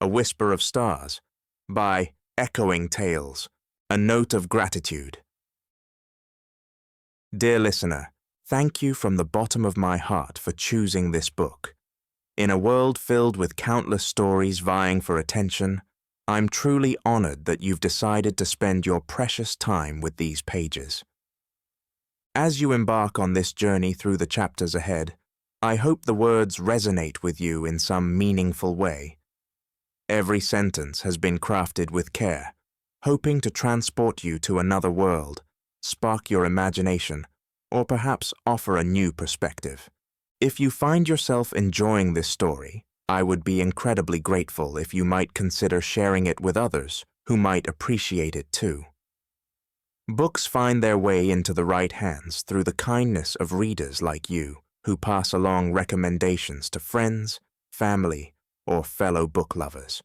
A Whisper of Stars, by EchoingTales, A Note of Gratitude. Dear listener, thank you from the bottom of my heart for choosing this book. In a world filled with countless stories vying for attention, I'm truly honored that you've decided to spend your precious time with these pages. As you embark on this journey through the chapters ahead, I hope the words resonate with you in some meaningful way. Every sentence has been crafted with care, hoping to transport you to another world, spark your imagination, or perhaps offer a new perspective. If you find yourself enjoying this story, I would be incredibly grateful if you might consider sharing it with others who might appreciate it too. Books find their way into the right hands through the kindness of readers like you who pass along recommendations to friends, family, or fellow book lovers.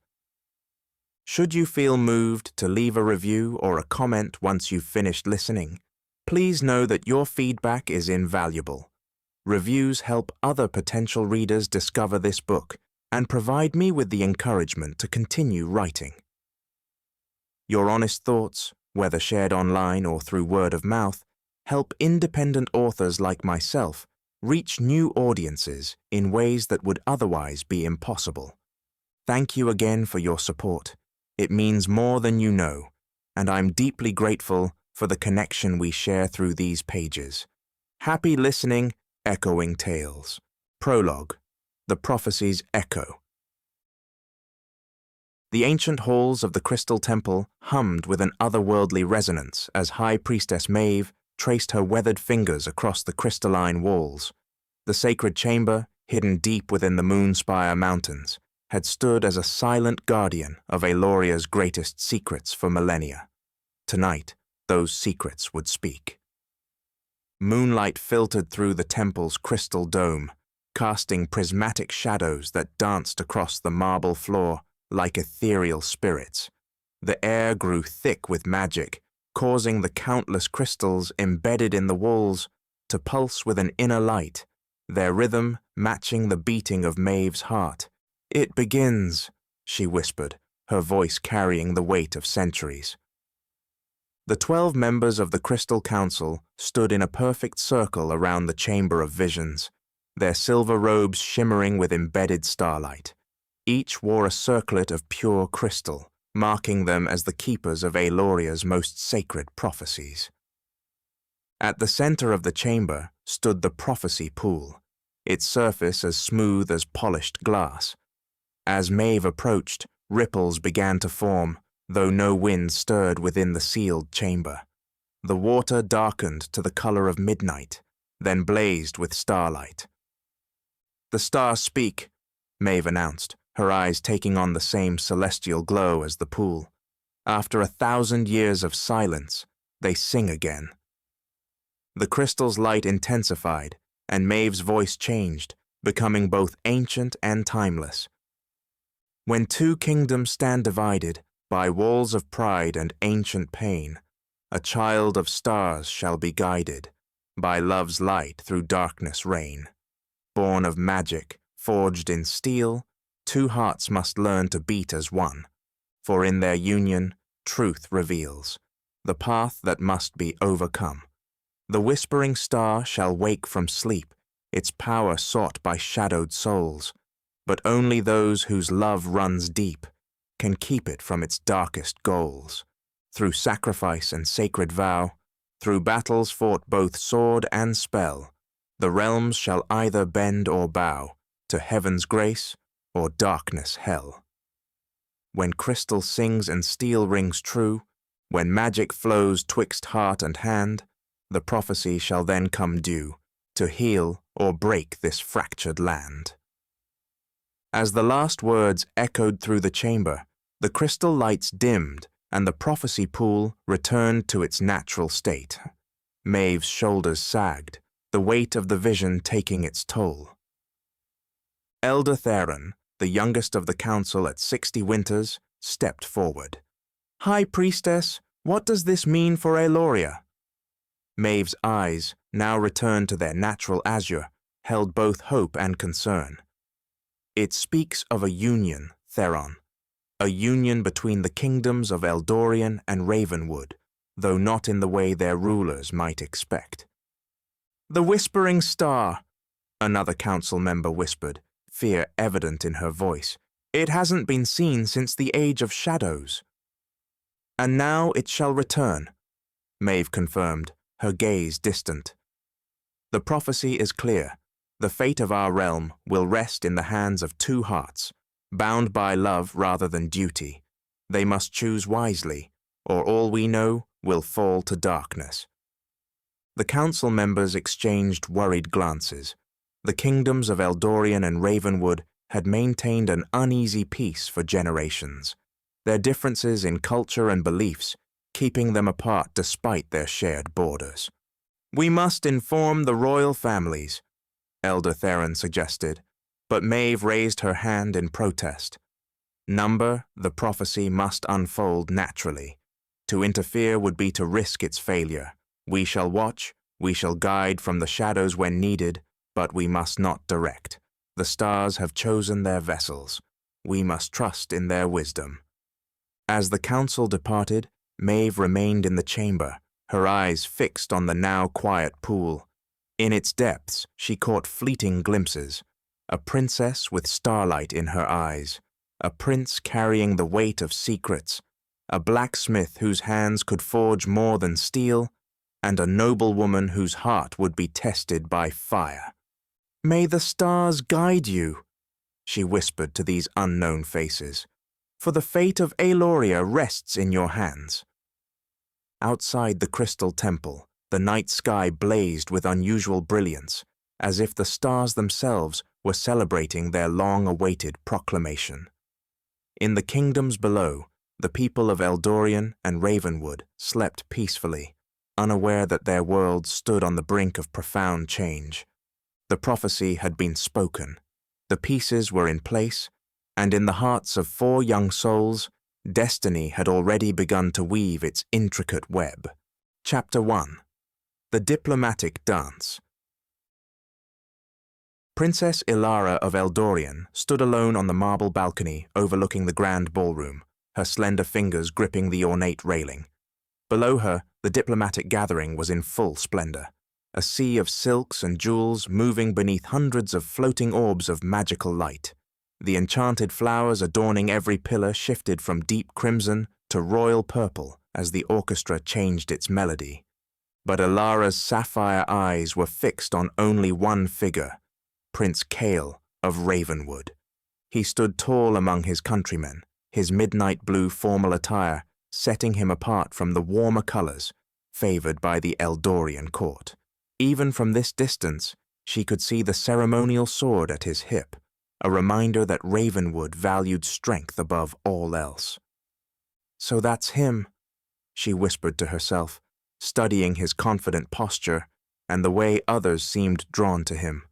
Should you feel moved to leave a review or a comment once you've finished listening, please know that your feedback is invaluable. Reviews help other potential readers discover this book and provide me with the encouragement to continue writing. Your honest thoughts, whether shared online or through word of mouth, help independent authors like myself reach new audiences in ways that would otherwise be impossible. Thank you again for your support. It means more than you know, and I'm deeply grateful for the connection we share through these pages. Happy listening, Echoing Tales. Prologue, The Prophecy's Echo. The ancient halls of the Crystal Temple hummed with an otherworldly resonance as High Priestess Maeve traced her weathered fingers across the crystalline walls. The sacred chamber, hidden deep within the Moonspire Mountains, had stood as a silent guardian of Aeloria's greatest secrets for millennia. Tonight, those secrets would speak. Moonlight filtered through the temple's crystal dome, casting prismatic shadows that danced across the marble floor like ethereal spirits. The air grew thick with magic, causing the countless crystals embedded in the walls to pulse with an inner light, their rhythm matching the beating of Maeve's heart. "It begins," she whispered, her voice carrying the weight of centuries. The 12 members of the Crystal Council stood in a perfect circle around the Chamber of Visions, their silver robes shimmering with embedded starlight. Each wore a circlet of pure crystal, marking them as the keepers of Aeloria's most sacred prophecies. At the center of the chamber stood the prophecy pool, its surface as smooth as polished glass. As Maeve approached, ripples began to form, though no wind stirred within the sealed chamber. The water darkened to the color of midnight, then blazed with starlight. "The stars speak," Maeve announced, her eyes taking on the same celestial glow as the pool. "After 1,000 years of silence, they sing again." The crystal's light intensified, and Maeve's voice changed, becoming both ancient and timeless. "When two kingdoms stand divided by walls of pride and ancient pain, a child of stars shall be guided, by love's light through darkness reign. Born of magic, forged in steel, two hearts must learn to beat as one, for in their union, truth reveals, the path that must be overcome. The whispering star shall wake from sleep, its power sought by shadowed souls, but only those whose love runs deep can keep it from its darkest goals. Through sacrifice and sacred vow, through battles fought both sword and spell, the realms shall either bend or bow to heaven's grace or darkness hell. When crystal sings and steel rings true, when magic flows twixt heart and hand, the prophecy shall then come due to heal or break this fractured land." As the last words echoed through the chamber, the crystal lights dimmed and the prophecy pool returned to its natural state. Maeve's shoulders sagged, the weight of the vision taking its toll. Elder Theron, the youngest of the council at 60 winters, stepped forward. "High Priestess, what does this mean for Aeloria?" Maeve's eyes, now returned to their natural azure, held both hope and concern. "It speaks of a union, Theron, a union between the kingdoms of Eldorian and Ravenwood, though not in the way their rulers might expect. "The Whispering Star," another council member whispered, fear evident in her voice. "It hasn't been seen since the Age of Shadows." "And now it shall return," Maeve confirmed, her gaze distant. "The prophecy is clear. The fate of our realm will rest in the hands of two hearts, bound by love rather than duty. They must choose wisely, or all we know will fall to darkness." The council members exchanged worried glances. The kingdoms of Eldorian and Ravenwood had maintained an uneasy peace for generations, their differences in culture and beliefs keeping them apart despite their shared borders. "We must inform the royal families," Elder Theron suggested, but Maeve raised her hand in protest. "Number, the prophecy must unfold naturally. To interfere would be to risk its failure. We shall watch, we shall guide from the shadows when needed, but we must not direct. The stars have chosen their vessels. We must trust in their wisdom." As the council departed, Maeve remained in the chamber, her eyes fixed on the now quiet pool. In its depths, she caught fleeting glimpses. A princess with starlight in her eyes, a prince carrying the weight of secrets, a blacksmith whose hands could forge more than steel, and a noblewoman whose heart would be tested by fire. "May the stars guide you," she whispered to these unknown faces, "for the fate of Aeloria rests in your hands." Outside the crystal temple, the night sky blazed with unusual brilliance, as if the stars themselves were celebrating their long-awaited proclamation. In the kingdoms below, the people of Eldorian and Ravenwood slept peacefully, unaware that their world stood on the brink of profound change. The prophecy had been spoken, the pieces were in place, and in the hearts of 4 young souls, destiny had already begun to weave its intricate web. Chapter 1. The Diplomatic Dance. Princess Elara of Eldorian stood alone on the marble balcony overlooking the grand ballroom, her slender fingers gripping the ornate railing. Below her, the diplomatic gathering was in full splendor, a sea of silks and jewels moving beneath hundreds of floating orbs of magical light. The enchanted flowers adorning every pillar shifted from deep crimson to royal purple as the orchestra changed its melody. But Elara's sapphire eyes were fixed on only one figure, Prince Kael of Ravenwood. He stood tall among his countrymen, his midnight blue formal attire setting him apart from the warmer colors favored by the Eldorian court. Even from this distance, she could see the ceremonial sword at his hip, a reminder that Ravenwood valued strength above all else. "So that's him," she whispered to herself, studying his confident posture and the way others seemed drawn to him.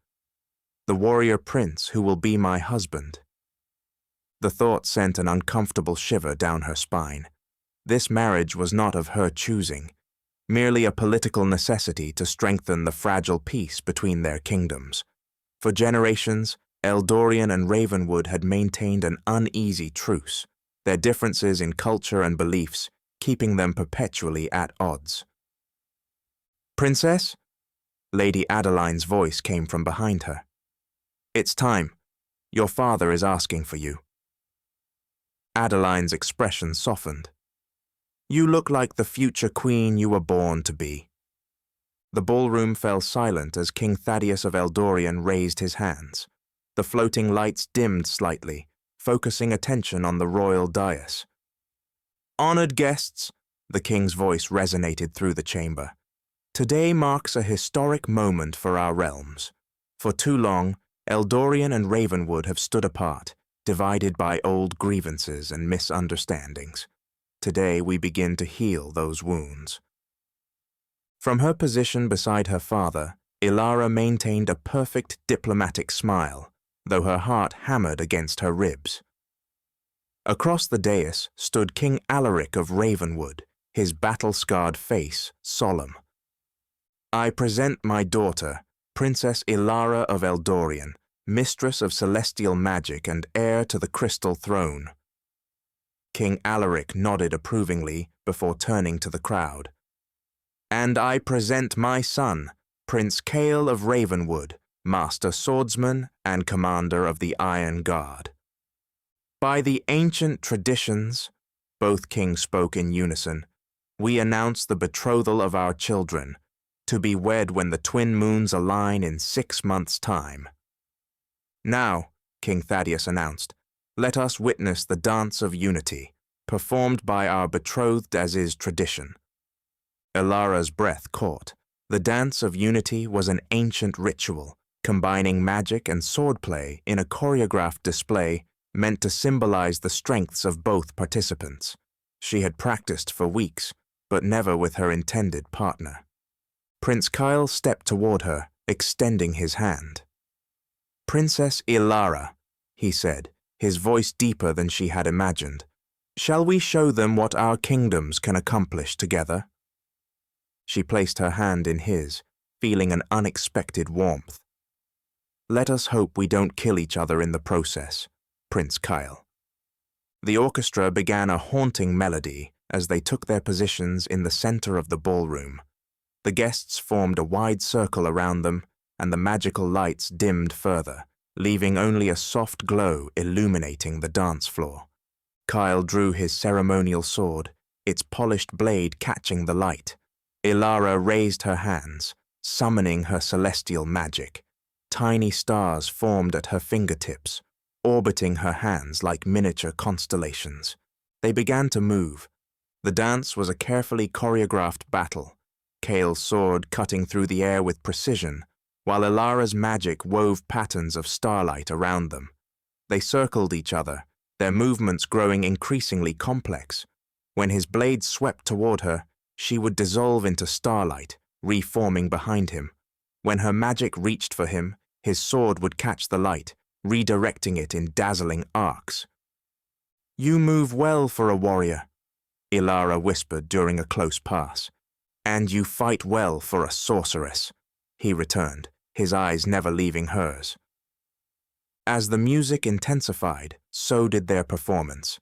"The warrior prince who will be my husband." The thought sent an uncomfortable shiver down her spine. This marriage was not of her choosing, merely a political necessity to strengthen the fragile peace between their kingdoms. For generations, Eldorian and Ravenwood had maintained an uneasy truce, their differences in culture and beliefs keeping them perpetually at odds. "Princess?" Lady Adeline's voice came from behind her. "It's time. Your father is asking for you." Adeline's expression softened. "You look like the future queen you were born to be." The ballroom fell silent as King Thaddeus of Eldorian raised his hands. The floating lights dimmed slightly, focusing attention on the royal dais. "Honored guests," the king's voice resonated through the chamber. "Today marks a historic moment for our realms. For too long, Eldorian and Ravenwood have stood apart, divided by old grievances and misunderstandings. Today we begin to heal those wounds." From her position beside her father, Elara maintained a perfect diplomatic smile, though her heart hammered against her ribs. Across the dais stood King Alaric of Ravenwood, his battle-scarred face solemn. "I present my daughter, Princess Elara of Eldorian, mistress of celestial magic and heir to the crystal throne." King Alaric nodded approvingly before turning to the crowd. "And I present my son, Prince Kael of Ravenwood, Master Swordsman and Commander of the Iron Guard. By the ancient traditions," both kings spoke in unison, "we announce the betrothal of our children, to be wed when the twin moons align in 6 months' time. Now," King Thaddeus announced, "let us witness the dance of unity, performed by our betrothed as is tradition." Elara's breath caught. The dance of unity was an ancient ritual, combining magic and swordplay in a choreographed display meant to symbolize the strengths of both participants. She had practiced for weeks, but never with her intended partner. Prince Kael stepped toward her, extending his hand. "Princess Elara," he said, his voice deeper than she had imagined, "shall we show them what our kingdoms can accomplish together?" She placed her hand in his, feeling an unexpected warmth. "Let us hope we don't kill each other in the process, Prince Kael." The orchestra began a haunting melody as they took their positions in the center of the ballroom. The guests formed a wide circle around them, and the magical lights dimmed further, leaving only a soft glow illuminating the dance floor. Kael drew his ceremonial sword, its polished blade catching the light. Elara raised her hands, summoning her celestial magic. Tiny stars formed at her fingertips, orbiting her hands like miniature constellations. They began to move. The dance was a carefully choreographed battle, Kael's sword cutting through the air with precision, while Elara's magic wove patterns of starlight around them. They circled each other, their movements growing increasingly complex. When his blade swept toward her, she would dissolve into starlight, reforming behind him. When her magic reached for him, his sword would catch the light, redirecting it in dazzling arcs. "You move well for a warrior," Elara whispered during a close pass. "And you fight well for a sorceress," he returned, his eyes never leaving hers. As the music intensified, so did their performance.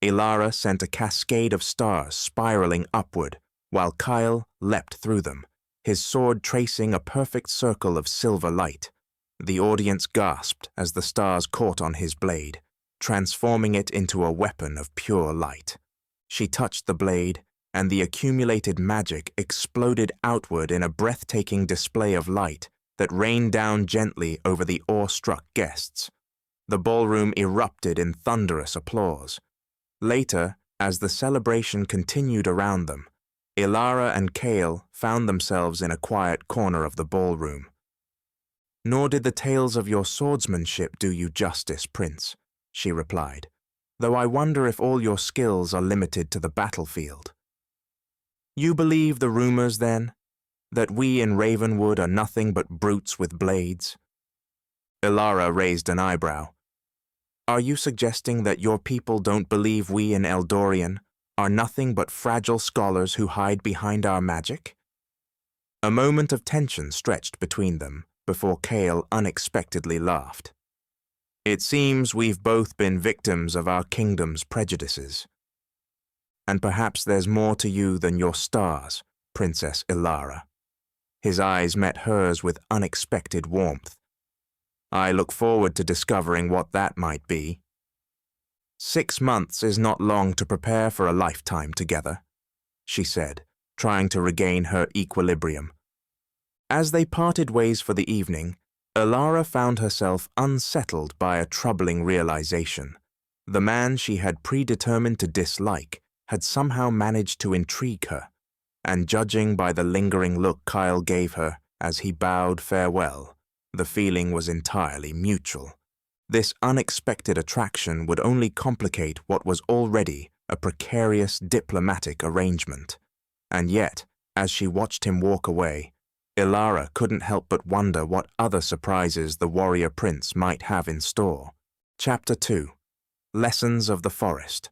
Elara sent a cascade of stars spiraling upward, while Kael leapt through them, his sword tracing a perfect circle of silver light. The audience gasped as the stars caught on his blade, transforming it into a weapon of pure light. She touched the blade, and the accumulated magic exploded outward in a breathtaking display of light that rained down gently over the awe-struck guests. The ballroom erupted in thunderous applause. Later, as the celebration continued around them, Elara and Kael found themselves in a quiet corner of the ballroom. "Nor did the tales of your swordsmanship do you justice, Prince," she replied, "though I wonder if all your skills are limited to the battlefield. You believe the rumors, then, that we in Ravenwood are nothing but brutes with blades?" Elara raised an eyebrow. "Are you suggesting that your people don't believe we in Eldorian are nothing but fragile scholars who hide behind our magic?" A moment of tension stretched between them before Kael unexpectedly laughed. "It seems we've both been victims of our kingdom's prejudices. And perhaps there's more to you than your stars, Princess Elara." His eyes met hers with unexpected warmth. "I look forward to discovering what that might be." 6 months is not long to prepare for a lifetime together," she said, trying to regain her equilibrium. As they parted ways for the evening, Elara found herself unsettled by a troubling realization. The man she had predetermined to dislike had somehow managed to intrigue her, and judging by the lingering look Kael gave her as he bowed farewell, the feeling was entirely mutual. This unexpected attraction would only complicate what was already a precarious diplomatic arrangement. And yet, as she watched him walk away, Elara couldn't help but wonder what other surprises the warrior prince might have in store. Chapter 2. Lessons of the Forest.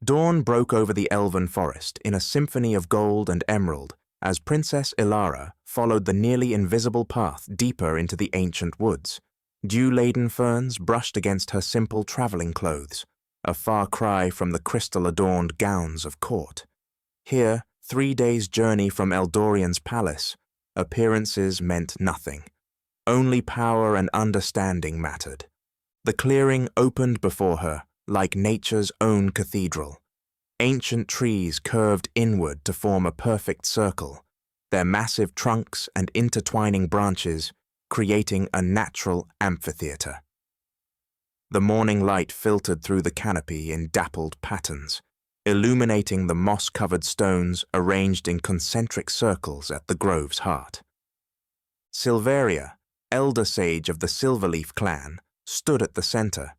Dawn broke over the elven forest in a symphony of gold and emerald as Princess Elara followed the nearly invisible path deeper into the ancient woods. Dew-laden ferns brushed against her simple traveling clothes, a far cry from the crystal-adorned gowns of court. Here, 3 days' journey from Eldorian's palace, appearances meant nothing. Only power and understanding mattered. The clearing opened before her, like nature's own cathedral. Ancient trees curved inward to form a perfect circle, their massive trunks and intertwining branches creating a natural amphitheater. The morning light filtered through the canopy in dappled patterns, illuminating the moss-covered stones arranged in concentric circles at the grove's heart. Silveria, elder sage of the Silverleaf clan, stood at the center.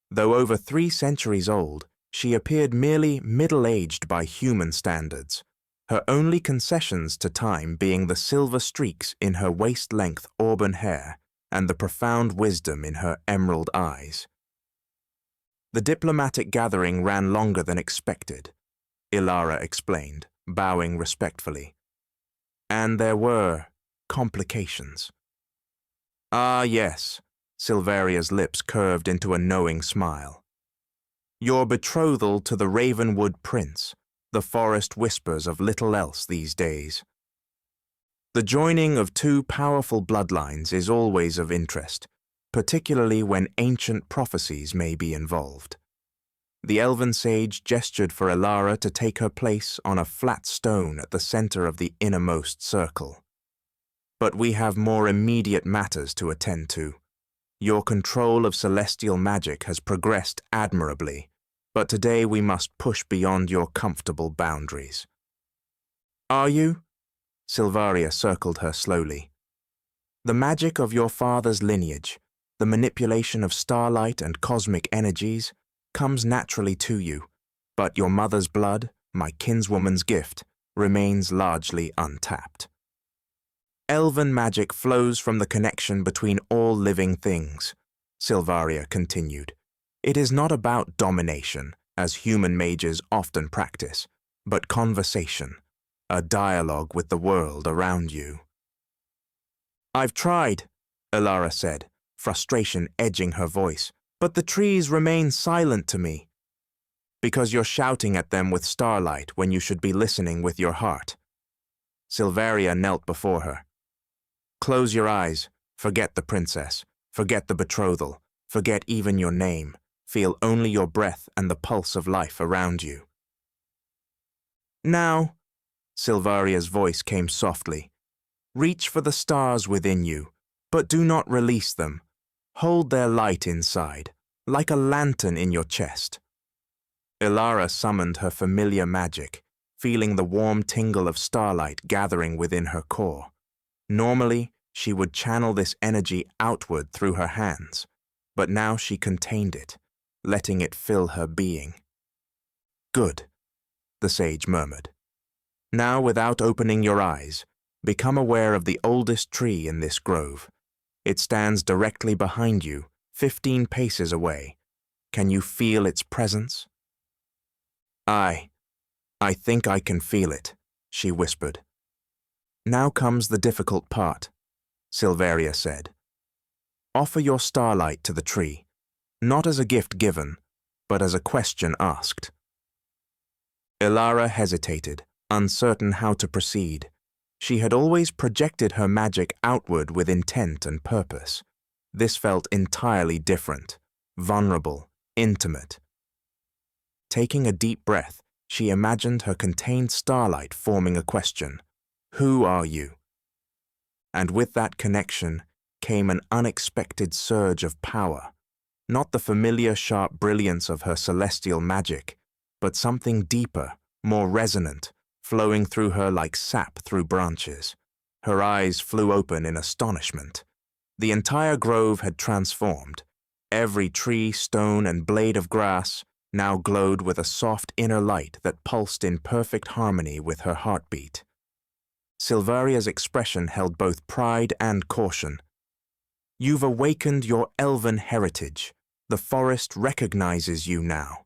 Though over 3 centuries old, she appeared merely middle-aged by human standards, her only concessions to time being the silver streaks in her waist-length auburn hair and the profound wisdom in her emerald eyes. The diplomatic gathering ran longer than expected, Elara explained, bowing respectfully. And there were complications. Ah, yes, Silveria's lips curved into a knowing smile. Your betrothal to the Ravenwood Prince, the forest whispers of little else these days. The joining of 2 powerful bloodlines is always of interest, particularly when ancient prophecies may be involved. The elven sage gestured for Elara to take her place on a flat stone at the center of the innermost circle. But we have more immediate matters to attend to. Your control of celestial magic has progressed admirably, but today we must push beyond your comfortable boundaries. Are you? Silveria circled her slowly. The magic of your father's lineage, the manipulation of starlight and cosmic energies, comes naturally to you, but your mother's blood, my kinswoman's gift, remains largely untapped. Elven magic flows from the connection between all living things, Silveria continued. It is not about domination, as human mages often practice, but conversation, a dialogue with the world around you. I've tried, Elara said, frustration edging her voice, but the trees remain silent to me. Because you're shouting at them with starlight when you should be listening with your heart. Silveria knelt before her. Close your eyes, forget the princess, forget the betrothal, forget even your name. Feel only your breath and the pulse of life around you. Now, Silveria's voice came softly, reach for the stars within you, but do not release them. Hold their light inside, like a lantern in your chest. Elara summoned her familiar magic, feeling the warm tingle of starlight gathering within her core. Normally, she would channel this energy outward through her hands, but now she contained it, letting it fill her being. Good, the sage murmured. Now, without opening your eyes, become aware of the oldest tree in this grove. It stands directly behind you, 15 paces away. Can you feel its presence? I think I can feel it, she whispered. Now comes the difficult part, Silveria said. Offer your starlight to the tree, not as a gift given, but as a question asked. Elara hesitated, uncertain how to proceed. She had always projected her magic outward with intent and purpose. This felt entirely different, vulnerable, intimate. Taking a deep breath, she imagined her contained starlight forming a question. Who are you? And with that connection came an unexpected surge of power. Not the familiar sharp brilliance of her celestial magic, but something deeper, more resonant, flowing through her like sap through branches. Her eyes flew open in astonishment. The entire grove had transformed. Every tree, stone, and blade of grass now glowed with a soft inner light that pulsed in perfect harmony with her heartbeat. Silveria's expression held both pride and caution. You've awakened your elven heritage. The forest recognizes you now.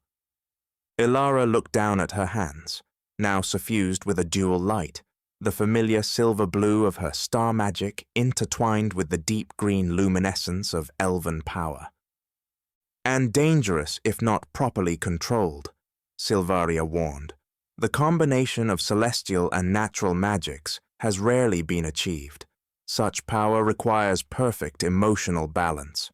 Elara looked down at her hands, now suffused with a dual light, the familiar silver blue of her star magic intertwined with the deep green luminescence of elven power. And dangerous if not properly controlled, Silvaria warned. The combination of celestial and natural magics has rarely been achieved. Such power requires perfect emotional balance.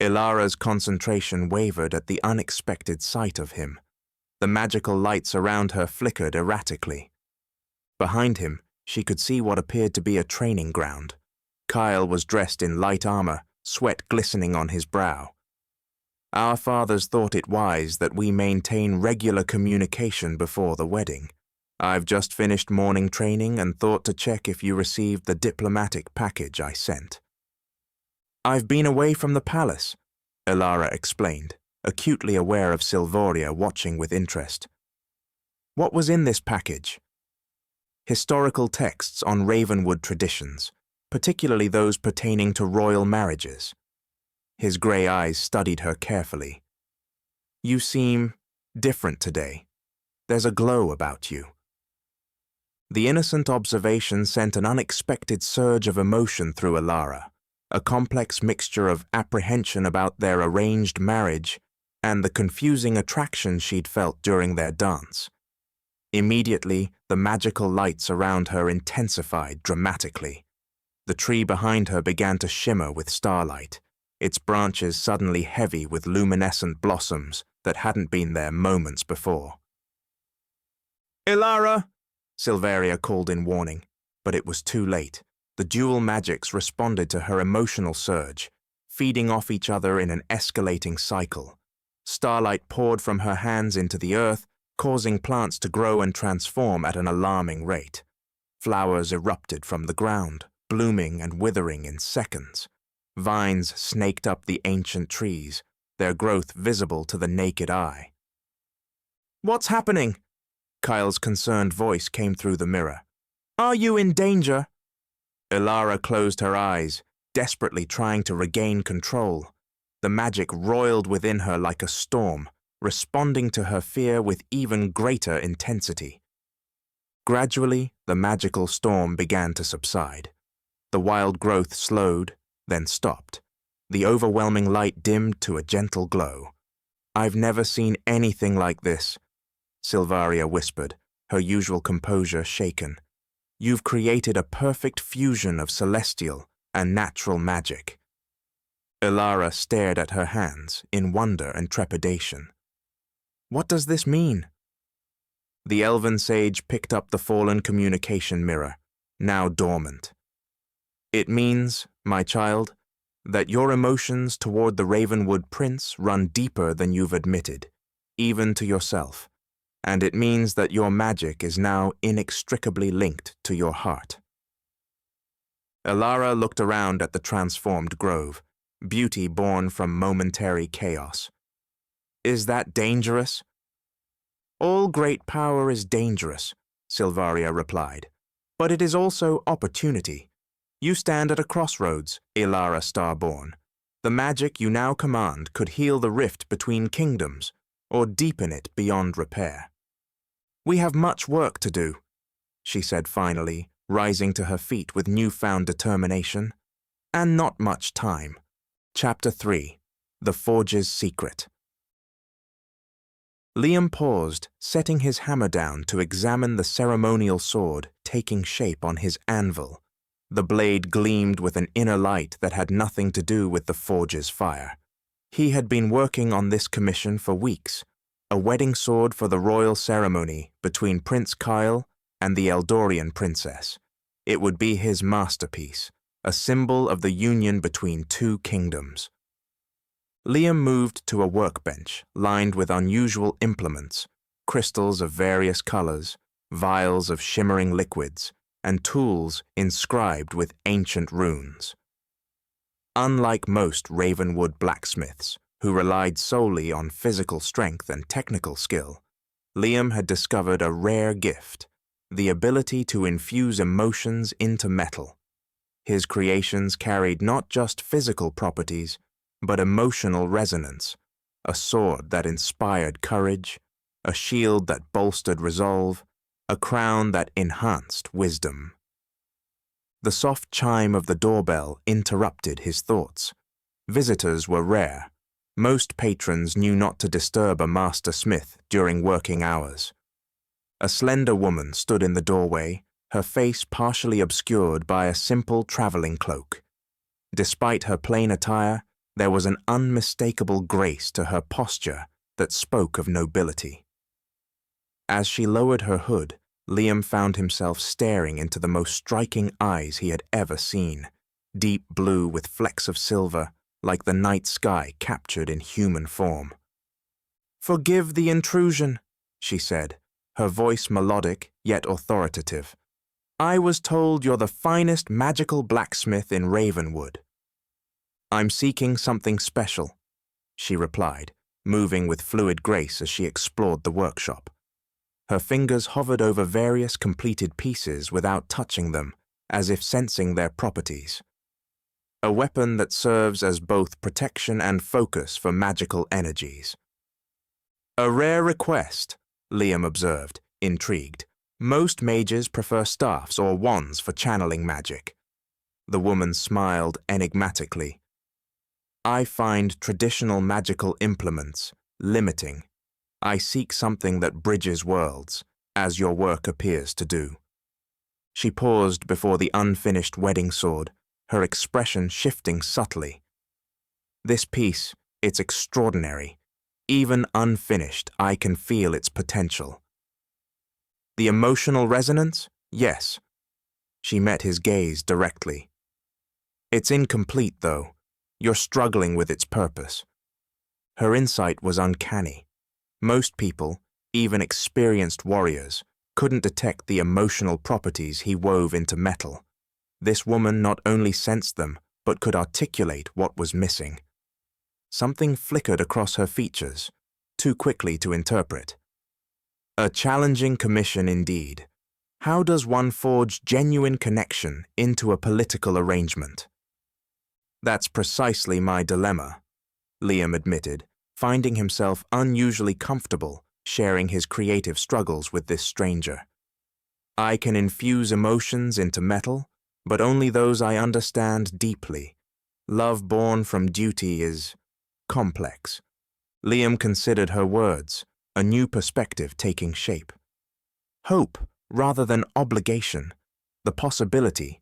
Elara's concentration wavered at the unexpected sight of him. The magical lights around her flickered erratically. Behind him, she could see what appeared to be a training ground. Kael was dressed in light armor, sweat glistening on his brow. Our fathers thought it wise that we maintain regular communication before the wedding. I've just finished morning training and thought to check if you received the diplomatic package I sent. I've been away from the palace, Elara explained, acutely aware of Silvaria watching with interest. What was in this package? Historical texts on Ravenwood traditions, particularly those pertaining to royal marriages. His grey eyes studied her carefully. You seem different today. There's a glow about you. The innocent observation sent an unexpected surge of emotion through Elara, a complex mixture of apprehension about their arranged marriage and the confusing attraction she'd felt during their dance. Immediately, the magical lights around her intensified dramatically. The tree behind her began to shimmer with starlight, its branches suddenly heavy with luminescent blossoms that hadn't been there moments before. Elara! Silvaria called in warning, but it was too late. The dual magics responded to her emotional surge, feeding off each other in an escalating cycle. Starlight poured from her hands into the earth, causing plants to grow and transform at an alarming rate. Flowers erupted from the ground, blooming and withering in seconds. Vines snaked up the ancient trees, their growth visible to the naked eye. What's happening? Kael's concerned voice came through the mirror. Are you in danger? Elara closed her eyes, desperately trying to regain control. The magic roiled within her like a storm, responding to her fear with even greater intensity. Gradually, the magical storm began to subside. The wild growth slowed, then stopped. The overwhelming light dimmed to a gentle glow. I've never seen anything like this, Silvaria whispered, her usual composure shaken. You've created a perfect fusion of celestial and natural magic. Elara stared at her hands in wonder and trepidation. What does this mean? The elven sage picked up the fallen communication mirror, now dormant. It means, my child, that your emotions toward the Ravenwood prince run deeper than you've admitted, even to yourself, and it means that your magic is now inextricably linked to your heart. Elara looked around at the transformed grove, beauty born from momentary chaos. Is that dangerous? All great power is dangerous, Silvaria replied, but it is also opportunity. You stand at a crossroads, Elara Starborn. The magic you now command could heal the rift between kingdoms, or deepen it beyond repair. We have much work to do, she said finally, rising to her feet with newfound determination. And not much time. Chapter 3. The Forge's Secret. Liam paused, setting his hammer down to examine the ceremonial sword taking shape on his anvil. The blade gleamed with an inner light that had nothing to do with the forge's fire. He had been working on this commission for weeks, a wedding sword for the royal ceremony between Prince Kael and the Eldorian princess. It would be his masterpiece, a symbol of the union between two kingdoms. Liam moved to a workbench lined with unusual implements, crystals of various colors, vials of shimmering liquids, and tools inscribed with ancient runes. Unlike most Ravenwood blacksmiths, who relied solely on physical strength and technical skill, Liam had discovered a rare gift, the ability to infuse emotions into metal. His creations carried not just physical properties, but emotional resonance, a sword that inspired courage, a shield that bolstered resolve, a crown that enhanced wisdom. The soft chime of the doorbell interrupted his thoughts. Visitors were rare. Most patrons knew not to disturb a master smith during working hours. A slender woman stood in the doorway, her face partially obscured by a simple traveling cloak. Despite her plain attire, there was an unmistakable grace to her posture that spoke of nobility. As she lowered her hood, Liam found himself staring into the most striking eyes he had ever seen, deep blue with flecks of silver, like the night sky captured in human form. "Forgive the intrusion," she said, her voice melodic yet authoritative. "I was told you're the finest magical blacksmith in Ravenwood." "I'm seeking something special," she replied, moving with fluid grace as she explored the workshop. Her fingers hovered over various completed pieces without touching them, as if sensing their properties. A weapon that serves as both protection and focus for magical energies. "A rare request," Liam observed, intrigued. "Most mages prefer staffs or wands for channeling magic." The woman smiled enigmatically. "I find traditional magical implements limiting. I seek something that bridges worlds, as your work appears to do." She paused before the unfinished wedding sword, her expression shifting subtly. "This piece, it's extraordinary. Even unfinished, I can feel its potential." "The emotional resonance? Yes." She met his gaze directly. "It's incomplete, though. You're struggling with its purpose." Her insight was uncanny. Most people, even experienced warriors, couldn't detect the emotional properties he wove into metal. This woman not only sensed them, but could articulate what was missing. Something flickered across her features, too quickly to interpret. "A challenging commission indeed. How does one forge genuine connection into a political arrangement?" "That's precisely my dilemma," Liam admitted, finding himself unusually comfortable sharing his creative struggles with this stranger. "I can infuse emotions into metal, but only those I understand deeply. Love born from duty is complex." Liam considered her words, a new perspective taking shape. Hope rather than obligation, the possibility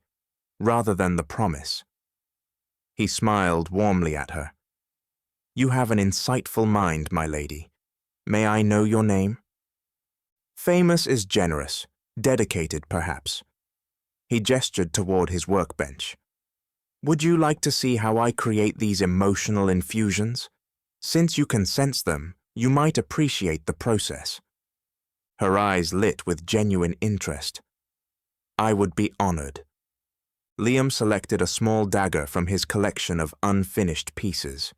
rather than the promise. He smiled warmly at her. "You have an insightful mind, my lady. May I know your name?" "Famous is generous, dedicated perhaps." He gestured toward his workbench. "Would you like to see how I create these emotional infusions? Since you can sense them, you might appreciate the process." Her eyes lit with genuine interest. "I would be honored." Liam selected a small dagger from his collection of unfinished pieces.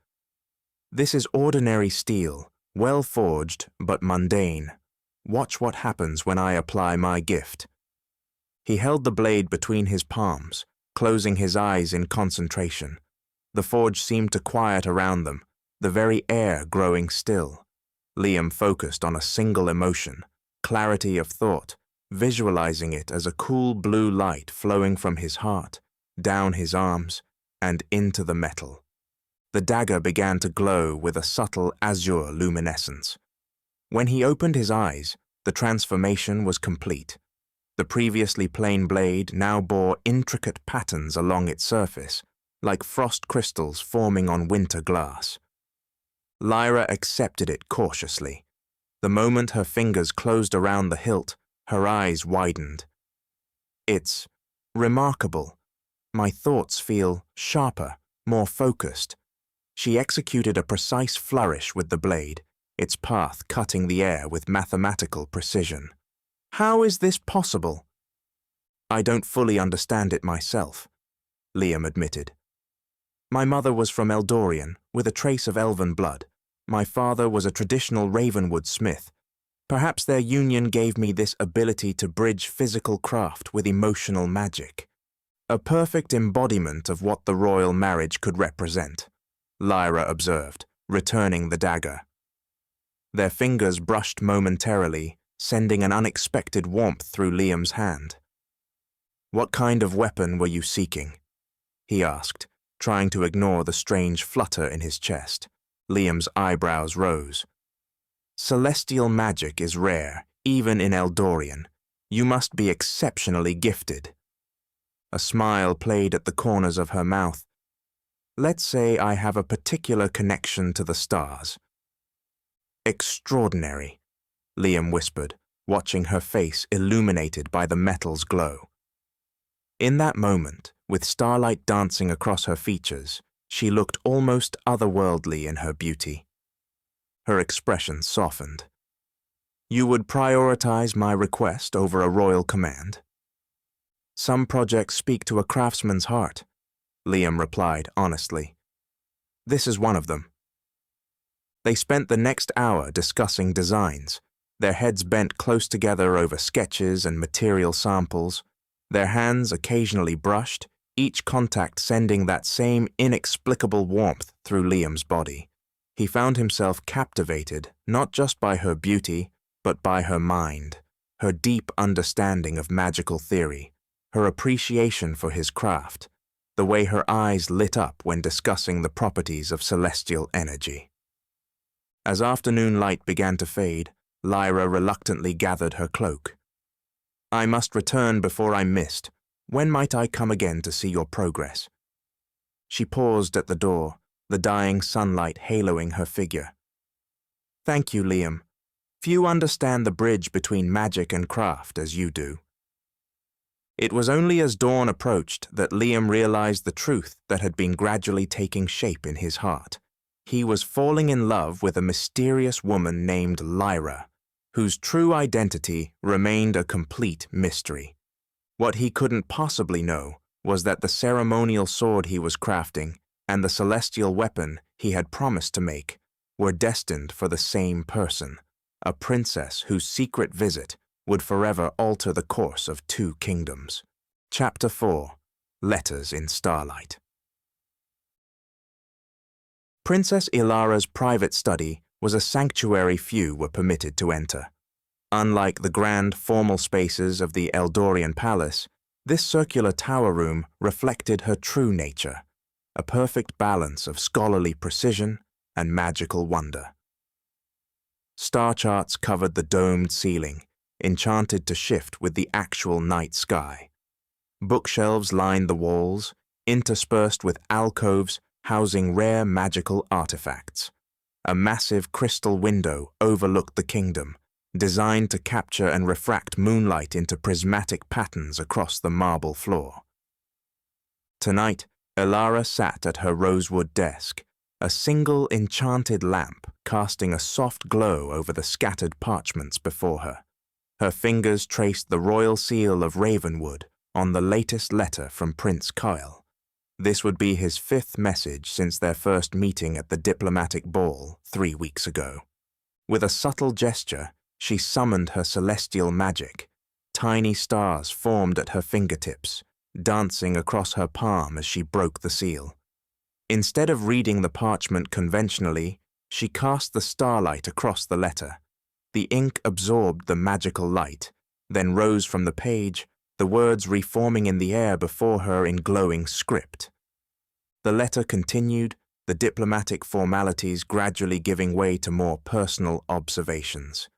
"This is ordinary steel, well forged but mundane. Watch what happens when I apply my gift." He held the blade between his palms, closing his eyes in concentration. The forge seemed to quiet around them, the very air growing still. Liam focused on a single emotion, clarity of thought, visualizing it as a cool blue light flowing from his heart, down his arms, and into the metal. The dagger began to glow with a subtle azure luminescence. When he opened his eyes, the transformation was complete. The previously plain blade now bore intricate patterns along its surface, like frost crystals forming on winter glass. Lyra accepted it cautiously. The moment her fingers closed around the hilt, her eyes widened. "It's remarkable. My thoughts feel sharper, more focused." She executed a precise flourish with the blade, its path cutting the air with mathematical precision. "How is this possible?" "I don't fully understand it myself," Liam admitted. "My mother was from Eldorian, with a trace of elven blood. My father was a traditional Ravenwood smith. Perhaps their union gave me this ability to bridge physical craft with emotional magic. A perfect embodiment of what the royal marriage could represent," Lyra observed, returning the dagger. Their fingers brushed momentarily, sending an unexpected warmth through Liam's hand. "What kind of weapon were you seeking?" he asked, trying to ignore the strange flutter in his chest. Liam's eyebrows rose. "Celestial magic is rare, even in Eldorian. You must be exceptionally gifted." A smile played at the corners of her mouth. "Let's say I have a particular connection to the stars." "Extraordinary," Liam whispered, watching her face illuminated by the metal's glow. In that moment, with starlight dancing across her features, she looked almost otherworldly in her beauty. Her expression softened. "You would prioritize my request over a royal command?" "Some projects speak to a craftsman's heart," Liam replied honestly. "This is one of them." They spent the next hour discussing designs, their heads bent close together over sketches and material samples, their hands occasionally brushed, each contact sending that same inexplicable warmth through Liam's body. He found himself captivated not just by her beauty, but by her mind, her deep understanding of magical theory, her appreciation for his craft, the way her eyes lit up when discussing the properties of celestial energy. As afternoon light began to fade, Lyra reluctantly gathered her cloak. "I must return before I'm missed. When might I come again to see your progress?" She paused at the door, the dying sunlight haloing her figure. "Thank you, Liam. Few understand the bridge between magic and craft as you do." It was only as dawn approached that Liam realized the truth that had been gradually taking shape in his heart. He was falling in love with a mysterious woman named Lyra, whose true identity remained a complete mystery. What he couldn't possibly know was that the ceremonial sword he was crafting and the celestial weapon he had promised to make were destined for the same person, a princess whose secret visit would forever alter the course of 2 kingdoms. Chapter 4. Letters in Starlight. Princess Elara's private study was a sanctuary few were permitted to enter. Unlike the grand, formal spaces of the Eldorian palace, this circular tower room reflected her true nature, a perfect balance of scholarly precision and magical wonder. Star charts covered the domed ceiling, enchanted to shift with the actual night sky. Bookshelves lined the walls, interspersed with alcoves housing rare magical artifacts. A massive crystal window overlooked the kingdom, designed to capture and refract moonlight into prismatic patterns across the marble floor. Tonight, Elara sat at her rosewood desk, a single enchanted lamp casting a soft glow over the scattered parchments before her. Her fingers traced the royal seal of Ravenwood on the latest letter from Prince Kael. This would be his 5th message since their first meeting at the diplomatic ball 3 weeks ago. With a subtle gesture, she summoned her celestial magic. Tiny stars formed at her fingertips, dancing across her palm as she broke the seal. Instead of reading the parchment conventionally, she cast the starlight across the letter. The ink absorbed the magical light, then rose from the page, the words reforming in the air before her in glowing script. The letter continued, the diplomatic formalities gradually giving way to more personal observations.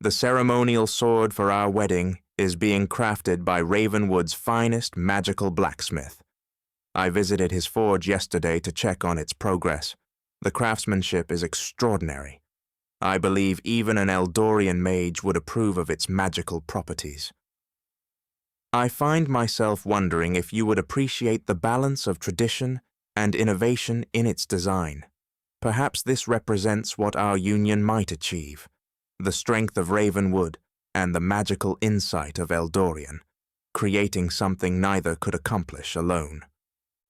"The ceremonial sword for our wedding is being crafted by Ravenwood's finest magical blacksmith. I visited his forge yesterday to check on its progress. The craftsmanship is extraordinary. I believe even an Eldorian mage would approve of its magical properties. I find myself wondering if you would appreciate the balance of tradition and innovation in its design. Perhaps this represents what our union might achieve, the strength of Ravenwood and the magical insight of Eldorian, creating something neither could accomplish alone."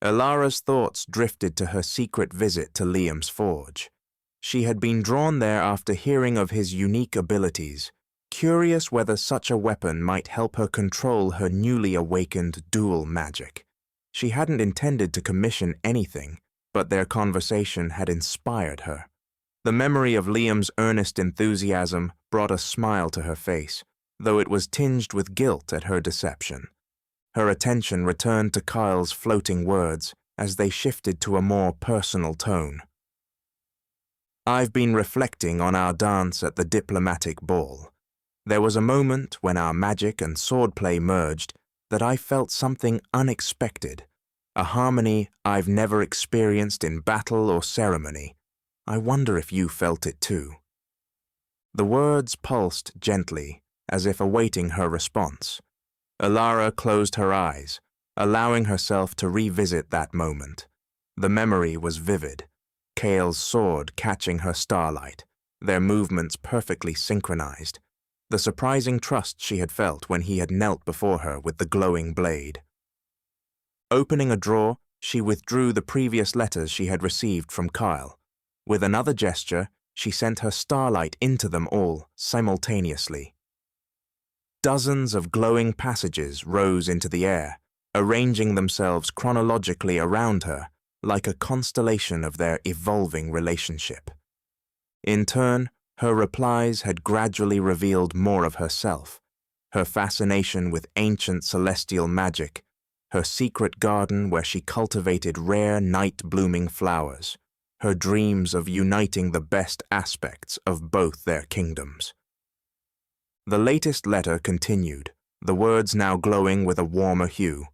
Elara's thoughts drifted to her secret visit to Liam's forge. She had been drawn there after hearing of his unique abilities, curious whether such a weapon might help her control her newly awakened dual magic. She hadn't intended to commission anything, but their conversation had inspired her. The memory of Liam's earnest enthusiasm brought a smile to her face, though it was tinged with guilt at her deception. Her attention returned to Kael's floating words as they shifted to a more personal tone. "I've been reflecting on our dance at the diplomatic ball. There was a moment when our magic and swordplay merged that I felt something unexpected, a harmony I've never experienced in battle or ceremony. I wonder if you felt it too." The words pulsed gently, as if awaiting her response. Elara closed her eyes, allowing herself to revisit that moment. The memory was vivid, Kael's sword catching her starlight, their movements perfectly synchronized, the surprising trust she had felt when he had knelt before her with the glowing blade. Opening a drawer, she withdrew the previous letters she had received from Kael. With another gesture, she sent her starlight into them all simultaneously. Dozens of glowing passages rose into the air, arranging themselves chronologically around her, like a constellation of their evolving relationship. In turn, her replies had gradually revealed more of herself, her fascination with ancient celestial magic, her secret garden where she cultivated rare night-blooming flowers, her dreams of uniting the best aspects of both their kingdoms. The latest letter continued, the words now glowing with a warmer hue.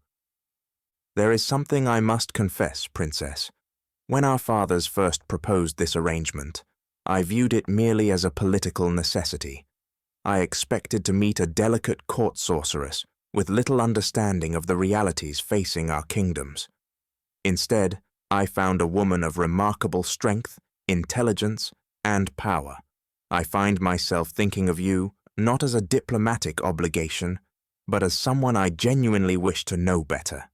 "There is something I must confess, Princess. When our fathers first proposed this arrangement, I viewed it merely as a political necessity. I expected to meet a delicate court sorceress with little understanding of the realities facing our kingdoms. Instead, I found a woman of remarkable strength, intelligence, and power. I find myself thinking of you not as a diplomatic obligation, but as someone I genuinely wish to know better."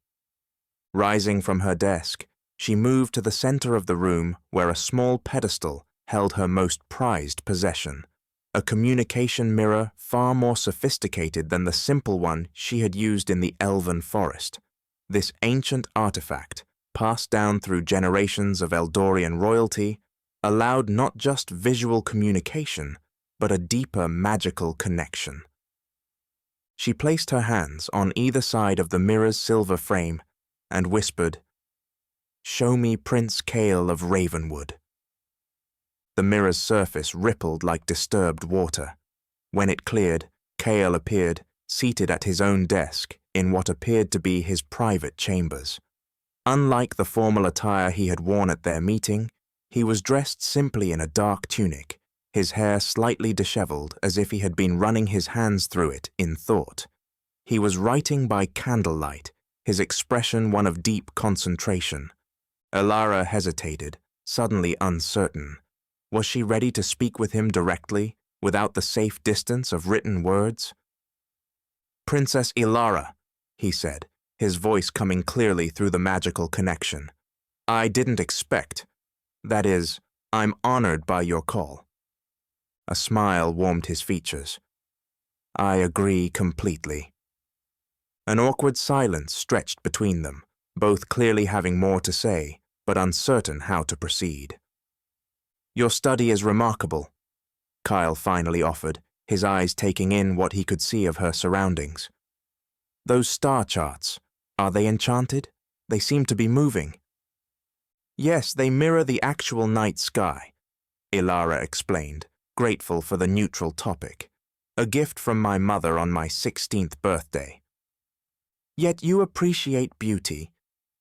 Rising from her desk, she moved to the center of the room where a small pedestal held her most prized possession, a communication mirror far more sophisticated than the simple one she had used in the elven forest. This ancient artifact, passed down through generations of Eldorian royalty, allowed not just visual communication, but a deeper magical connection. She placed her hands on either side of the mirror's silver frame and whispered, "Show me Prince Kael of Ravenwood." The mirror's surface rippled like disturbed water. When it cleared, Kael appeared, seated at his own desk in what appeared to be his private chambers. Unlike the formal attire he had worn at their meeting, he was dressed simply in a dark tunic, his hair slightly disheveled as if he had been running his hands through it in thought. He was writing by candlelight, his expression one of deep concentration. Elara hesitated, suddenly uncertain. Was she ready to speak with him directly, without the safe distance of written words? "Princess Elara," he said, his voice coming clearly through the magical connection. "I didn't expect. That is, I'm honored by your call." A smile warmed his features. "I agree completely." An awkward silence stretched between them, both clearly having more to say, but uncertain how to proceed. "Your study is remarkable," Kael finally offered, his eyes taking in what he could see of her surroundings. "Those star charts, are they enchanted? They seem to be moving." "Yes, they mirror the actual night sky," Elara explained, grateful for the neutral topic. "A gift from my mother on my 16th birthday." "Yet you appreciate beauty,"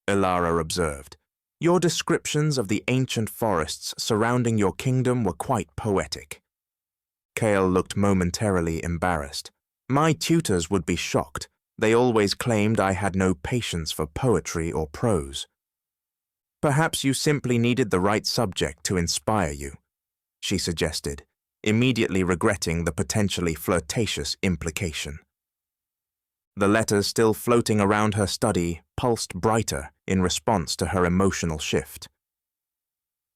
Elara observed. "Your descriptions of the ancient forests surrounding your kingdom were quite poetic." Kael looked momentarily embarrassed. "My tutors would be shocked. They always claimed I had no patience for poetry or prose." "Perhaps you simply needed the right subject to inspire you," she suggested, immediately regretting the potentially flirtatious implication. The letters still floating around her study pulsed brighter in response to her emotional shift.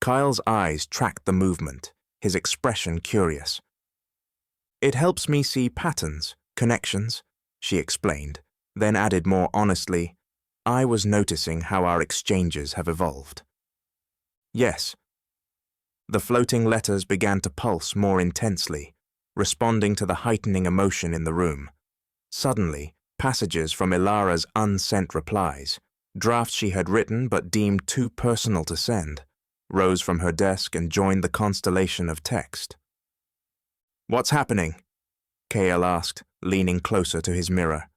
Kael's eyes tracked the movement, his expression curious. "It helps me see patterns, connections," she explained, then added more honestly, "I was noticing how our exchanges have evolved." "Yes." The floating letters began to pulse more intensely, responding to the heightening emotion in the room. Suddenly, passages from Elara's unsent replies, drafts she had written but deemed too personal to send, rose from her desk and joined the constellation of text. "What's happening?" Kael asked, leaning closer to his mirror.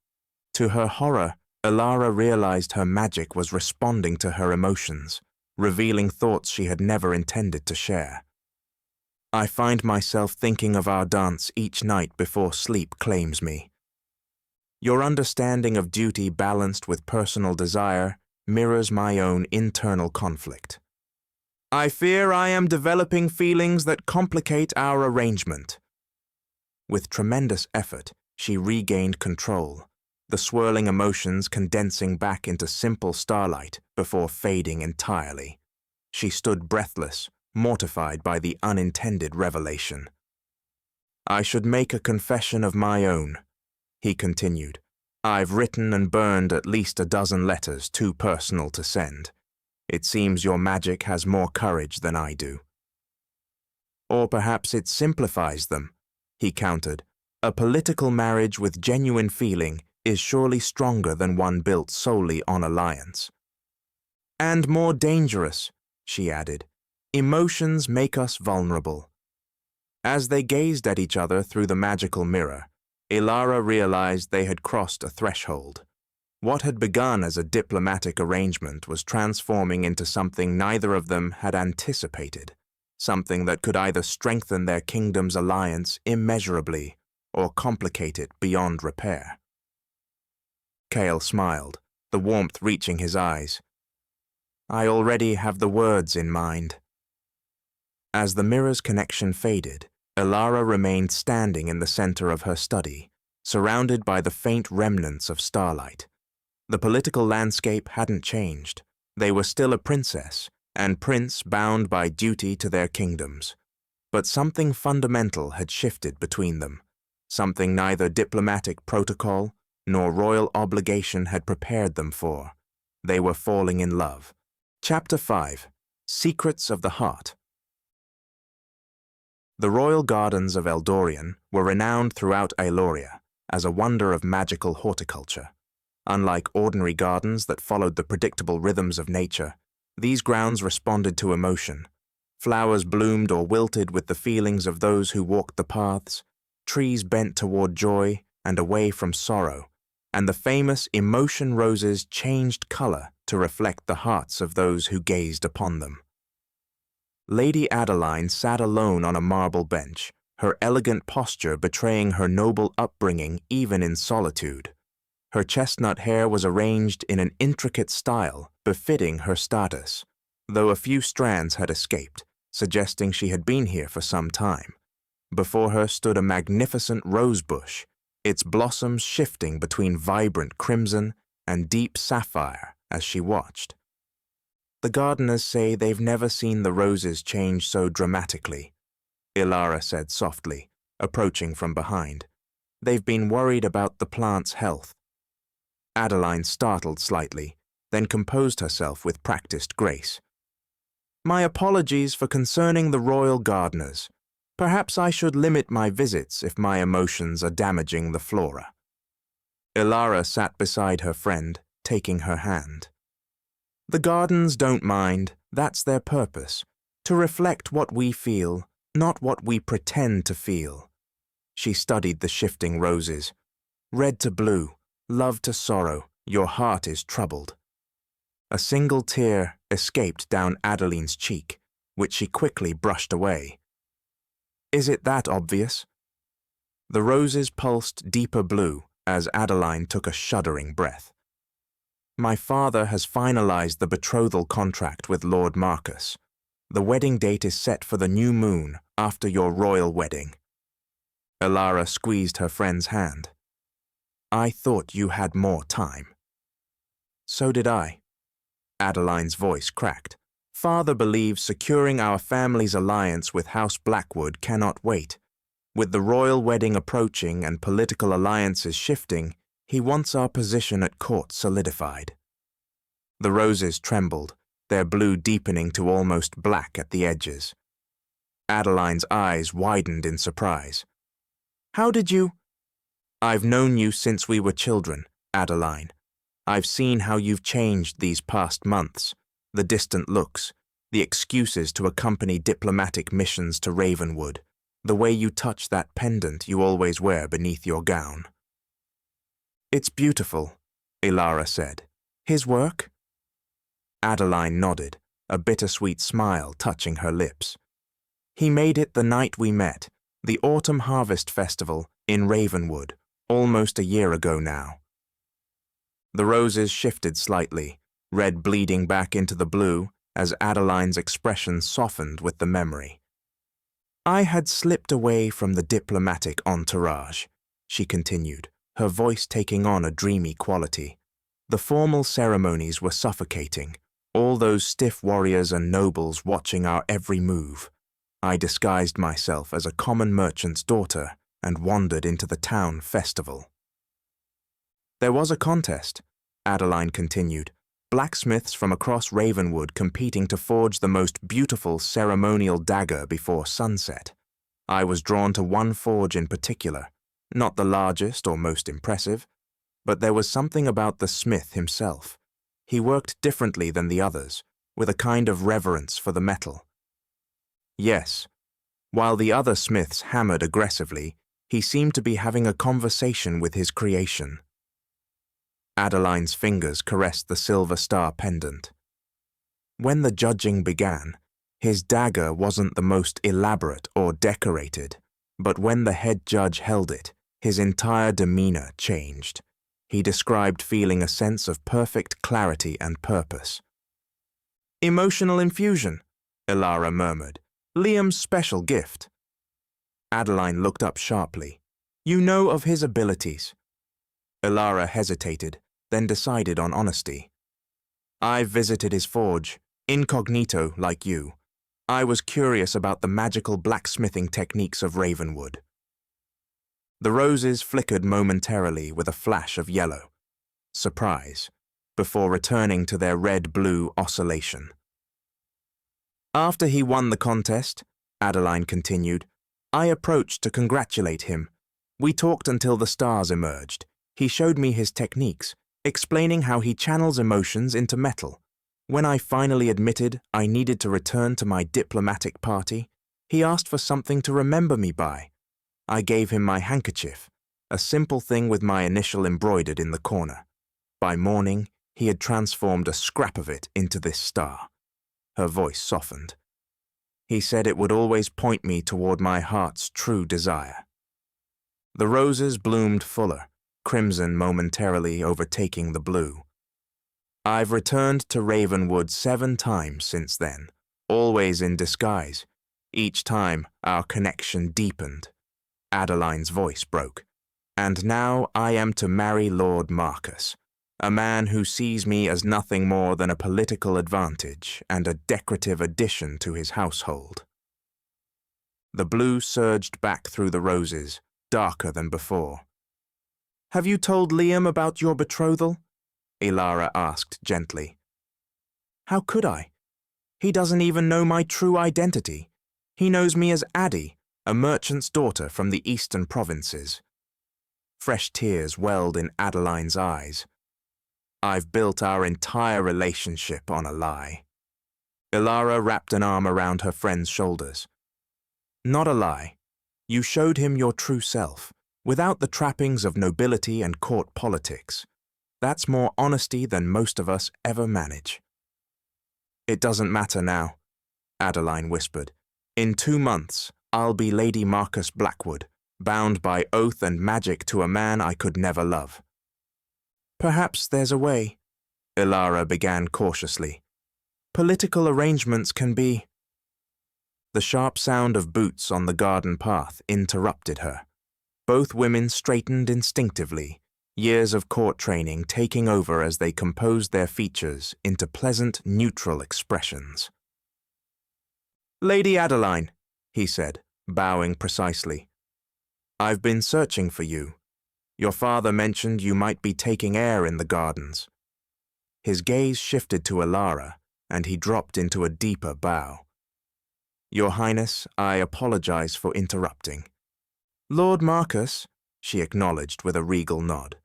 To her horror, Elara realized her magic was responding to her emotions, revealing thoughts she had never intended to share. "I find myself thinking of our dance each night before sleep claims me. Your understanding of duty balanced with personal desire mirrors my own internal conflict. I fear I am developing feelings that complicate our arrangement." With tremendous effort, she regained control, the swirling emotions condensing back into simple starlight before fading entirely. She stood breathless, mortified by the unintended revelation. "I should make a confession of my own," he continued. "I've written and burned at least a dozen letters too personal to send. It seems your magic has more courage than I do." "Or perhaps it simplifies them," he countered. "A political marriage with genuine feeling is surely stronger than one built solely on alliance." "And more dangerous," she added. "Emotions make us vulnerable." As they gazed at each other through the magical mirror, Elara realized they had crossed a threshold. What had begun as a diplomatic arrangement was transforming into something neither of them had anticipated, something that could either strengthen their kingdom's alliance immeasurably or complicate it beyond repair. Kael smiled, the warmth reaching his eyes. "I already have the words in mind." As the mirror's connection faded, Elara remained standing in the center of her study, surrounded by the faint remnants of starlight. The political landscape hadn't changed. They were still a princess, and prince bound by duty to their kingdoms. But something fundamental had shifted between them, something neither diplomatic protocol nor royal obligation had prepared them for. They were falling in love. Chapter 5. Secrets of the Heart. The royal gardens of Eldorian were renowned throughout Aeloria as a wonder of magical horticulture. Unlike ordinary gardens that followed the predictable rhythms of nature, these grounds responded to emotion. Flowers bloomed or wilted with the feelings of those who walked the paths, trees bent toward joy and away from sorrow, and the famous emotion roses changed color to reflect the hearts of those who gazed upon them. Lady Adeline sat alone on a marble bench, her elegant posture betraying her noble upbringing even in solitude. Her chestnut hair was arranged in an intricate style befitting her status, though a few strands had escaped, suggesting she had been here for some time. Before her stood a magnificent rose bush, its blossoms shifting between vibrant crimson and deep sapphire as she watched. "The gardeners say they've never seen the roses change so dramatically," Elara said softly, approaching from behind. "They've been worried about the plant's health." Adeline startled slightly, then composed herself with practiced grace. "My apologies for concerning the royal gardeners. Perhaps I should limit my visits if my emotions are damaging the flora." Elara sat beside her friend, taking her hand. "The gardens don't mind. That's their purpose, to reflect what we feel, not what we pretend to feel." She studied the shifting roses. "Red to blue, love to sorrow, your heart is troubled." A single tear escaped down Adeline's cheek, which she quickly brushed away. "Is it that obvious?" The roses pulsed deeper blue as Adeline took a shuddering breath. "My father has finalized the betrothal contract with Lord Marcus. The wedding date is set for the new moon after your royal wedding." Elara squeezed her friend's hand. "I thought you had more time." "So did I." Adeline's voice cracked. "Father believes securing our family's alliance with House Blackwood cannot wait. With the royal wedding approaching and political alliances shifting, he wants our position at court solidified." The roses trembled, their blue deepening to almost black at the edges. Adeline's eyes widened in surprise. How did you? I've known you since we were children, Adeline. I've seen how you've changed these past months, the distant looks, the excuses to accompany diplomatic missions to Ravenwood, the way you touch that pendant you always wear beneath your gown. It's beautiful, Elara said. His work? Adeline nodded, a bittersweet smile touching her lips. He made it the night we met, the Autumn Harvest Festival in Ravenwood, almost a year ago now. The roses shifted slightly, red bleeding back into the blue as Adeline's expression softened with the memory. I had slipped away from the diplomatic entourage, she continued, her voice taking on a dreamy quality. The formal ceremonies were suffocating, all those stiff warriors and nobles watching our every move. I disguised myself as a common merchant's daughter and wandered into the town festival. There was a contest, Adeline continued, blacksmiths from across Ravenwood competing to forge the most beautiful ceremonial dagger before sunset. I was drawn to one forge in particular, not the largest or most impressive, but there was something about the smith himself. He worked differently than the others, with a kind of reverence for the metal. Yes, while the other smiths hammered aggressively, he seemed to be having a conversation with his creation. Adeline's fingers caressed the silver star pendant. When the judging began, his dagger wasn't the most elaborate or decorated, but when the head judge held it, his entire demeanor changed. He described feeling a sense of perfect clarity and purpose. Emotional infusion, Elara murmured. Liam's special gift. Adeline looked up sharply. You know of his abilities. Elara hesitated, then decided on honesty. I've visited his forge, incognito like you. I was curious about the magical blacksmithing techniques of Ravenwood. The roses flickered momentarily with a flash of yellow, surprise, before returning to their red-blue oscillation. After he won the contest, Adeline continued, I approached to congratulate him. We talked until the stars emerged. He showed me his techniques, explaining how he channels emotions into metal. When I finally admitted I needed to return to my diplomatic party, he asked for something to remember me by. I gave him my handkerchief, a simple thing with my initial embroidered in the corner. By morning, he had transformed a scrap of it into this star. Her voice softened. He said it would always point me toward my heart's true desire. The roses bloomed fuller, crimson momentarily overtaking the blue. I've returned to Ravenwood 7 times since then, always in disguise. Each time, our connection deepened. Adeline's voice broke. And now I am to marry Lord Marcus, a man who sees me as nothing more than a political advantage and a decorative addition to his household. The blue surged back through the roses, darker than before. Have you told Liam about your betrothal? Elara asked gently. How could I? He doesn't even know my true identity. He knows me as Addie, a merchant's daughter from the eastern provinces. Fresh tears welled in Adeline's eyes. I've built our entire relationship on a lie. Elara wrapped an arm around her friend's shoulders. Not a lie. You showed him your true self, without the trappings of nobility and court politics. That's more honesty than most of us ever manage. It doesn't matter now, Adeline whispered. In 2 months, I'll be Lady Marcus Blackwood, bound by oath and magic to a man I could never love. Perhaps there's a way, Elara began cautiously. Political arrangements can be... The sharp sound of boots on the garden path interrupted her. Both women straightened instinctively, years of court training taking over as they composed their features into pleasant, neutral expressions. Lady Adeline, he said, bowing precisely. I've been searching for you. Your father mentioned you might be taking air in the gardens. His gaze shifted to Elara, and he dropped into a deeper bow. Your Highness, I apologize for interrupting. Lord Marcus, she acknowledged with a regal nod.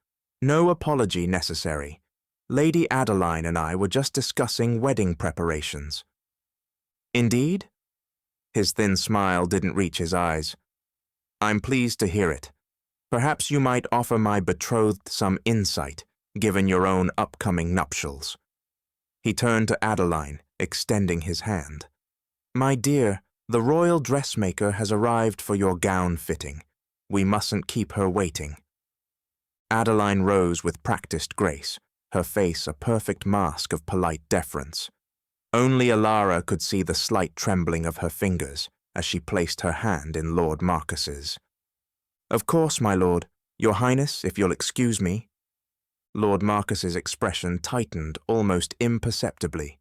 No apology necessary. Lady Adeline and I were just discussing wedding preparations. Indeed? His thin smile didn't reach his eyes. I'm pleased to hear it. Perhaps you might offer my betrothed some insight, given your own upcoming nuptials. He turned to Adeline, extending his hand. My dear, the royal dressmaker has arrived for your gown fitting. We mustn't keep her waiting. Adeline rose with practiced grace, her face a perfect mask of polite deference. Only Elara could see the slight trembling of her fingers as she placed her hand in Lord Marcus's. Of course, my lord. Your Highness, if you'll excuse me. Lord Marcus's expression tightened almost imperceptibly.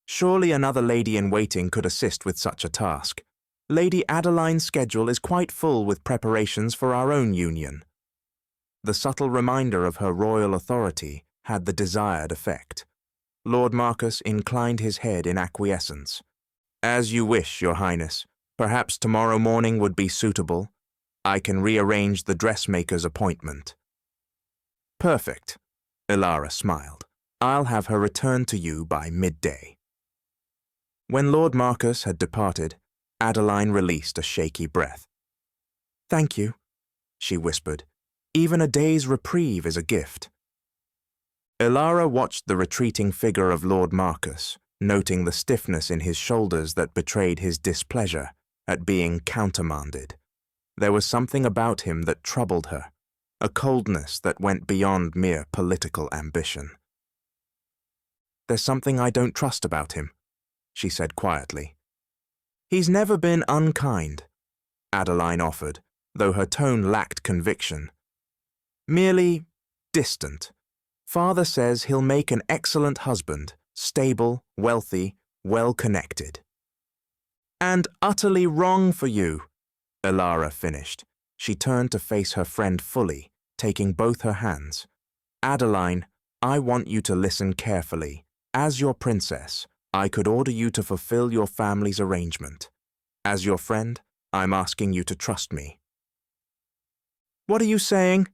Surely another lady-in-waiting could assist with such a task. Lady Adeline's schedule is quite full with preparations for our own union. The subtle reminder of her royal authority had the desired effect. Lord Marcus inclined his head in acquiescence. As you wish, Your Highness. Perhaps tomorrow morning would be suitable. I can rearrange the dressmaker's appointment. Perfect, Elara smiled. I'll have her returned to you by midday. When Lord Marcus had departed, Adeline released a shaky breath. Thank you, she whispered. Even a day's reprieve is a gift. Elara watched the retreating figure of Lord Marcus, noting the stiffness in his shoulders that betrayed his displeasure at being countermanded. There was something about him that troubled her, a coldness that went beyond mere political ambition. There's something I don't trust about him, she said quietly. He's never been unkind, Adeline offered, though her tone lacked conviction. Merely distant. Father says he'll make an excellent husband, stable, wealthy, well-connected. And utterly wrong for you, Elara finished. She turned to face her friend fully, taking both her hands. Adeline, I want you to listen carefully. As your princess, I could order you to fulfill your family's arrangement. As your friend, I'm asking you to trust me. What are you saying?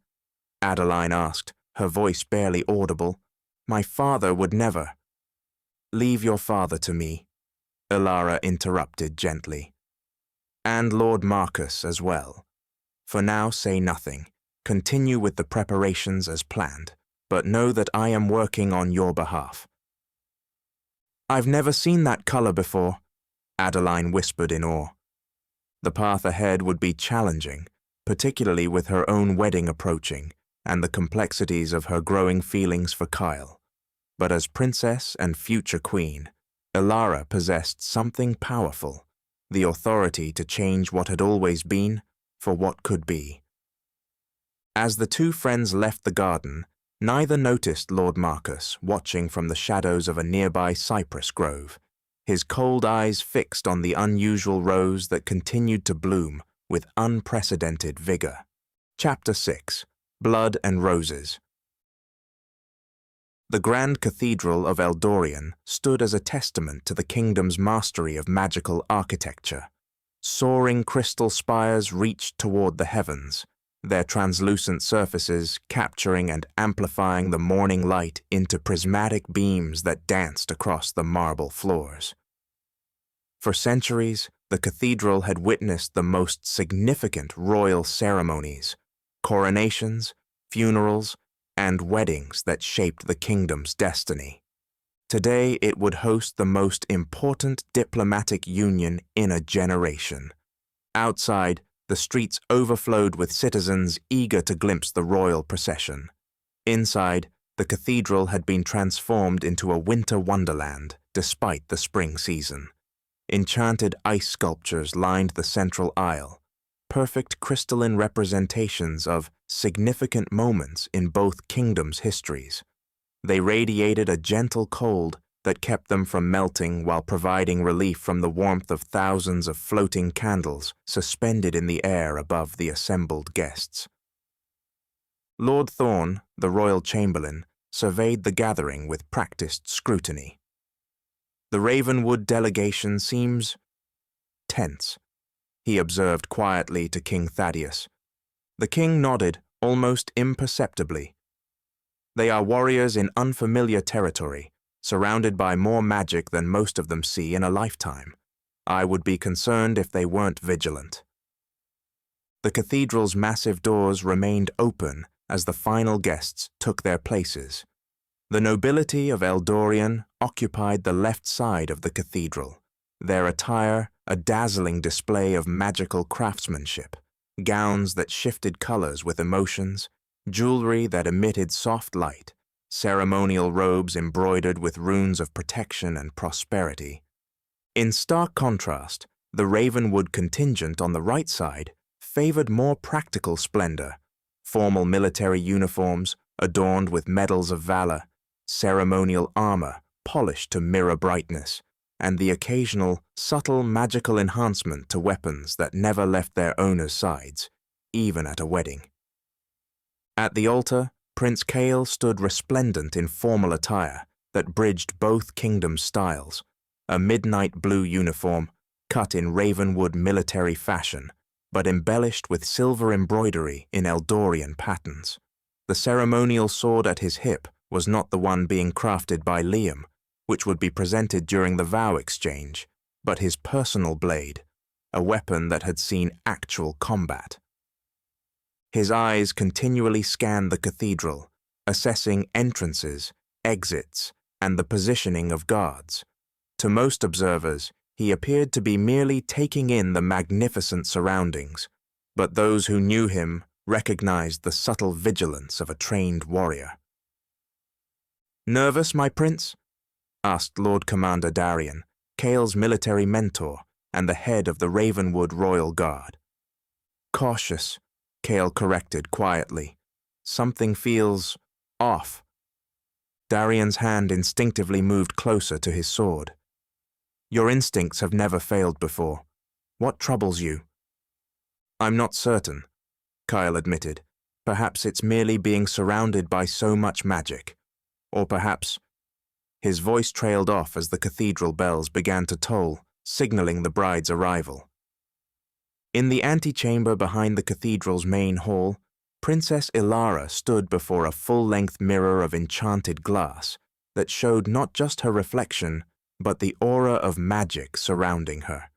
Adeline asked, her voice barely audible. My father would never. Leave your father to me, Elara interrupted gently. And Lord Marcus as well. For now, say nothing. Continue with the preparations as planned, but know that I am working on your behalf. I've never seen that color before, Adeline whispered in awe. The path ahead would be challenging, particularly with her own wedding approaching and the complexities of her growing feelings for Kael. But as princess and future queen, Elara possessed something powerful, the authority to change what had always been for what could be. As the two friends left the garden, neither noticed Lord Marcus watching from the shadows of a nearby cypress grove, his cold eyes fixed on the unusual rose that continued to bloom with unprecedented vigor. Chapter 6. Blood and Roses. The Grand Cathedral of Eldorian stood as a testament to the kingdom's mastery of magical architecture. Soaring crystal spires reached toward the heavens, their translucent surfaces capturing and amplifying the morning light into prismatic beams that danced across the marble floors. For centuries, the cathedral had witnessed the most significant royal ceremonies, coronations, funerals, and weddings that shaped the kingdom's destiny. Today, it would host the most important diplomatic union in a generation. Outside, the streets overflowed with citizens eager to glimpse the royal procession. Inside, the cathedral had been transformed into a winter wonderland despite the spring season. Enchanted ice sculptures lined the central aisle, perfect crystalline representations of significant moments in both kingdoms' histories. They radiated a gentle cold that kept them from melting while providing relief from the warmth of thousands of floating candles suspended in the air above the assembled guests. Lord Thorne, the royal chamberlain, surveyed the gathering with practiced scrutiny. The Ravenwood delegation seems tense. He observed quietly to King Thaddeus. The king nodded, almost imperceptibly. They are warriors in unfamiliar territory, surrounded by more magic than most of them see in a lifetime. I would be concerned if they weren't vigilant. The cathedral's massive doors remained open as the final guests took their places. The nobility of Eldorian occupied the left side of the cathedral, their attire a dazzling display of magical craftsmanship, gowns that shifted colors with emotions, jewelry that emitted soft light, ceremonial robes embroidered with runes of protection and prosperity. In stark contrast, the Ravenwood contingent on the right side favored more practical splendor, formal military uniforms adorned with medals of valor, ceremonial armor polished to mirror brightness, and the occasional, subtle magical enhancement to weapons that never left their owners' sides, even at a wedding. At the altar, Prince Kael stood resplendent in formal attire that bridged both kingdoms' styles, a midnight blue uniform cut in Ravenwood military fashion, but embellished with silver embroidery in Eldorian patterns. The ceremonial sword at his hip was not the one being crafted by Liam, which would be presented during the vow exchange, but his personal blade, a weapon that had seen actual combat. His eyes continually scanned the cathedral, assessing entrances, exits, and the positioning of guards. To most observers, he appeared to be merely taking in the magnificent surroundings, but those who knew him recognized the subtle vigilance of a trained warrior. "Nervous, my prince?" asked Lord Commander Darien, Kael's military mentor and the head of the Ravenwood Royal Guard. "Cautious," Kael corrected quietly. "Something feels off." Darien's hand instinctively moved closer to his sword. "Your instincts have never failed before. What troubles you?" "I'm not certain," Kael admitted. "Perhaps it's merely being surrounded by so much magic. Or perhaps—" His voice trailed off as the cathedral bells began to toll, signaling the bride's arrival. In the antechamber behind the cathedral's main hall, Princess Elara stood before a full-length mirror of enchanted glass that showed not just her reflection, but the aura of magic surrounding her.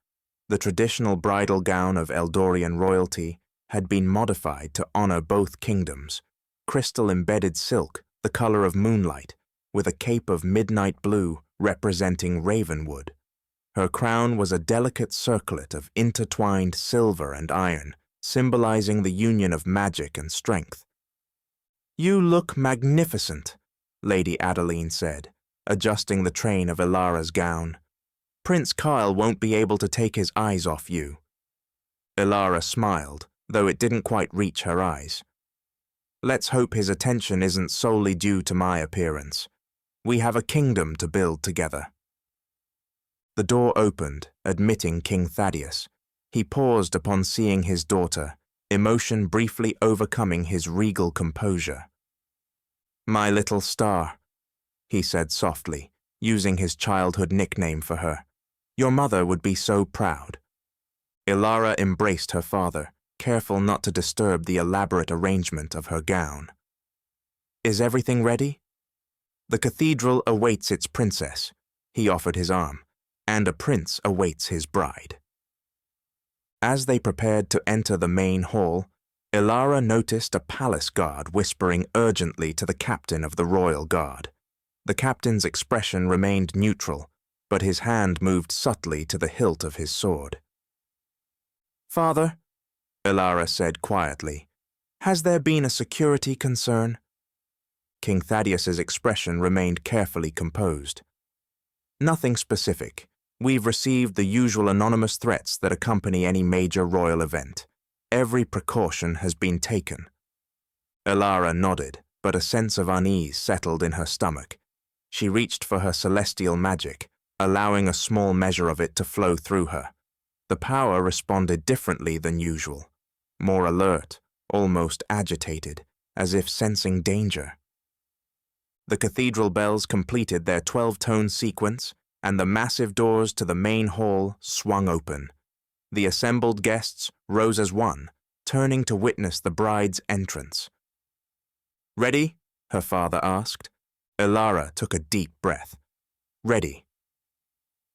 The traditional bridal gown of Eldorian royalty had been modified to honor both kingdoms, crystal-embedded silk, the color of moonlight, with a cape of midnight blue representing Ravenwood. Her crown was a delicate circlet of intertwined silver and iron, symbolizing the union of magic and strength. "You look magnificent," Lady Adeline said, adjusting the train of Elara's gown. "Prince Kael won't be able to take his eyes off you." Elara smiled, though it didn't quite reach her eyes. "Let's hope his attention isn't solely due to my appearance. We have a kingdom to build together." The door opened, admitting King Thaddeus. He paused upon seeing his daughter, emotion briefly overcoming his regal composure. "My little star," he said softly, using his childhood nickname for her. "Your mother would be so proud." Elara embraced her father, careful not to disturb the elaborate arrangement of her gown. "Is everything ready?" "The cathedral awaits its princess," he offered his arm, "and a prince awaits his bride." As they prepared to enter the main hall, Elara noticed a palace guard whispering urgently to the captain of the royal guard. The captain's expression remained neutral, but his hand moved subtly to the hilt of his sword. "Father," Elara said quietly, "has there been a security concern?" King Thaddeus's expression remained carefully composed. "Nothing specific. We've received the usual anonymous threats that accompany any major royal event. Every precaution has been taken." Elara nodded, but a sense of unease settled in her stomach. She reached for her celestial magic, allowing a small measure of it to flow through her. The power responded differently than usual, more alert, almost agitated, as if sensing danger. The cathedral bells completed their 12-tone sequence, and the massive doors to the main hall swung open, The assembled guests rose as one, turning to witness the bride's entrance. "Ready?" her father asked. Elara took a deep breath. "Ready."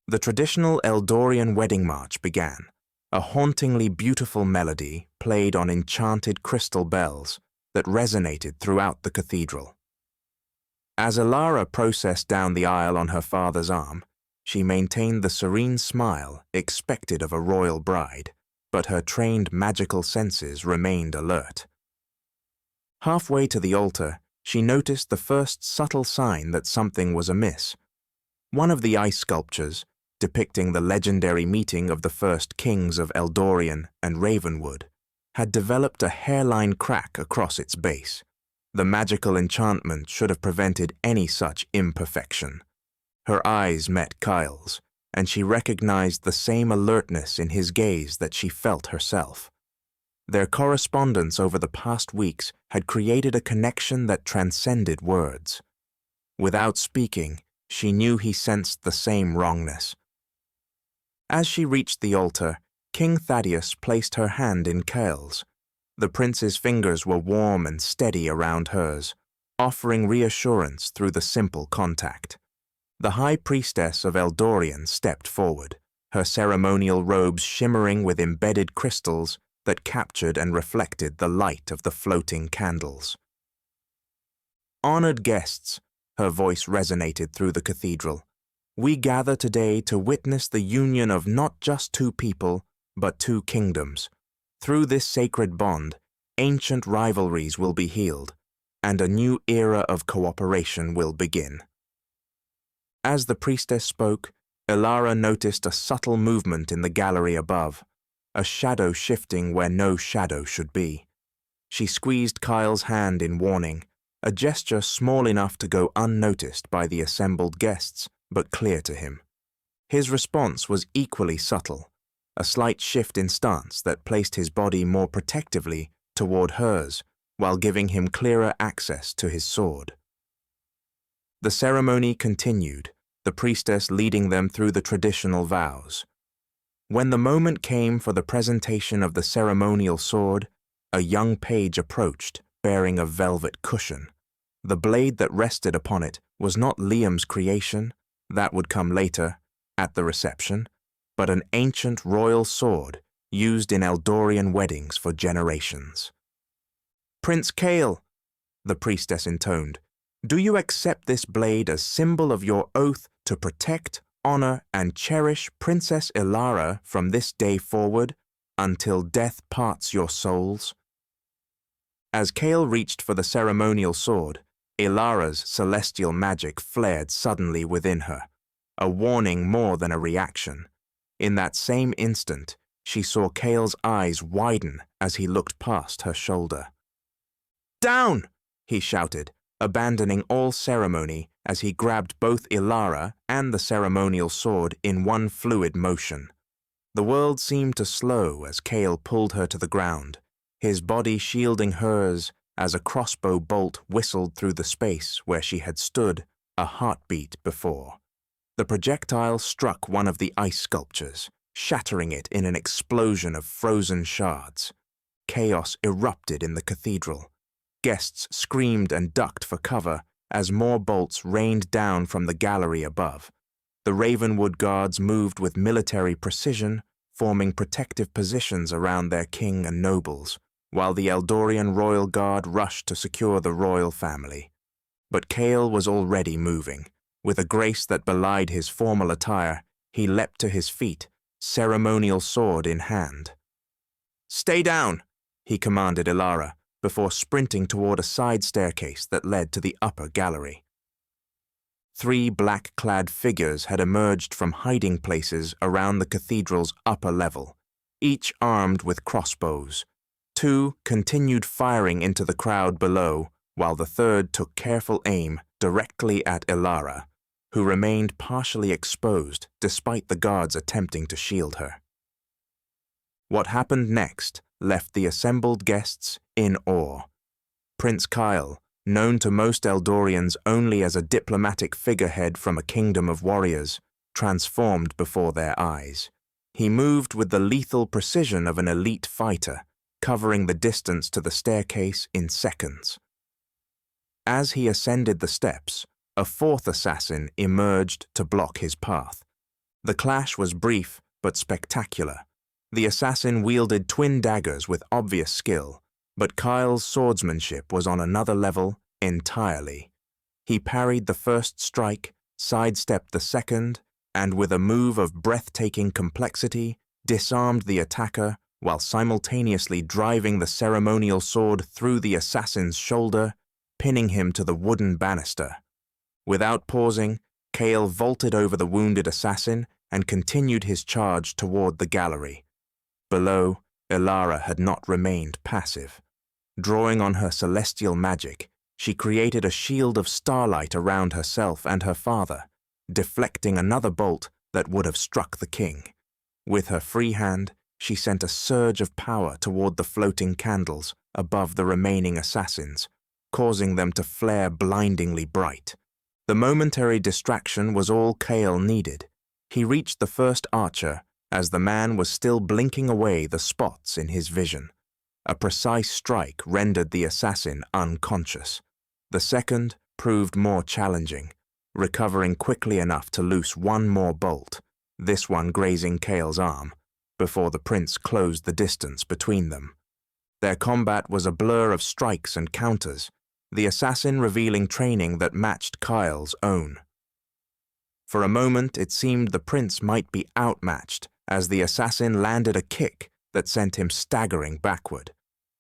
The traditional Eldorian wedding march began, a hauntingly beautiful melody played on enchanted crystal bells that resonated throughout the cathedral. As Elara processed down the aisle on her father's arm, she maintained the serene smile expected of a royal bride, but her trained magical senses remained alert. Halfway to the altar, she noticed the first subtle sign that something was amiss. One of the ice sculptures, depicting the legendary meeting of the first kings of Eldorian and Ravenwood, had developed a hairline crack across its base. The magical enchantment should have prevented any such imperfection. Her eyes met Kael's, and she recognized the same alertness in his gaze that she felt herself. Their correspondence over the past weeks had created a connection that transcended words. Without speaking, she knew he sensed the same wrongness. As she reached the altar, King Thaddeus placed her hand in Kael's. The prince's fingers were warm and steady around hers, offering reassurance through the simple contact. The high priestess of Eldorian stepped forward, her ceremonial robes shimmering with embedded crystals that captured and reflected the light of the floating candles. "Honored guests," her voice resonated through the cathedral, "we gather today to witness the union of not just two people, but two kingdoms. Through this sacred bond, ancient rivalries will be healed, and a new era of cooperation will begin." As the priestess spoke, Elara noticed a subtle movement in the gallery above, a shadow shifting where no shadow should be. She squeezed Kael's hand in warning, a gesture small enough to go unnoticed by the assembled guests, but clear to him. His response was equally subtle, a slight shift in stance that placed his body more protectively toward hers, while giving him clearer access to his sword. The ceremony continued, the priestess leading them through the traditional vows. When the moment came for the presentation of the ceremonial sword, a young page approached, bearing a velvet cushion. The blade that rested upon it was not Liam's creation, that would come later, at the reception, but an ancient royal sword used in Eldorian weddings for generations. "Prince Kael," the priestess intoned, "do you accept this blade as symbol of your oath to protect, honor, and cherish Princess Elara from this day forward, until death parts your souls?" As Kael reached for the ceremonial sword, Elara's celestial magic flared suddenly within her, a warning more than a reaction. In that same instant, she saw Kael's eyes widen as he looked past her shoulder. "Down!" he shouted, abandoning all ceremony as he grabbed both Elara and the ceremonial sword in one fluid motion. The world seemed to slow as Kael pulled her to the ground, his body shielding hers as a crossbow bolt whistled through the space where she had stood a heartbeat before. The projectile struck one of the ice sculptures, shattering it in an explosion of frozen shards. Chaos erupted in the cathedral. Guests screamed and ducked for cover as more bolts rained down from the gallery above. The Ravenwood guards moved with military precision, forming protective positions around their king and nobles, while the Eldorian royal guard rushed to secure the royal family. But Kael was already moving. With a grace that belied his formal attire, he leapt to his feet, ceremonial sword in hand. "Stay down," he commanded Elara, before sprinting toward a side staircase that led to the upper gallery. 3 black-clad figures had emerged from hiding places around the cathedral's upper level, each armed with crossbows. 2 continued firing into the crowd below, while the third took careful aim directly at Elara, who remained partially exposed despite the guards attempting to shield her. What happened next left the assembled guests in awe. Prince Kael, known to most Eldorians only as a diplomatic figurehead from a kingdom of warriors, transformed before their eyes. He moved with the lethal precision of an elite fighter, covering the distance to the staircase in seconds. As he ascended the steps, a fourth assassin emerged to block his path. The clash was brief but spectacular. The assassin wielded twin daggers with obvious skill, but Kael's swordsmanship was on another level entirely. He parried the first strike, sidestepped the second, and with a move of breathtaking complexity, disarmed the attacker while simultaneously driving the ceremonial sword through the assassin's shoulder, pinning him to the wooden banister. Without pausing, Kael vaulted over the wounded assassin and continued his charge toward the gallery. Below, Elara had not remained passive. Drawing on her celestial magic, she created a shield of starlight around herself and her father, deflecting another bolt that would have struck the king. With her free hand, she sent a surge of power toward the floating candles above the remaining assassins, causing them to flare blindingly bright. The momentary distraction was all Kael needed. He reached the first archer as the man was still blinking away the spots in his vision. A precise strike rendered the assassin unconscious. The second proved more challenging, recovering quickly enough to loose one more bolt, this one grazing Kael's arm, before the prince closed the distance between them. Their combat was a blur of strikes and counters, the assassin revealing training that matched Kael's own. For a moment it seemed the prince might be outmatched as the assassin landed a kick that sent him staggering backward,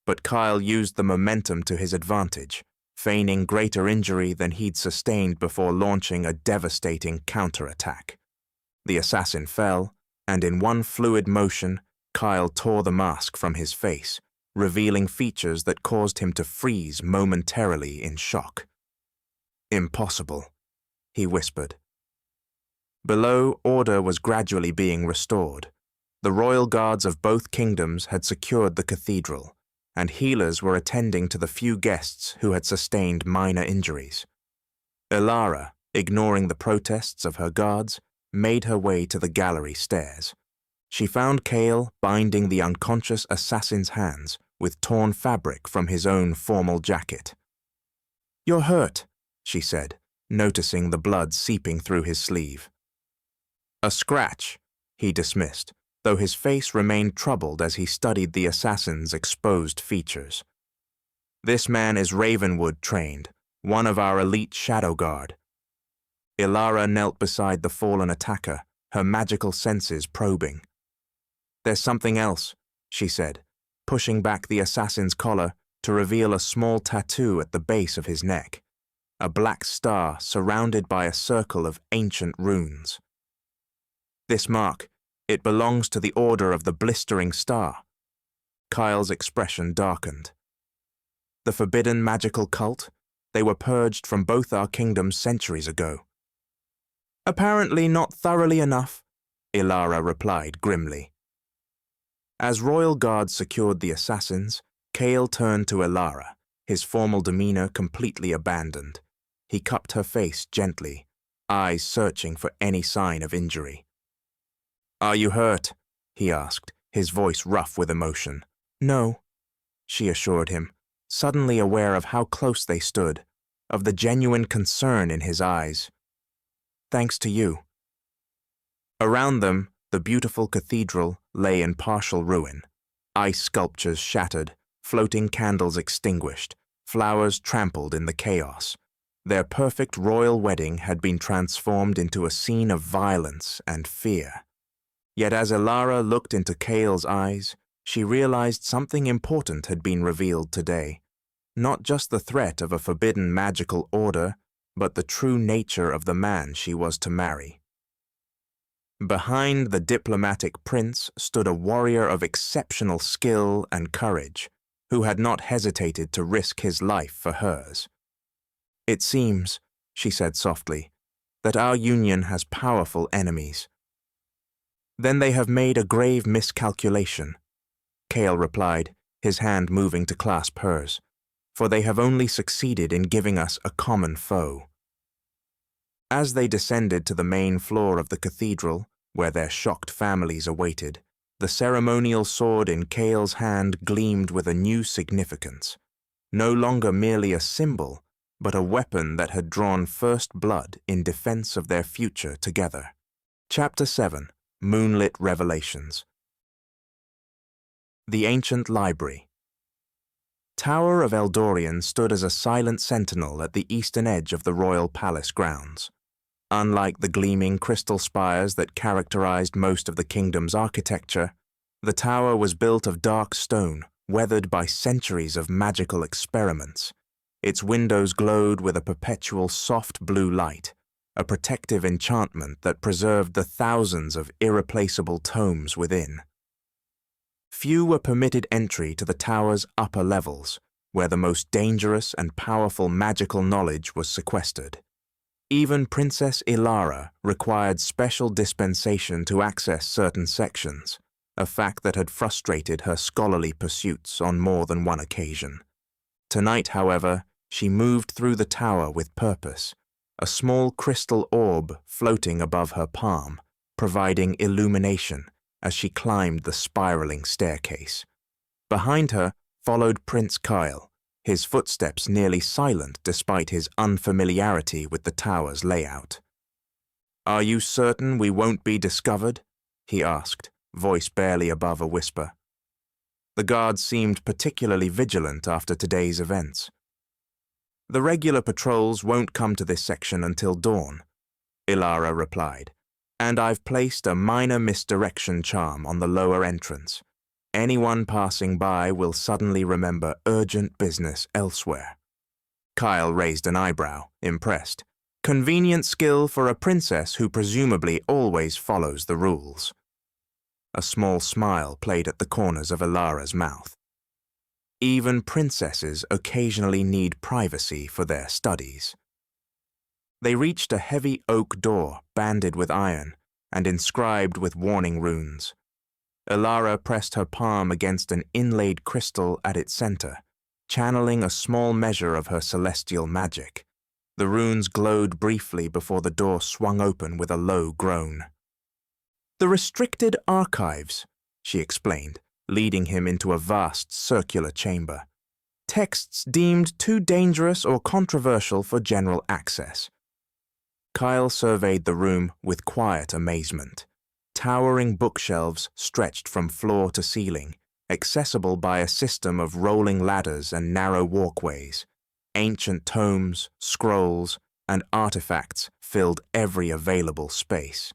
but Kael used the momentum to his advantage, feigning greater injury than he'd sustained before launching a devastating counterattack. The assassin fell, and in one fluid motion, Kael tore the mask from his face, revealing features that caused him to freeze momentarily in shock. "Impossible," he whispered. Below, order was gradually being restored. The royal guards of both kingdoms had secured the cathedral, and healers were attending to the few guests who had sustained minor injuries. Elara, ignoring the protests of her guards, made her way to the gallery stairs. She found Kael binding the unconscious assassin's hands with torn fabric from his own formal jacket. "You're hurt," she said, noticing the blood seeping through his sleeve. "A scratch," he dismissed, though his face remained troubled as he studied the assassin's exposed features. "This man is Ravenwood trained, one of our elite shadow guard." Elara knelt beside the fallen attacker, her magical senses probing. "There's something else," she said, pushing back the assassin's collar to reveal a small tattoo at the base of his neck, a black star surrounded by a circle of ancient runes. "This mark, it belongs to the Order of the Blistering Star." Kael's expression darkened. "The forbidden magical cult? They were purged from both our kingdoms centuries ago." "Apparently not thoroughly enough," Elara replied grimly. As royal guards secured the assassins, Kael turned to Elara, his formal demeanor completely abandoned. He cupped her face gently, eyes searching for any sign of injury. "Are you hurt?" he asked, his voice rough with emotion. "No," she assured him, suddenly aware of how close they stood, of the genuine concern in his eyes. "Thanks to you." Around them, the beautiful cathedral lay in partial ruin, ice sculptures shattered, floating candles extinguished, flowers trampled in the chaos. Their perfect royal wedding had been transformed into a scene of violence and fear. Yet as Elara looked into Kael's eyes, she realized something important had been revealed today. Not just the threat of a forbidden magical order, but the true nature of the man she was to marry. Behind the diplomatic prince stood a warrior of exceptional skill and courage, who had not hesitated to risk his life for hers. "It seems," she said softly, "that our union has powerful enemies." "Then they have made a grave miscalculation," Kael replied, his hand moving to clasp hers, "for they have only succeeded in giving us a common foe." As they descended to the main floor of the cathedral, where their shocked families awaited, the ceremonial sword in Kael's hand gleamed with a new significance, no longer merely a symbol, but a weapon that had drawn first blood in defense of their future together. Chapter 7. Moonlit Revelations. The Ancient Library. Tower of Eldorian stood as a silent sentinel at the eastern edge of the royal palace grounds. Unlike the gleaming crystal spires that characterized most of the kingdom's architecture, the tower was built of dark stone, weathered by centuries of magical experiments. Its windows glowed with a perpetual soft blue light, a protective enchantment that preserved the thousands of irreplaceable tomes within. Few were permitted entry to the tower's upper levels, where the most dangerous and powerful magical knowledge was sequestered. Even Princess Elara required special dispensation to access certain sections, a fact that had frustrated her scholarly pursuits on more than one occasion. Tonight, however, she moved through the tower with purpose, a small crystal orb floating above her palm, providing illumination as she climbed the spiraling staircase. Behind her followed Prince Kael, his footsteps nearly silent despite his unfamiliarity with the tower's layout. "Are you certain we won't be discovered?" he asked, voice barely above a whisper. The guards seemed particularly vigilant after today's events. "The regular patrols won't come to this section until dawn," Elara replied, "and I've placed a minor misdirection charm on the lower entrance. Anyone passing by will suddenly remember urgent business elsewhere." Kael raised an eyebrow, impressed. Convenient skill for a princess who presumably always follows the rules. A small smile played at the corners of Elara's mouth. Even princesses occasionally need privacy for their studies. They reached a heavy oak door banded with iron and inscribed with warning runes. Elara pressed her palm against an inlaid crystal at its center, channeling a small measure of her celestial magic. The runes glowed briefly before the door swung open with a low groan. "The restricted archives," she explained, leading him into a vast circular chamber. "Texts deemed too dangerous or controversial for general access." Kael surveyed the room with quiet amazement. Towering bookshelves stretched from floor to ceiling, accessible by a system of rolling ladders and narrow walkways. Ancient tomes, scrolls, and artifacts filled every available space.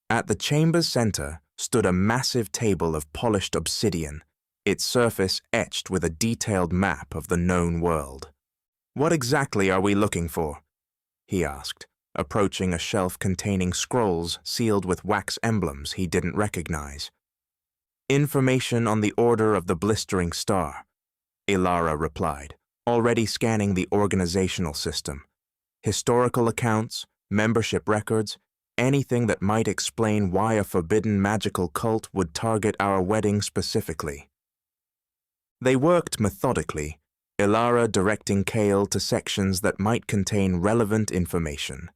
At the chamber's center stood a massive table of polished obsidian, its surface etched with a detailed map of the known world. "What exactly are we looking for?" he asked, approaching a shelf containing scrolls sealed with wax emblems he didn't recognize. "Information on the Order of the Blistering Star," Elara replied, already scanning the organizational system. "Historical accounts, membership records, anything that might explain why a forbidden magical cult would target our wedding specifically." They worked methodically, Elara directing Kael to sections that might contain relevant information.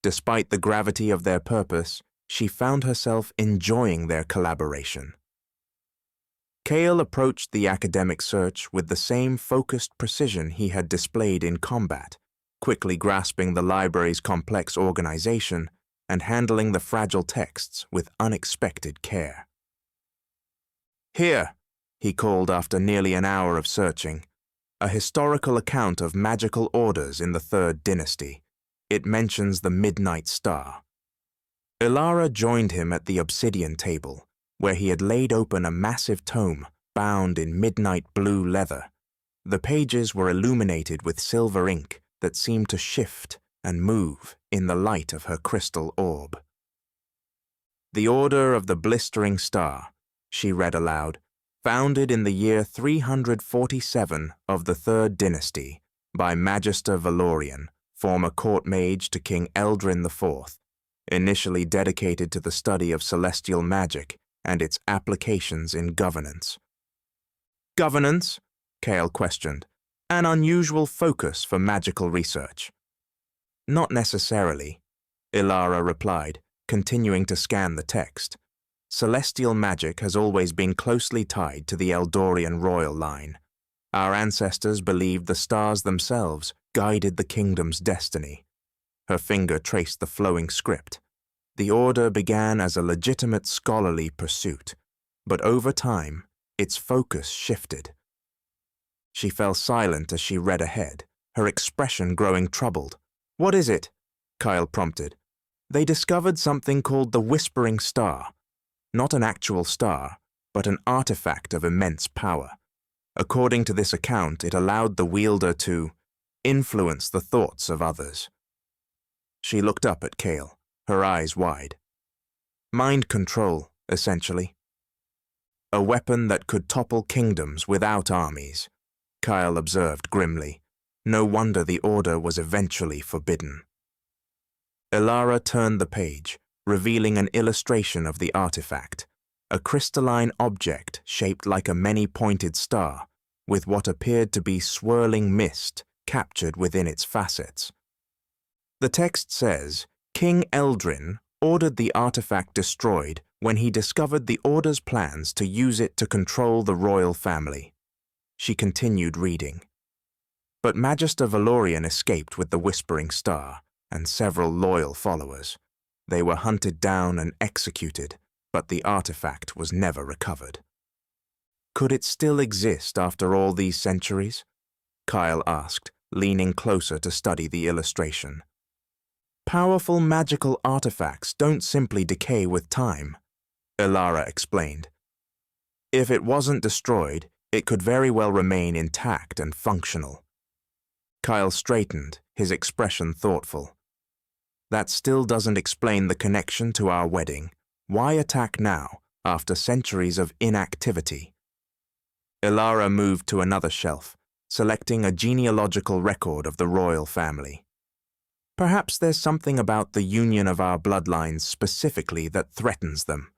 Despite the gravity of their purpose, she found herself enjoying their collaboration. Kael approached the academic search with the same focused precision he had displayed in combat, quickly grasping the library's complex organization and handling the fragile texts with unexpected care. "Here," he called after nearly an hour of searching, "a historical account of magical orders in the Third Dynasty. It mentions the Midnight Star." Elara joined him at the obsidian table, where he had laid open a massive tome bound in midnight blue leather. The pages were illuminated with silver ink that seemed to shift and move in the light of her crystal orb. "The Order of the Blistering Star," she read aloud, "founded in the year 347 of the Third Dynasty by Magister Valorian, former court mage to King Eldrin IV, initially dedicated to the study of celestial magic and its applications in governance." "Governance?" Kael questioned. "An unusual focus for magical research." "Not necessarily," Elara replied, continuing to scan the text. Celestial magic has always been closely tied to the Eldorian royal line. Our ancestors believed the stars themselves guided the kingdom's destiny. Her finger traced the flowing script. The order began as a legitimate scholarly pursuit, but over time, its focus shifted. She fell silent as she read ahead, her expression growing troubled. "What is it?" Kael prompted. They discovered something called the Whispering Star. Not an actual star, but an artifact of immense power. According to this account, it allowed the wielder to influence the thoughts of others. She looked up at Kael, her eyes wide. Mind control, essentially. A weapon that could topple kingdoms without armies, Kael observed grimly. No wonder the order was eventually forbidden. Elara turned the page, revealing an illustration of the artifact, a crystalline object shaped like a many-pointed star, with what appeared to be swirling mist captured within its facets. The text says, King Eldrin ordered the artifact destroyed when he discovered the Order's plans to use it to control the royal family. She continued reading. But Magister Valorian escaped with the Whispering Star and several loyal followers. They were hunted down and executed, but the artifact was never recovered. Could it still exist after all these centuries? Kael asked, leaning closer to study the illustration. Powerful magical artifacts don't simply decay with time, Elara explained. If it wasn't destroyed, it could very well remain intact and functional. Kael straightened, his expression thoughtful. That still doesn't explain the connection to our wedding. Why attack now, after centuries of inactivity? Elara moved to another shelf, selecting a genealogical record of the royal family. Perhaps there's something about the union of our bloodlines specifically that threatens them.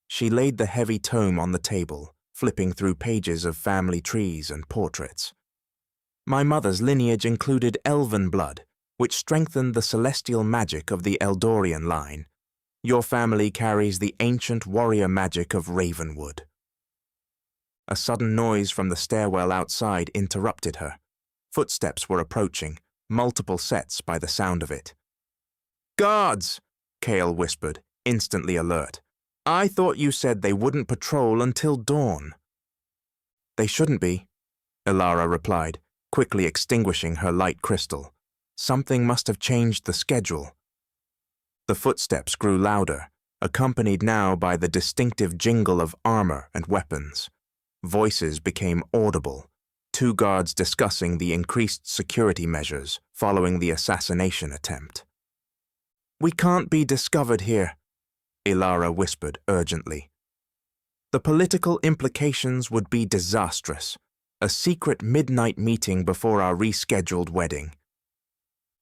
She laid the heavy tome on the table, flipping through pages of family trees and portraits. My mother's lineage included elven blood, which strengthened the celestial magic of the Eldorian line. Your family carries the ancient warrior magic of Ravenwood. A sudden noise from the stairwell outside interrupted her. Footsteps were approaching, multiple sets by the sound of it. Guards! Kael whispered, instantly alert. I thought you said they wouldn't patrol until dawn. They shouldn't be, Elara replied, quickly extinguishing her light crystal. Something must have changed the schedule. The footsteps grew louder, accompanied now by the distinctive jingle of armor and weapons. Voices became audible, two guards discussing the increased security measures following the assassination attempt. We can't be discovered here, Elara whispered urgently. The political implications would be disastrous, a secret midnight meeting before our rescheduled wedding.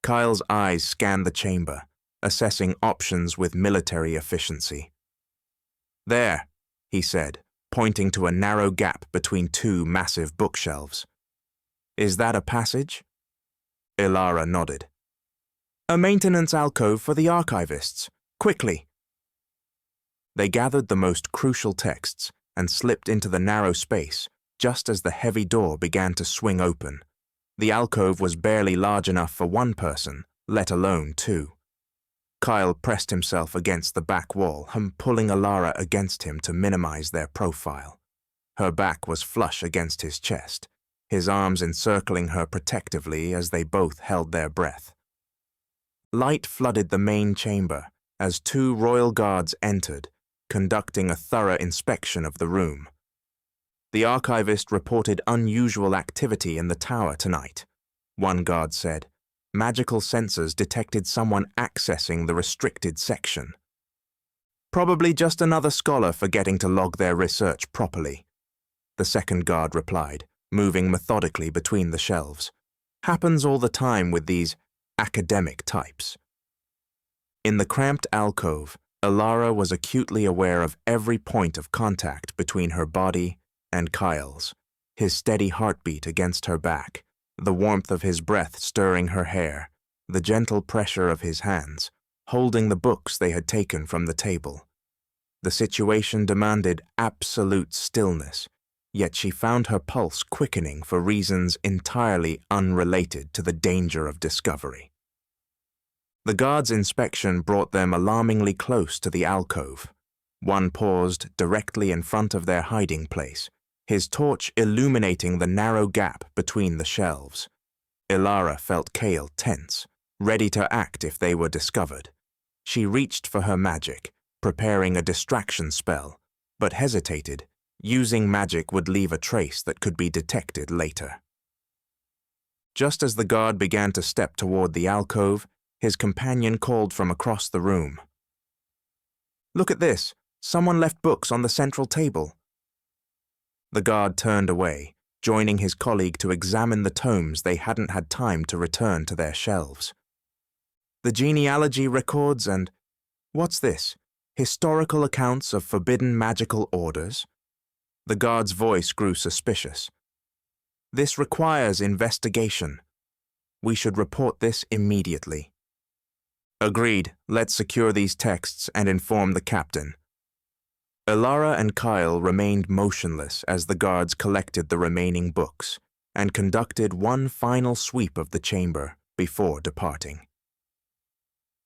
Kael's eyes scanned the chamber, assessing options with military efficiency. There, he said, pointing to a narrow gap between two massive bookshelves. Is that a passage? Elara nodded. A maintenance alcove for the archivists. Quickly! They gathered the most crucial texts and slipped into the narrow space just as the heavy door began to swing open. The alcove was barely large enough for one person, let alone two. Kael pressed himself against the back wall, pulling Elara against him to minimize their profile. Her back was flush against his chest, his arms encircling her protectively as they both held their breath. Light flooded the main chamber as two royal guards entered, conducting a thorough inspection of the room. The archivist reported unusual activity in the tower tonight, one guard said. Magical sensors detected someone accessing the restricted section. Probably just another scholar forgetting to log their research properly, the second guard replied, moving methodically between the shelves. Happens all the time with these academic types. In the cramped alcove, Elara was acutely aware of every point of contact between her body and Kael's, his steady heartbeat against her back, the warmth of his breath stirring her hair, the gentle pressure of his hands, holding the books they had taken from the table. The situation demanded absolute stillness, yet she found her pulse quickening for reasons entirely unrelated to the danger of discovery. The guard's inspection brought them alarmingly close to the alcove. One paused directly in front of their hiding place, his torch illuminating the narrow gap between the shelves. Elara felt Kael tense, ready to act if they were discovered. She reached for her magic, preparing a distraction spell, but hesitated. Using magic would leave a trace that could be detected later. Just as the guard began to step toward the alcove, his companion called from across the room. "Look at this! Someone left books on the central table." The guard turned away, joining his colleague to examine the tomes they hadn't had time to return to their shelves. The genealogy records and, what's this? Historical accounts of forbidden magical orders? The guard's voice grew suspicious. "This requires investigation. We should report this immediately." "Agreed. Let's secure these texts and inform the captain." Elara and Kael remained motionless as the guards collected the remaining books and conducted one final sweep of the chamber before departing.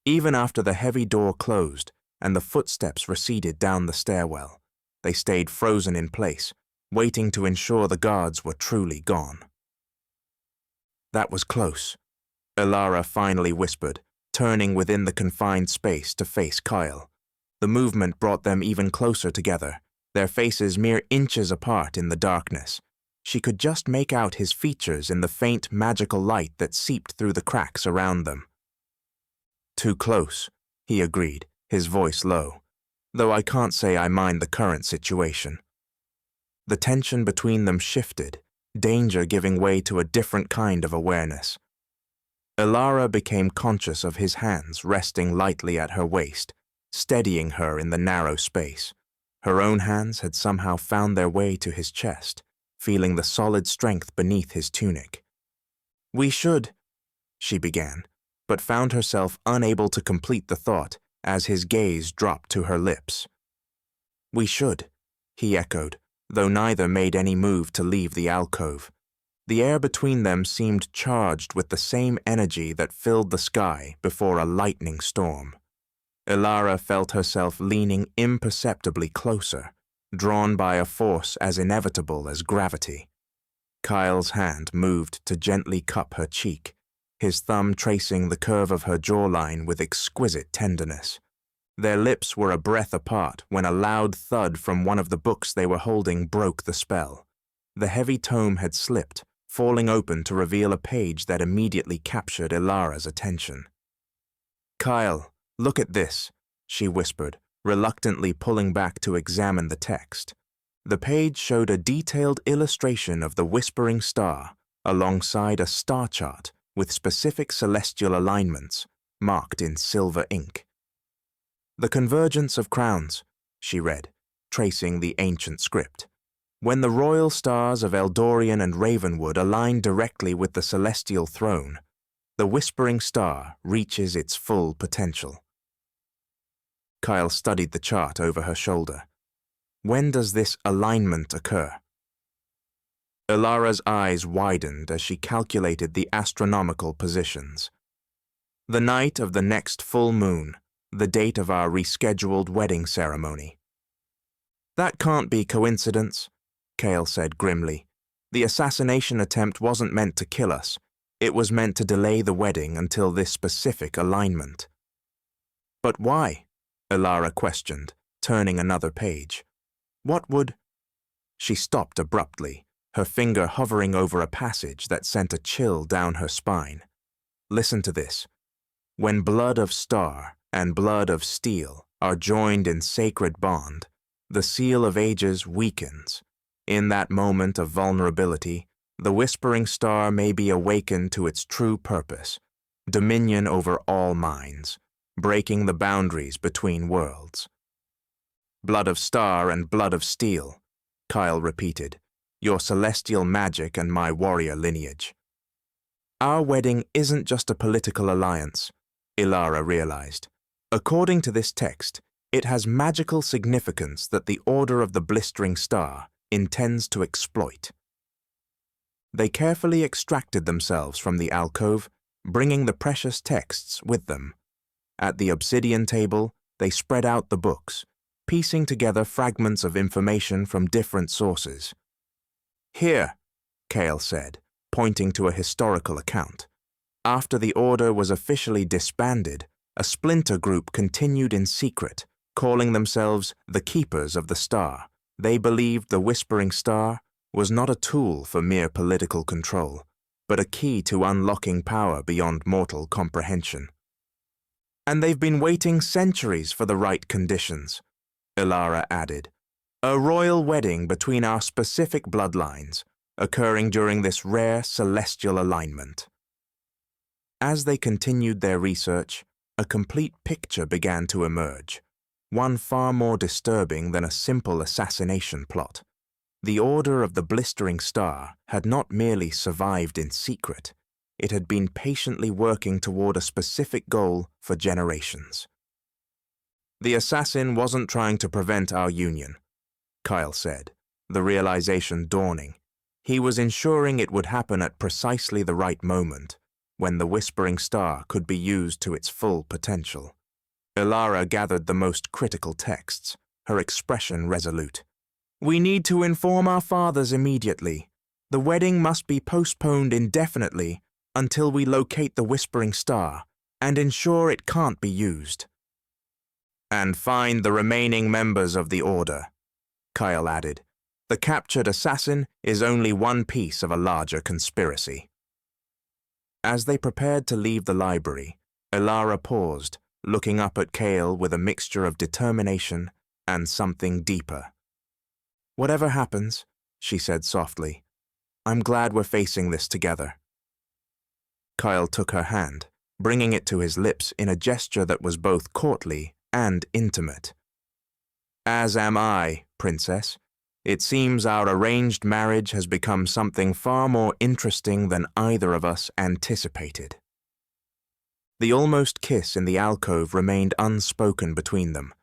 Even after the heavy door closed and the footsteps receded down the stairwell, they stayed frozen in place, waiting to ensure the guards were truly gone. "That was close," Elara finally whispered, turning within the confined space to face Kael. The movement brought them even closer together, their faces mere inches apart in the darkness. She could just make out his features in the faint magical light that seeped through the cracks around them. "Too close," he agreed, his voice low, "though I can't say I mind the current situation." The tension between them shifted, danger giving way to a different kind of awareness. Elara became conscious of his hands resting lightly at her waist, steadying her in the narrow space. Her own hands had somehow found their way to his chest, feeling the solid strength beneath his tunic. "We should," she began, but found herself unable to complete the thought as his gaze dropped to her lips. "We should," he echoed, though neither made any move to leave the alcove. The air between them seemed charged with the same energy that filled the sky before a lightning storm. Elara felt herself leaning imperceptibly closer, drawn by a force as inevitable as gravity. Kael's hand moved to gently cup her cheek, his thumb tracing the curve of her jawline with exquisite tenderness. Their lips were a breath apart when a loud thud from one of the books they were holding broke the spell. The heavy tome had slipped, falling open to reveal a page that immediately captured Elara's attention. "Kael, look at this," she whispered, reluctantly pulling back to examine the text. The page showed a detailed illustration of the Whispering Star alongside a star chart with specific celestial alignments, marked in silver ink. "The convergence of crowns," she read, tracing the ancient script. "When the royal stars of Eldorian and Ravenwood align directly with the celestial throne, the Whispering Star reaches its full potential." Kael studied the chart over her shoulder. "When does this alignment occur?" Elara's eyes widened as she calculated the astronomical positions. "The night of the next full moon, the date of our rescheduled wedding ceremony." "That can't be coincidence," Kael said grimly. "The assassination attempt wasn't meant to kill us. It was meant to delay the wedding until this specific alignment." "But why?" Elara questioned, turning another page. "What would—" She stopped abruptly, her finger hovering over a passage that sent a chill down her spine. "Listen to this. When blood of star and blood of steel are joined in sacred bond, the seal of ages weakens. In that moment of vulnerability, the Whispering Star may be awakened to its true purpose, dominion over all minds, breaking the boundaries between worlds." "Blood of star and blood of steel," Kael repeated, "your celestial magic and my warrior lineage." "Our wedding isn't just a political alliance," Elara realized. According to this text, it has magical significance that the Order of the Blistering Star intends to exploit. They carefully extracted themselves from the alcove, bringing the precious texts with them. At the obsidian table, they spread out the books, piecing together fragments of information from different sources. "Here," Kael said, pointing to a historical account. After the Order was officially disbanded, a splinter group continued in secret, calling themselves the Keepers of the Star. They believed the Whispering Star was not a tool for mere political control, but a key to unlocking power beyond mortal comprehension. "And they've been waiting centuries for the right conditions," Elara added. "A royal wedding between our specific bloodlines, occurring during this rare celestial alignment." As they continued their research, a complete picture began to emerge, one far more disturbing than a simple assassination plot. The Order of the Blistering Star had not merely survived in secret, it had been patiently working toward a specific goal for generations. "The assassin wasn't trying to prevent our union," Kael said, the realization dawning. He was ensuring it would happen at precisely the right moment, when the Whispering Star could be used to its full potential. Elara gathered the most critical texts, her expression resolute. "We need to inform our fathers immediately. The wedding must be postponed indefinitely until we locate the Whispering Star and ensure it can't be used." "And find the remaining members of the Order," Kael added. "The captured assassin is only one piece of a larger conspiracy." As they prepared to leave the library, Elara paused, looking up at Kael with a mixture of determination and something deeper. "Whatever happens," she said softly, "I'm glad we're facing this together." Kael took her hand, bringing it to his lips in a gesture that was both courtly and intimate. "As am I, Princess. It seems our arranged marriage has become something far more interesting than either of us anticipated." The almost kiss in the alcove remained unspoken between them,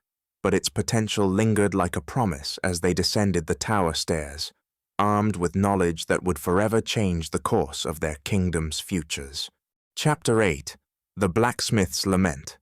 but its potential lingered like a promise as they descended the tower stairs, armed with knowledge that would forever change the course of their kingdom's futures. Chapter 8: The Blacksmith's Lament.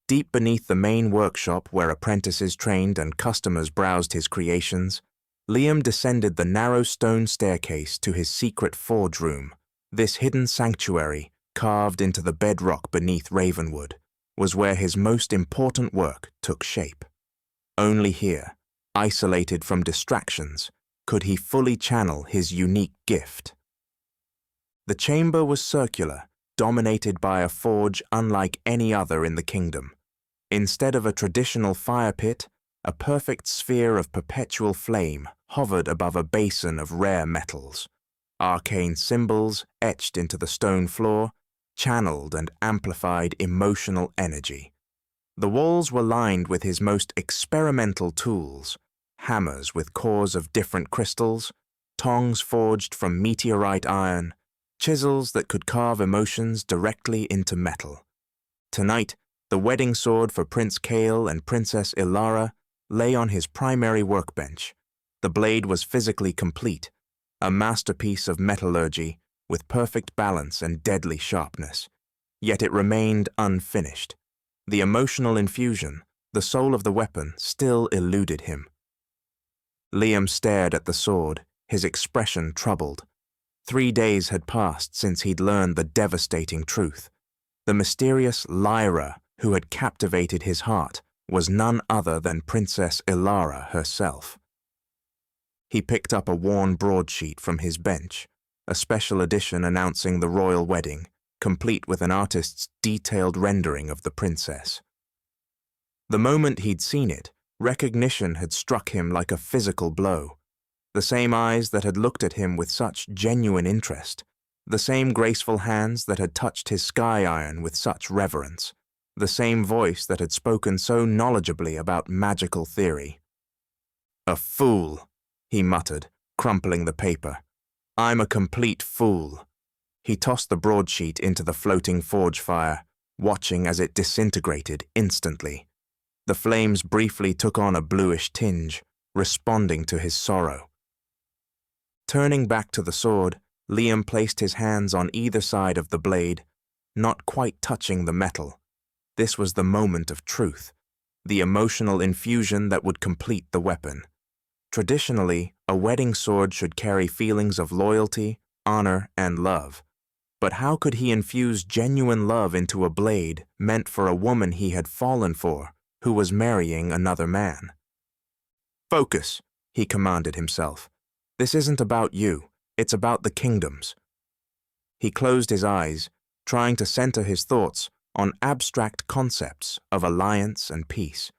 Deep beneath the main workshop where apprentices trained and customers browsed his creations, Liam descended the narrow stone staircase to his secret forge room. This hidden sanctuary, carved into the bedrock beneath Ravenwood, was where his most important work took shape. Only here, isolated from distractions, could he fully channel his unique gift. The chamber was circular, dominated by a forge unlike any other in the kingdom. Instead of a traditional fire pit, a perfect sphere of perpetual flame hovered above a basin of rare metals. Arcane symbols, etched into the stone floor, channeled and amplified emotional energy. The walls were lined with his most experimental tools, hammers with cores of different crystals, tongs forged from meteorite iron, chisels that could carve emotions directly into metal. Tonight, the wedding sword for Prince Kael and Princess Elara lay on his primary workbench. The blade was physically complete, a masterpiece of metallurgy with perfect balance and deadly sharpness. Yet it remained unfinished. The emotional infusion, the soul of the weapon, still eluded him. Liam stared at the sword, his expression troubled. 3 days had passed since he'd learned the devastating truth. The mysterious Lyra who had captivated his heart was none other than Princess Elara herself. He picked up a worn broadsheet from his bench, a special edition announcing the royal wedding, complete with an artist's detailed rendering of the princess. The moment he'd seen it, recognition had struck him like a physical blow. The same eyes that had looked at him with such genuine interest, the same graceful hands that had touched his sky iron with such reverence, the same voice that had spoken so knowledgeably about magical theory. "A fool," he muttered, crumpling the paper. "I'm a complete fool." He tossed the broadsheet into the floating forge fire, watching as it disintegrated instantly. The flames briefly took on a bluish tinge, responding to his sorrow. Turning back to the sword, Liam placed his hands on either side of the blade, not quite touching the metal. This was the moment of truth, the emotional infusion that would complete the weapon. Traditionally, a wedding sword should carry feelings of loyalty, honor, and love. But how could he infuse genuine love into a blade meant for a woman he had fallen for, who was marrying another man? "Focus," he commanded himself. "This isn't about you, it's about the kingdoms." He closed his eyes, trying to center his thoughts on abstract concepts of alliance and peace.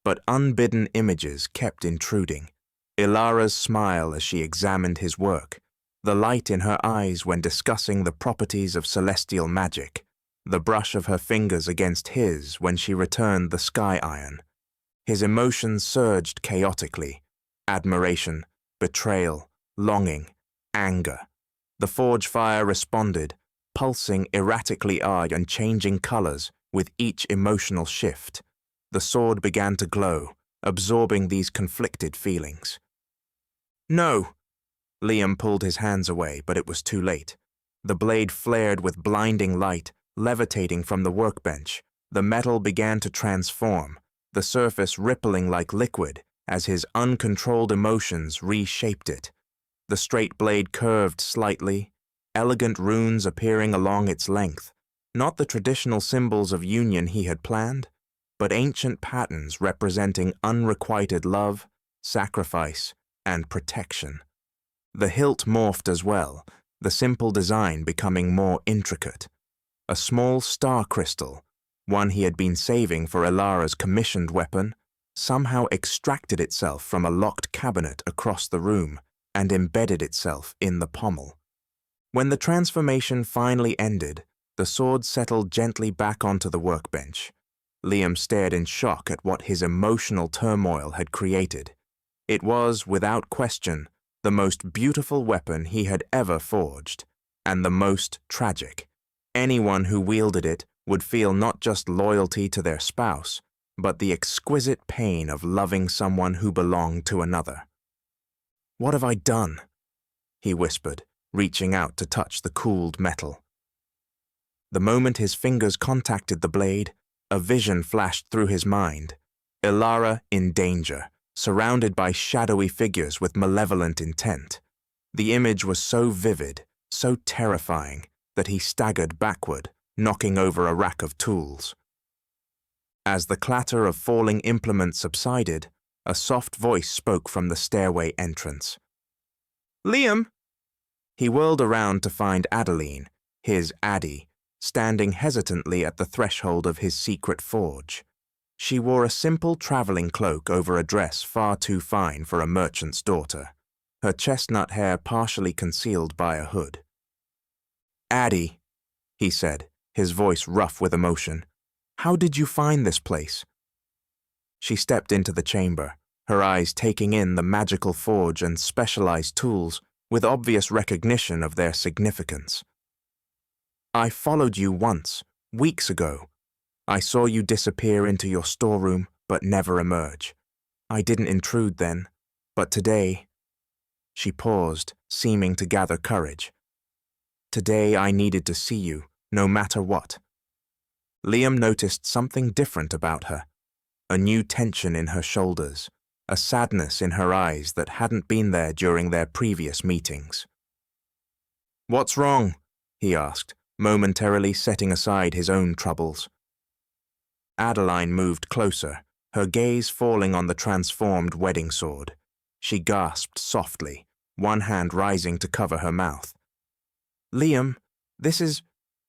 But unbidden images kept intruding. Elara's smile as she examined his work, the light in her eyes when discussing the properties of celestial magic, the brush of her fingers against his when she returned the sky iron. His emotions surged chaotically: admiration, betrayal, longing, anger. The forge fire responded, pulsing erratically and changing colors with each emotional shift. The sword began to glow, absorbing these conflicted feelings. "No!" Liam pulled his hands away, but it was too late. The blade flared with blinding light, levitating from the workbench. The metal began to transform, the surface rippling like liquid as his uncontrolled emotions reshaped it. The straight blade curved slightly, elegant runes appearing along its length, not the traditional symbols of union he had planned, but ancient patterns representing unrequited love, sacrifice, and protection. The hilt morphed as well, the simple design becoming more intricate. A small star crystal, one he had been saving for Elara's commissioned weapon, somehow extracted itself from a locked cabinet across the room and embedded itself in the pommel. When the transformation finally ended, the sword settled gently back onto the workbench. Liam stared in shock at what his emotional turmoil had created. It was, without question, the most beautiful weapon he had ever forged, and the most tragic. Anyone who wielded it would feel not just loyalty to their spouse, but the exquisite pain of loving someone who belonged to another. "What have I done?" he whispered, reaching out to touch the cooled metal. The moment his fingers contacted the blade, a vision flashed through his mind. Elara in danger, surrounded by shadowy figures with malevolent intent. The image was so vivid, so terrifying, that he staggered backward, knocking over a rack of tools. As the clatter of falling implements subsided, a soft voice spoke from the stairway entrance. "Liam!" He whirled around to find Adeline, his Addie, standing hesitantly at the threshold of his secret forge. She wore a simple traveling cloak over a dress far too fine for a merchant's daughter, her chestnut hair partially concealed by a hood. "Addie," he said, his voice rough with emotion, "how did you find this place?" She stepped into the chamber, her eyes taking in the magical forge and specialized tools with obvious recognition of their significance. "I followed you once, weeks ago. I saw you disappear into your storeroom, but never emerge. I didn't intrude then, but today—" She paused, seeming to gather courage. "Today I needed to see you, no matter what." Liam noticed something different about her, a new tension in her shoulders, a sadness in her eyes that hadn't been there during their previous meetings. "What's wrong?" he asked, momentarily setting aside his own troubles. Adeline moved closer, her gaze falling on the transformed wedding sword. She gasped softly, one hand rising to cover her mouth. "Liam,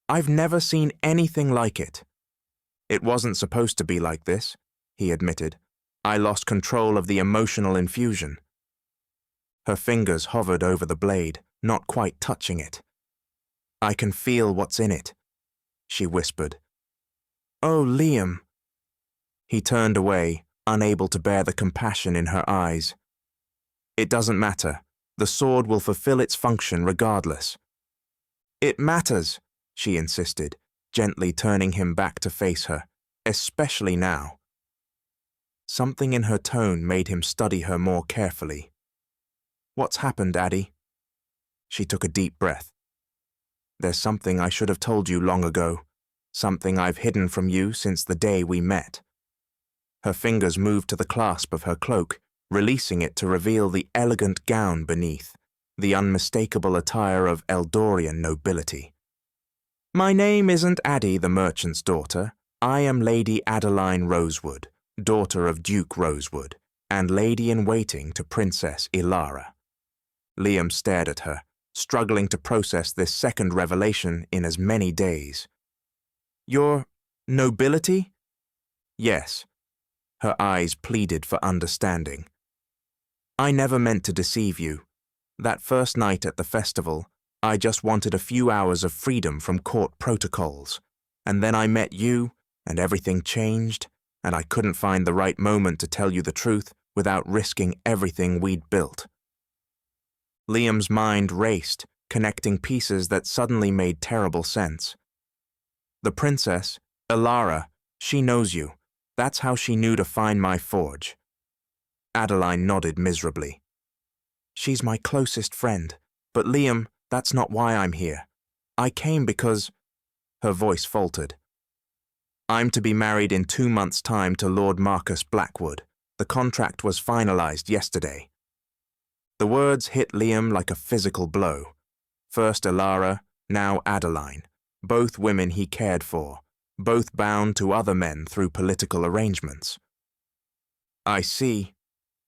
I've never seen anything like it." "It wasn't supposed to be like this," he admitted. "I lost control of the emotional infusion." Her fingers hovered over the blade, not quite touching it. "I can feel what's in it," she whispered. "Oh, Liam." He turned away, unable to bear the compassion in her eyes. "It doesn't matter. The sword will fulfill its function regardless." "It matters," she insisted. gently turning him back to face her, especially now. Something in her tone made him study her more carefully. "What's happened, Addie?" She took a deep breath. "There's something I should have told you long ago, something I've hidden from you since the day we met." Her fingers moved to the clasp of her cloak, releasing it to reveal the elegant gown beneath, the unmistakable attire of Eldorian nobility. "My name isn't Addie the merchant's daughter. I am Lady Adeline Rosewood, daughter of Duke Rosewood, and lady-in-waiting to Princess Elara." Liam stared at her, struggling to process this second revelation in as many days. "Your nobility?" "Yes." Her eyes pleaded for understanding. "I never meant to deceive you. That first night at the festival, I just wanted a few hours of freedom from court protocols. And then I met you, and everything changed, and I couldn't find the right moment to tell you the truth without risking everything we'd built." Liam's mind raced, connecting pieces that suddenly made terrible sense. "The princess, Elara, she knows you. That's how she knew to find my forge." Adeline nodded miserably. "She's my closest friend, but Liam, that's not why I'm here. I came because—" Her voice faltered. "I'm to be married in 2 months' time to Lord Marcus Blackwood. The contract was finalized yesterday." The words hit Liam like a physical blow. First Elara, now Adeline, both women he cared for, both bound to other men through political arrangements. "I see,"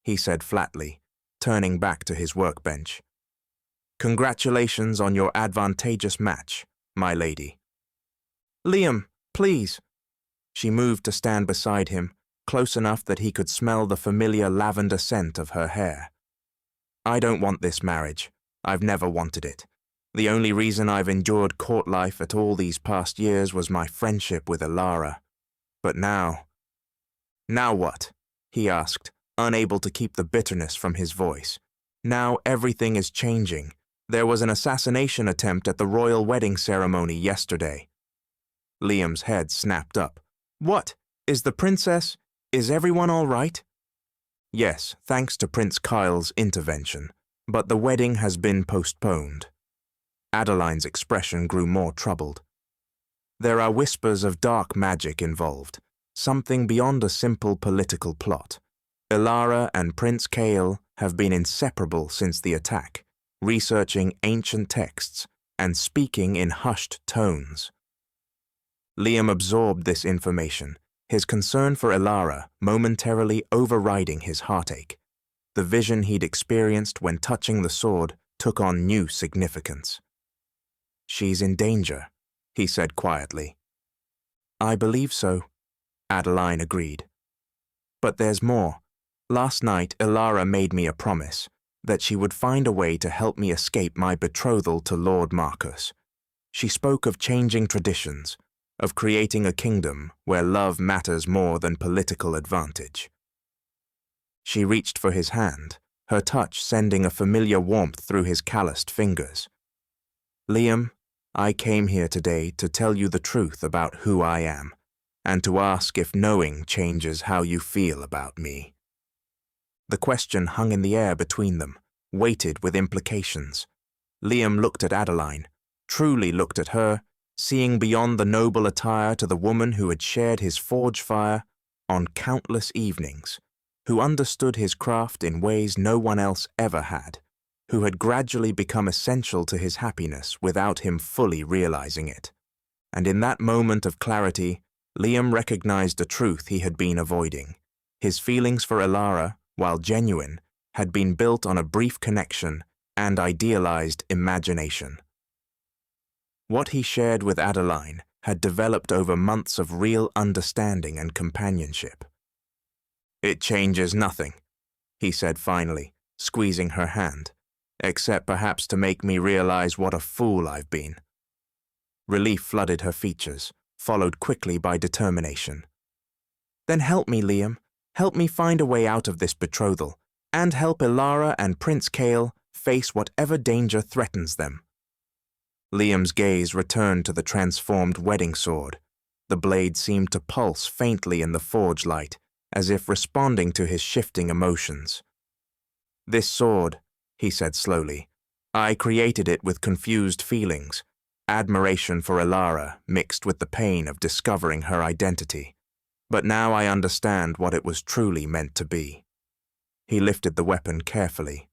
he said flatly, turning back to his workbench. "Congratulations on your advantageous match, my lady." "Liam, please." She moved to stand beside him, close enough that he could smell the familiar lavender scent of her hair. "I don't want this marriage. I've never wanted it. The only reason I've endured court life at all these past years was my friendship with Elara. But now—" "Now what?" he asked, unable to keep the bitterness from his voice. "Now everything is changing. There was an assassination attempt at the royal wedding ceremony yesterday." Liam's head snapped up. "What? Is everyone all right?" "Yes, thanks to Prince Kael's intervention, but the wedding has been postponed." Adeline's expression grew more troubled. "There are whispers of dark magic involved, something beyond a simple political plot. Elara and Prince Kael have been inseparable since the attack, researching ancient texts and speaking in hushed tones." Liam absorbed this information, his concern for Elara momentarily overriding his heartache. The vision he'd experienced when touching the sword took on new significance. "She's in danger," he said quietly. "I believe so," Adeline agreed. "But there's more. Last night, Elara made me a promise that she would find a way to help me escape my betrothal to Lord Marcus. She spoke of changing traditions, of creating a kingdom where love matters more than political advantage." She reached for his hand, her touch sending a familiar warmth through his calloused fingers. "Liam, I came here today to tell you the truth about who I am, and to ask if knowing changes how you feel about me." The question hung in the air between them, weighted with implications. Liam looked at Adeline, truly looked at her, seeing beyond the noble attire to the woman who had shared his forge fire on countless evenings, who understood his craft in ways no one else ever had, who had gradually become essential to his happiness without him fully realizing it. And in that moment of clarity, Liam recognized a truth he had been avoiding. His feelings for Elara, while genuine, had been built on a brief connection and idealized imagination. What he shared with Adeline had developed over months of real understanding and companionship. "It changes nothing," he said finally, squeezing her hand, "except perhaps to make me realize what a fool I've been." Relief flooded her features, followed quickly by determination. "Then help me, Liam. Help me find a way out of this betrothal, and help Elara and Prince Kael face whatever danger threatens them." Liam's gaze returned to the transformed wedding sword. The blade seemed to pulse faintly in the forge light, as if responding to his shifting emotions. "This sword," he said slowly, "I created it with confused feelings, admiration for Elara mixed with the pain of discovering her identity. But now I understand what it was truly meant to be." He lifted the weapon carefully.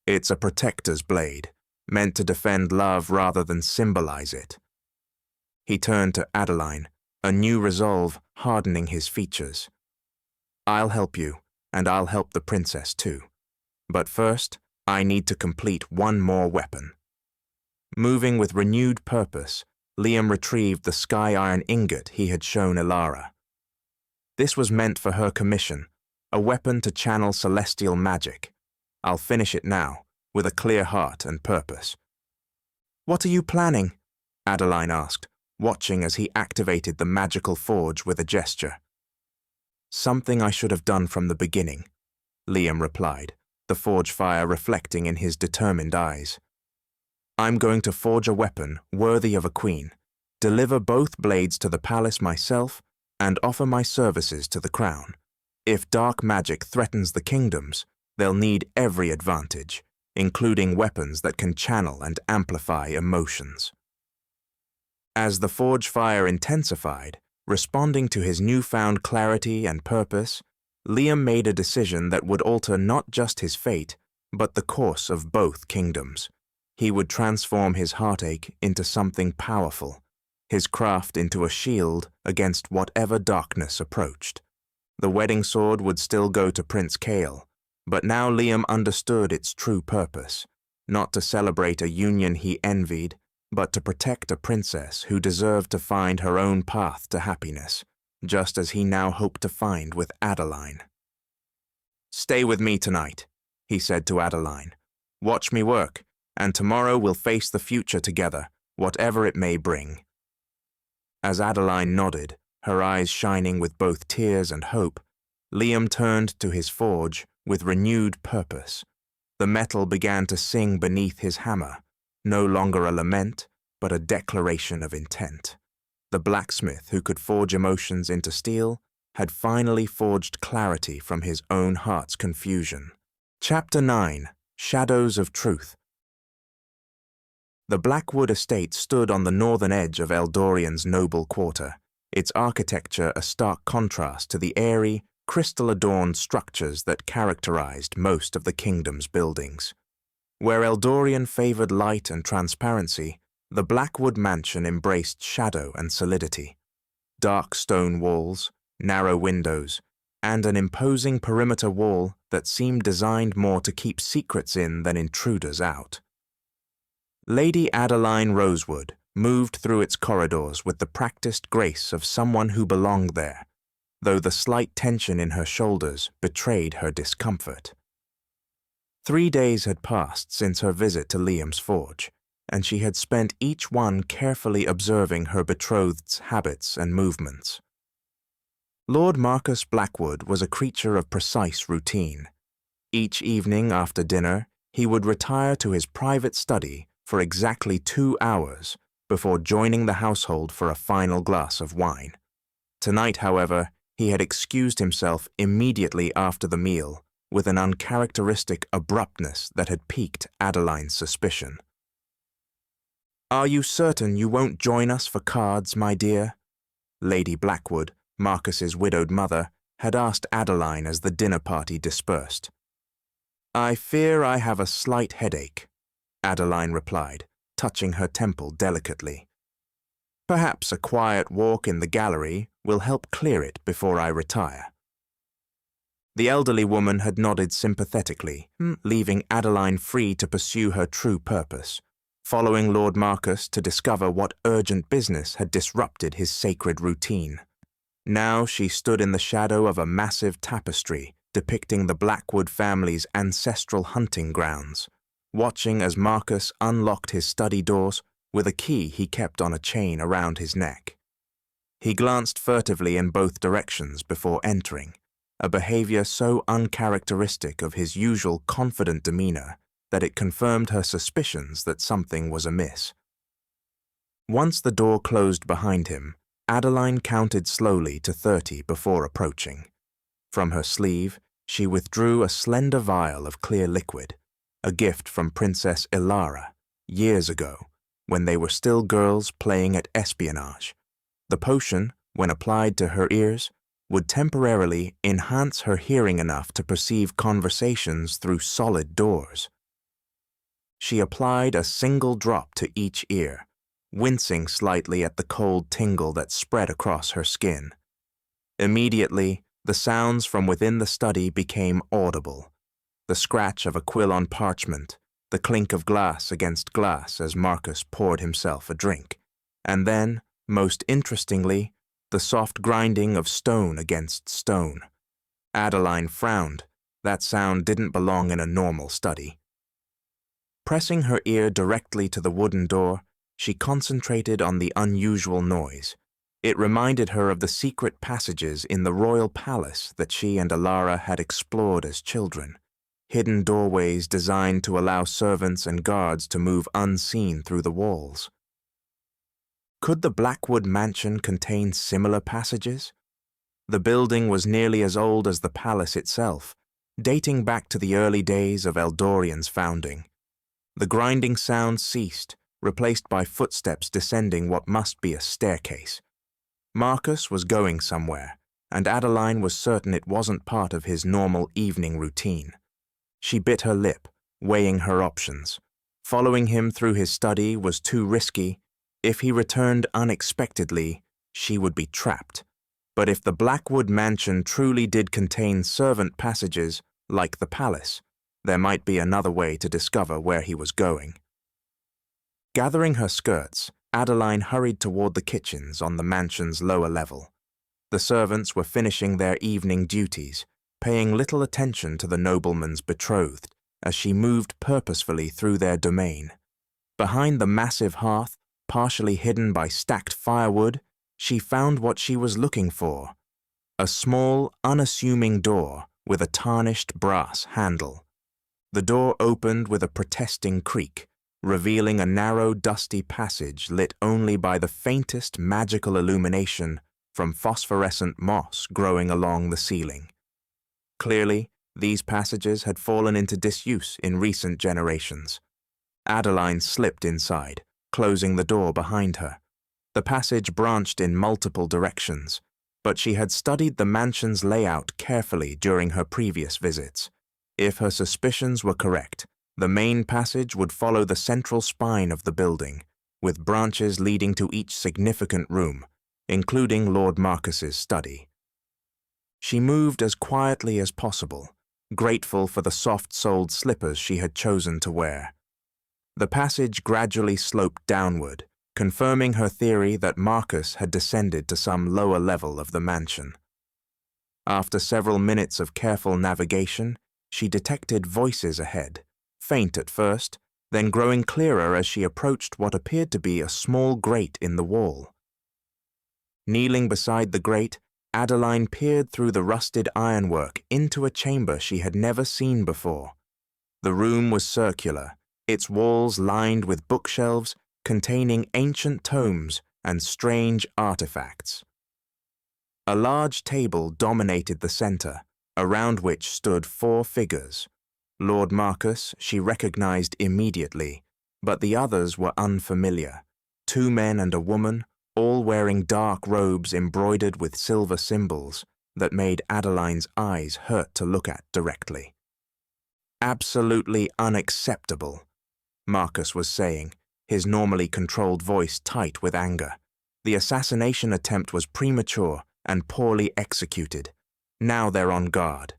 "It's a protector's blade, meant to defend love rather than symbolize it." He turned to Adeline, a new resolve hardening his features. "I'll help you, and I'll help the princess too. But first, I need to complete one more weapon." Moving with renewed purpose, Liam retrieved the sky iron ingot he had shown Elara. This was meant for her commission, a weapon to channel celestial magic. "I'll finish it now, with a clear heart and purpose." "What are you planning?" Adeline asked, watching as he activated the magical forge with a gesture. "Something I should have done from the beginning," Liam replied, the forge fire reflecting in his determined eyes. "I'm going to forge a weapon worthy of a queen, deliver both blades to the palace myself, and offer my services to the crown. If dark magic threatens the kingdoms, they'll need every advantage, including weapons that can channel and amplify emotions." As the forge fire intensified, responding to his newfound clarity and purpose, Liam made a decision that would alter not just his fate, but the course of both kingdoms. He would transform his heartache into something powerful, his craft into a shield against whatever darkness approached. The wedding sword would still go to Prince Kael, but now Liam understood its true purpose, not to celebrate a union he envied, but to protect a princess who deserved to find her own path to happiness, just as he now hoped to find with Adeline. "Stay with me tonight," he said to Adeline. "Watch me work, and tomorrow we'll face the future together, whatever it may bring." As Adeline nodded, her eyes shining with both tears and hope, Liam turned to his forge with renewed purpose. The metal began to sing beneath his hammer, no longer a lament, but a declaration of intent. The blacksmith who could forge emotions into steel had finally forged clarity from his own heart's confusion. Chapter 9: Shadows of Truth. The Blackwood estate stood on the northern edge of Eldorian's noble quarter, its architecture a stark contrast to the airy, crystal-adorned structures that characterized most of the kingdom's buildings. Where Eldorian favored light and transparency, the Blackwood mansion embraced shadow and solidity. Dark stone walls, narrow windows, and an imposing perimeter wall that seemed designed more to keep secrets in than intruders out. Lady Adeline Rosewood moved through its corridors with the practiced grace of someone who belonged there, though the slight tension in her shoulders betrayed her discomfort. 3 days had passed since her visit to Liam's forge, and she had spent each one carefully observing her betrothed's habits and movements. Lord Marcus Blackwood was a creature of precise routine. Each evening after dinner, he would retire to his private study for exactly 2 hours before joining the household for a final glass of wine. Tonight, however, he had excused himself immediately after the meal with an uncharacteristic abruptness that had piqued Adeline's suspicion. "Are you certain you won't join us for cards, my dear?" Lady Blackwood, Marcus's widowed mother, had asked Adeline as the dinner party dispersed. "I fear I have a slight headache," Adeline replied, touching her temple delicately. "Perhaps a quiet walk in the gallery will help clear it before I retire." The elderly woman had nodded sympathetically, leaving Adeline free to pursue her true purpose, following Lord Marcus to discover what urgent business had disrupted his sacred routine. Now she stood in the shadow of a massive tapestry depicting the Blackwood family's ancestral hunting grounds, watching as Marcus unlocked his study doors with a key he kept on a chain around his neck. He glanced furtively in both directions before entering, a behavior so uncharacteristic of his usual confident demeanor that it confirmed her suspicions that something was amiss. Once the door closed behind him, Adeline counted slowly to 30 before approaching. From her sleeve, she withdrew a slender vial of clear liquid, a gift from Princess Elara, years ago, when they were still girls playing at espionage. The potion, when applied to her ears, would temporarily enhance her hearing enough to perceive conversations through solid doors. She applied a single drop to each ear, wincing slightly at the cold tingle that spread across her skin. Immediately, the sounds from within the study became audible. The scratch of a quill on parchment, the clink of glass against glass as Marcus poured himself a drink, and then, most interestingly, the soft grinding of stone against stone. Adeline frowned. That sound didn't belong in a normal study. Pressing her ear directly to the wooden door, she concentrated on the unusual noise. It reminded her of the secret passages in the royal palace that she and Elara had explored as children, hidden doorways designed to allow servants and guards to move unseen through the walls. Could the Blackwood mansion contain similar passages? The building was nearly as old as the palace itself, dating back to the early days of Eldorian's founding. The grinding sound ceased, replaced by footsteps descending what must be a staircase. Marcus was going somewhere, and Adeline was certain it wasn't part of his normal evening routine. She bit her lip, weighing her options. Following him through his study was too risky. If he returned unexpectedly, she would be trapped. But if the Blackwood mansion truly did contain servant passages, like the palace, there might be another way to discover where he was going. Gathering her skirts, Adeline hurried toward the kitchens on the mansion's lower level. The servants were finishing their evening duties, paying little attention to the nobleman's betrothed as she moved purposefully through their domain. Behind the massive hearth, partially hidden by stacked firewood, she found what she was looking for: a small, unassuming door with a tarnished brass handle. The door opened with a protesting creak, revealing a narrow, dusty passage lit only by the faintest magical illumination from phosphorescent moss growing along the ceiling. Clearly, these passages had fallen into disuse in recent generations. Adeline slipped inside, closing the door behind her. The passage branched in multiple directions, but she had studied the mansion's layout carefully during her previous visits. If her suspicions were correct, the main passage would follow the central spine of the building, with branches leading to each significant room, including Lord Marcus's study. She moved as quietly as possible, grateful for the soft-soled slippers she had chosen to wear. The passage gradually sloped downward, confirming her theory that Marcus had descended to some lower level of the mansion. After several minutes of careful navigation, she detected voices ahead, faint at first, then growing clearer as she approached what appeared to be a small grate in the wall. Kneeling beside the grate, Adeline peered through the rusted ironwork into a chamber she had never seen before. The room was circular, its walls lined with bookshelves containing ancient tomes and strange artifacts. A large table dominated the center, around which stood 4 figures. Lord Marcus she recognized immediately, but the others were unfamiliar. 2 men and a woman, all wearing dark robes embroidered with silver symbols that made Adeline's eyes hurt to look at directly. "Absolutely unacceptable," Marcus was saying, his normally controlled voice tight with anger. The assassination attempt was premature and poorly executed. Now they're on guard.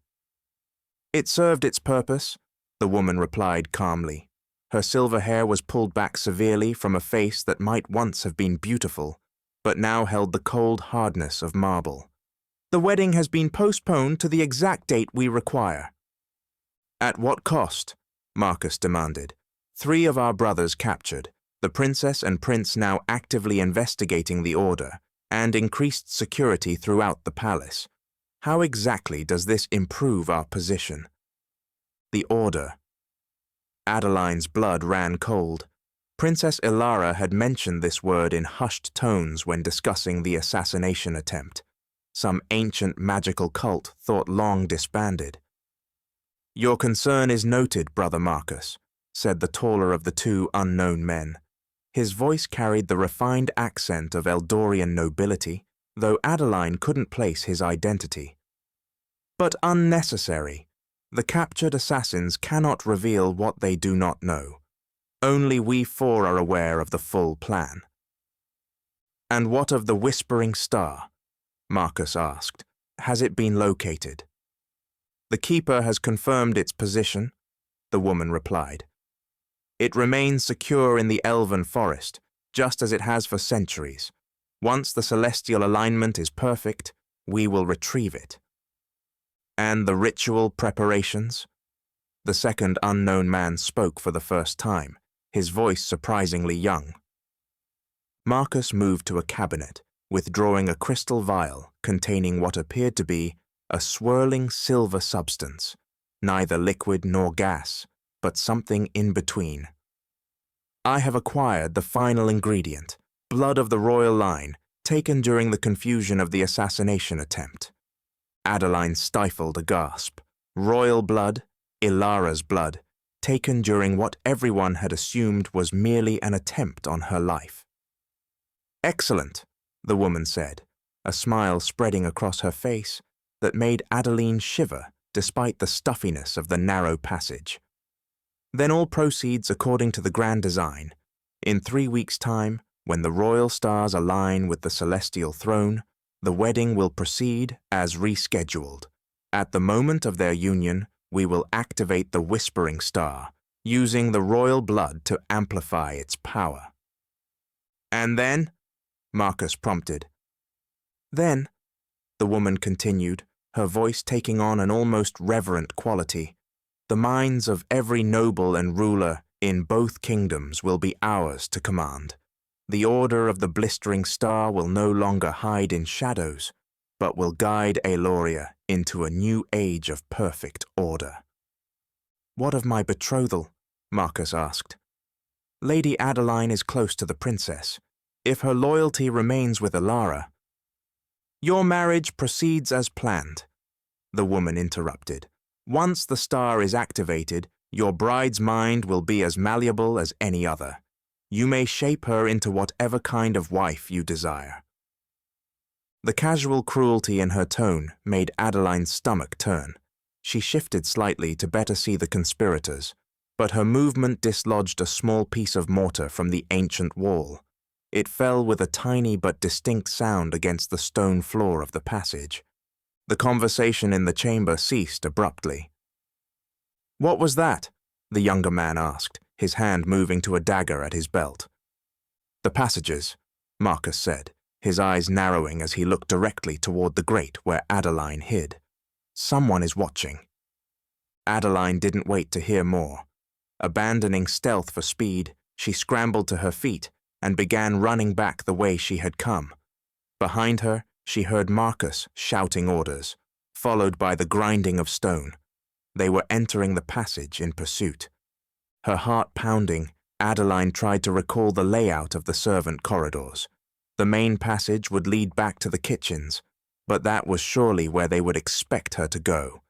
"It served its purpose," the woman replied calmly. Her silver hair was pulled back severely from a face that might once have been beautiful, but now held the cold hardness of marble. "The wedding has been postponed to the exact date we require." "At what cost?" Marcus demanded. 3 of our brothers captured, the princess and prince now actively investigating the order, and increased security throughout the palace. How exactly does this improve our position? The order. Adeline's blood ran cold. Princess Elara had mentioned this word in hushed tones when discussing the assassination attempt, some ancient magical cult thought long disbanded. "Your concern is noted, Brother Marcus," said the taller of the two unknown men. His voice carried the refined accent of Eldorian nobility, though Adeline couldn't place his identity. "But unnecessary. The captured assassins cannot reveal what they do not know. Only we four are aware of the full plan." "And what of the Whispering Star?" Marcus asked. "Has it been located?" "The Keeper has confirmed its position," the woman replied. "It remains secure in the Elven Forest, just as it has for centuries. Once the celestial alignment is perfect, we will retrieve it." "And the ritual preparations?" The second unknown man spoke for the first time, his voice surprisingly young. Marcus moved to a cabinet, withdrawing a crystal vial containing what appeared to be a swirling silver substance, neither liquid nor gas, but something in between. "I have acquired the final ingredient, blood of the royal line, taken during the confusion of the assassination attempt." Adeline stifled a gasp. Royal blood, Elara's blood, taken during what everyone had assumed was merely an attempt on her life. "Excellent," the woman said, a smile spreading across her face that made Adeline shiver despite the stuffiness of the narrow passage. "Then all proceeds according to the grand design. In 3 weeks' time, when the royal stars align with the celestial throne, the wedding will proceed as rescheduled. At the moment of their union, we will activate the Whispering Star, using the royal blood to amplify its power." "And then?" Marcus prompted. "Then," the woman continued, her voice taking on an almost reverent quality, "the minds of every noble and ruler in both kingdoms will be ours to command. The order of the blistering star will no longer hide in shadows, but will guide Aeloria into a new age of perfect order." "What of my betrothal?" Marcus asked. "Lady Adeline is close to the princess. If her loyalty remains with Elara—" "Your marriage proceeds as planned," the woman interrupted. "Once the star is activated, your bride's mind will be as malleable as any other. You may shape her into whatever kind of wife you desire." The casual cruelty in her tone made Adeline's stomach turn. She shifted slightly to better see the conspirators, but her movement dislodged a small piece of mortar from the ancient wall. It fell with a tiny but distinct sound against the stone floor of the passage. The conversation in the chamber ceased abruptly. "What was that?" the younger man asked, his hand moving to a dagger at his belt. "The passages," Marcus said, his eyes narrowing as he looked directly toward the grate where Adeline hid. "Someone is watching." Adeline didn't wait to hear more. Abandoning stealth for speed, she scrambled to her feet and began running back the way she had come. Behind her, she heard Marcus shouting orders, followed by the grinding of stone. They were entering the passage in pursuit. Her heart pounding, Adeline tried to recall the layout of the servant corridors. The main passage would lead back to the kitchens, but that was surely where they would expect her to go.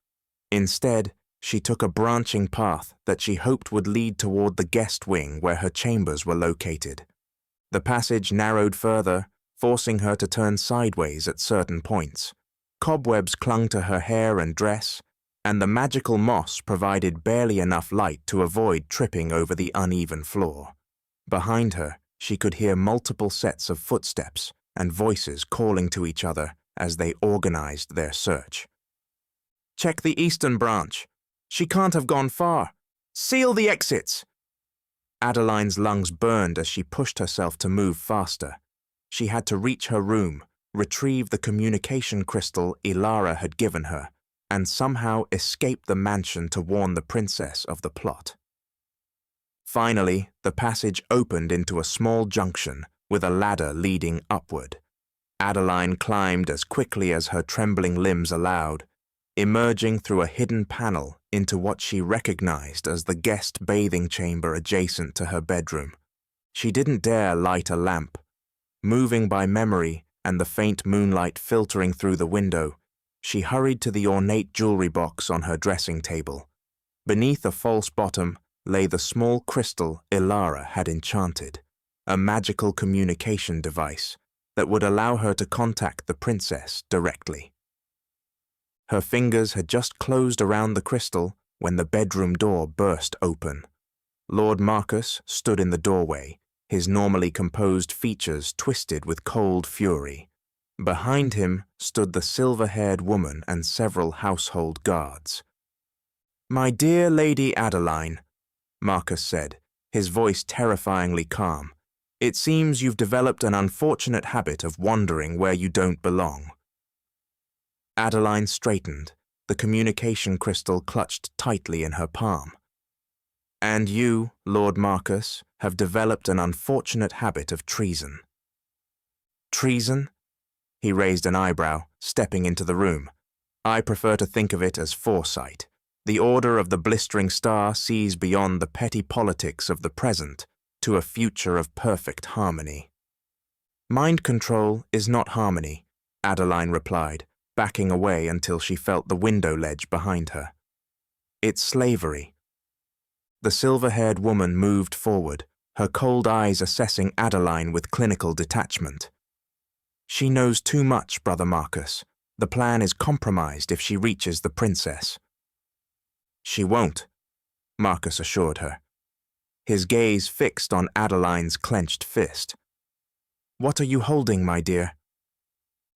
Instead, she took a branching path that she hoped would lead toward the guest wing where her chambers were located. The passage narrowed further, forcing her to turn sideways at certain points. Cobwebs clung to her hair and dress, and the magical moss provided barely enough light to avoid tripping over the uneven floor. Behind her, she could hear multiple sets of footsteps and voices calling to each other as they organized their search. "Check the eastern branch. She can't have gone far. Seal the exits!" Adeline's lungs burned as she pushed herself to move faster. She had to reach her room, retrieve the communication crystal Elara had given her, and somehow escape the mansion to warn the princess of the plot. Finally, the passage opened into a small junction with a ladder leading upward. Adeline climbed as quickly as her trembling limbs allowed, emerging through a hidden panel into what she recognized as the guest bathing chamber adjacent to her bedroom. She didn't dare light a lamp. Moving by memory and the faint moonlight filtering through the window, she hurried to the ornate jewelry box on her dressing table. Beneath a false bottom lay the small crystal Elara had enchanted, a magical communication device that would allow her to contact the princess directly. Her fingers had just closed around the crystal when the bedroom door burst open. Lord Marcus stood in the doorway, his normally composed features twisted with cold fury. Behind him stood the silver-haired woman and several household guards. "My dear Lady Adeline," Marcus said, his voice terrifyingly calm, "it seems you've developed an unfortunate habit of wandering where you don't belong." Adeline straightened, the communication crystal clutched tightly in her palm. "And you, Lord Marcus, have developed an unfortunate habit of treason." "Treason?" He raised an eyebrow, stepping into the room. "I prefer to think of it as foresight. The Order of the Blistering Star sees beyond the petty politics of the present to a future of perfect harmony." "Mind control is not harmony," Adeline replied, backing away until she felt the window ledge behind her. "It's slavery." The silver-haired woman moved forward, her cold eyes assessing Adeline with clinical detachment. "She knows too much, Brother Marcus. The plan is compromised if she reaches the princess." "She won't," Marcus assured her, his gaze fixed on Adeline's clenched fist. "What are you holding, my dear?"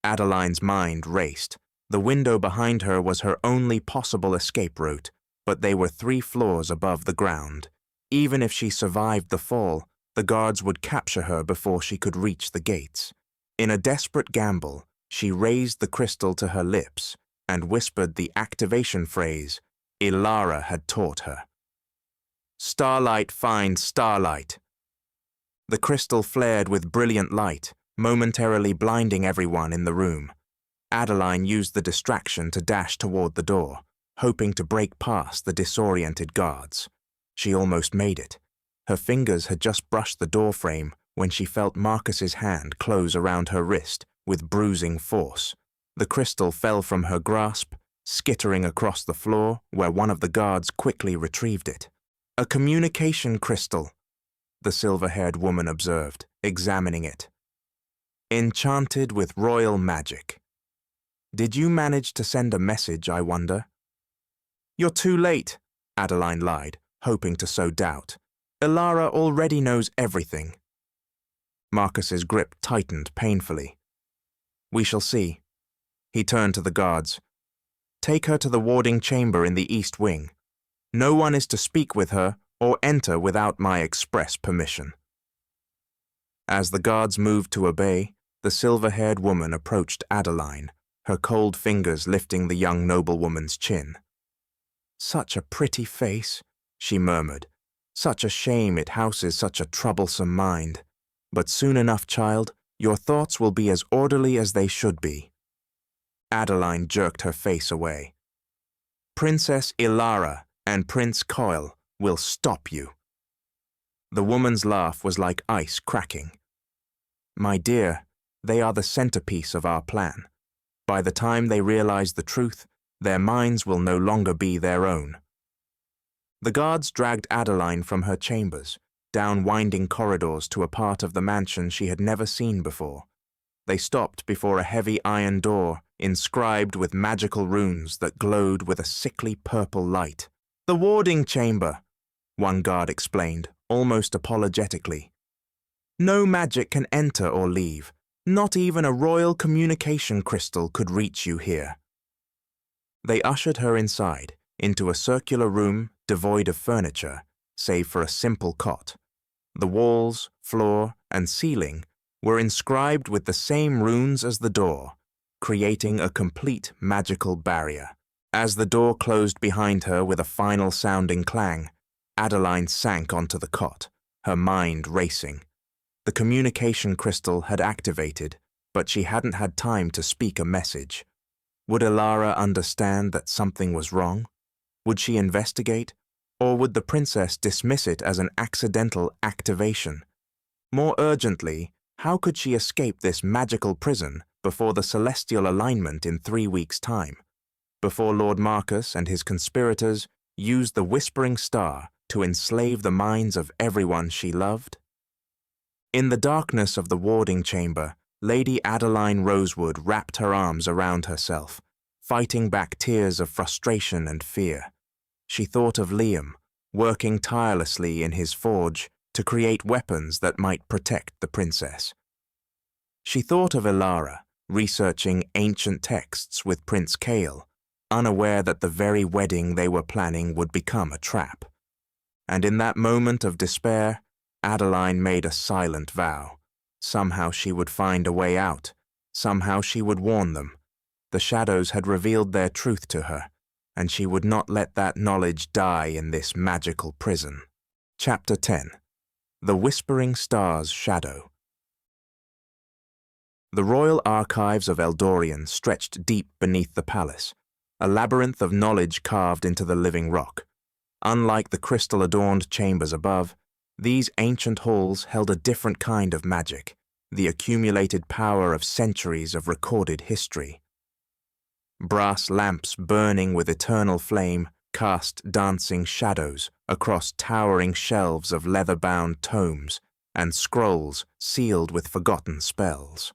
Adeline's mind raced. The window behind her was her only possible escape route, but they were 3 floors above the ground. Even if she survived the fall, the guards would capture her before she could reach the gates. In a desperate gamble, she raised the crystal to her lips and whispered the activation phrase Elara had taught her. "Starlight finds starlight." The crystal flared with brilliant light, momentarily blinding everyone in the room. Adeline used the distraction to dash toward the door, hoping to break past the disoriented guards. She almost made it. Her fingers had just brushed the doorframe when she felt Marcus's hand close around her wrist with bruising force. The crystal fell from her grasp, skittering across the floor where one of the guards quickly retrieved it. "A communication crystal," the silver-haired woman observed, examining it. "Enchanted with royal magic. Did you manage to send a message, I wonder?" "You're too late," Adeline lied, hoping to sow doubt. "Elara already knows everything." Marcus's grip tightened painfully. "We shall see." He turned to the guards. "Take her to the warding chamber in the east wing. No one is to speak with her or enter without my express permission." As the guards moved to obey, the silver-haired woman approached Adeline, her cold fingers lifting the young noblewoman's chin. "Such a pretty face," she murmured. "Such a shame it houses such a troublesome mind. But soon enough, child, your thoughts will be as orderly as they should be." Adeline jerked her face away. "Princess Elara and Prince Kael will stop you." The woman's laugh was like ice cracking. "My dear, they are the centerpiece of our plan. By the time they realize the truth, their minds will no longer be their own." The guards dragged Adeline from her chambers, down winding corridors to a part of the mansion she had never seen before. They stopped before a heavy iron door inscribed with magical runes that glowed with a sickly purple light. "The warding chamber," one guard explained, almost apologetically. "No magic can enter or leave. Not even a royal communication crystal could reach you here." They ushered her inside, into a circular room devoid of furniture, save for a simple cot. The walls, floor, and ceiling were inscribed with the same runes as the door, creating a complete magical barrier. As the door closed behind her with a final sounding clang, Adeline sank onto the cot, her mind racing. The communication crystal had activated, but she hadn't had time to speak a message. Would Elara understand that something was wrong? Would she investigate? Or would the princess dismiss it as an accidental activation? More urgently, how could she escape this magical prison before the celestial alignment in 3 weeks' time, before Lord Marcus and his conspirators used the Whispering Star to enslave the minds of everyone she loved? In the darkness of the warding chamber, Lady Adeline Rosewood wrapped her arms around herself, fighting back tears of frustration and fear. She thought of Liam, working tirelessly in his forge to create weapons that might protect the princess. She thought of Elara, researching ancient texts with Prince Kael, unaware that the very wedding they were planning would become a trap. And in that moment of despair, Adeline made a silent vow. Somehow she would find a way out. Somehow she would warn them. The shadows had revealed their truth to her, and she would not let that knowledge die in this magical prison. Chapter 10. The Whispering Star's Shadow. The royal archives of Eldorian stretched deep beneath the palace, a labyrinth of knowledge carved into the living rock. Unlike the crystal-adorned chambers above, these ancient halls held a different kind of magic, the accumulated power of centuries of recorded history. Brass lamps burning with eternal flame cast dancing shadows across towering shelves of leather-bound tomes and scrolls sealed with forgotten spells.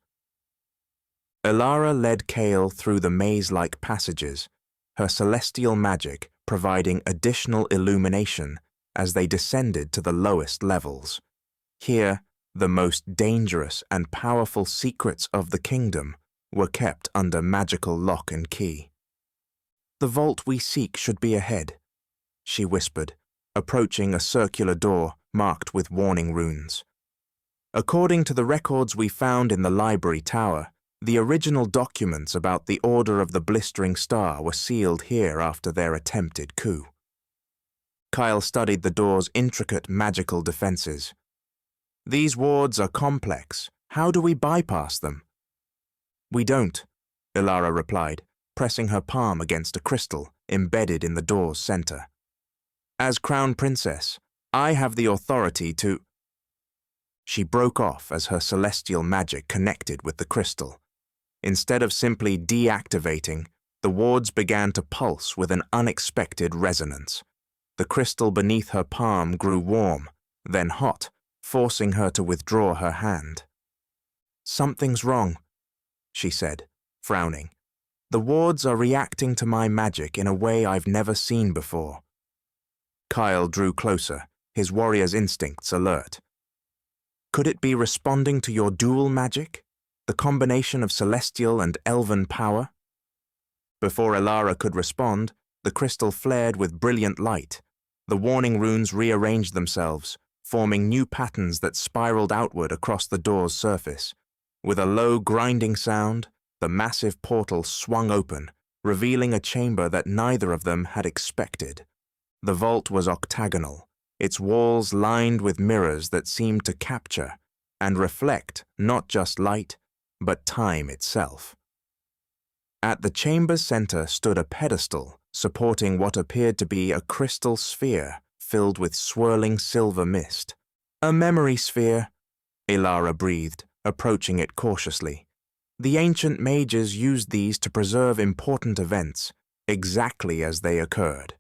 Elara led Kael through the maze-like passages, her celestial magic providing additional illumination as they descended to the lowest levels. Here, the most dangerous and powerful secrets of the kingdom were kept under magical lock and key. "The vault we seek should be ahead," she whispered, approaching a circular door marked with warning runes. According to the records we found in the library tower, the original documents about the Order of the Blistering Star were sealed here after their attempted coup. Kael studied the door's intricate magical defenses. "These wards are complex. How do we bypass them?" "We don't," Elara replied, pressing her palm against a crystal embedded in the door's center. "As Crown Princess, I have the authority to—" She broke off as her celestial magic connected with the crystal. Instead of simply deactivating, the wards began to pulse with an unexpected resonance. The crystal beneath her palm grew warm, then hot, forcing her to withdraw her hand. "Something's wrong," she said, frowning. "The wards are reacting to my magic in a way I've never seen before." Kael drew closer, his warrior's instincts alert. "Could it be responding to your dual magic? The combination of celestial and elven power?" Before Elara could respond, the crystal flared with brilliant light. The warning runes rearranged themselves, forming new patterns that spiraled outward across the door's surface. With a low grinding sound, the massive portal swung open, revealing a chamber that neither of them had expected. The vault was octagonal, its walls lined with mirrors that seemed to capture and reflect not just light, but time itself. At the chamber's center stood a pedestal supporting what appeared to be a crystal sphere filled with swirling silver mist. "A memory sphere," Elara breathed, approaching it cautiously. "The ancient mages used these to preserve important events, exactly as they occurred."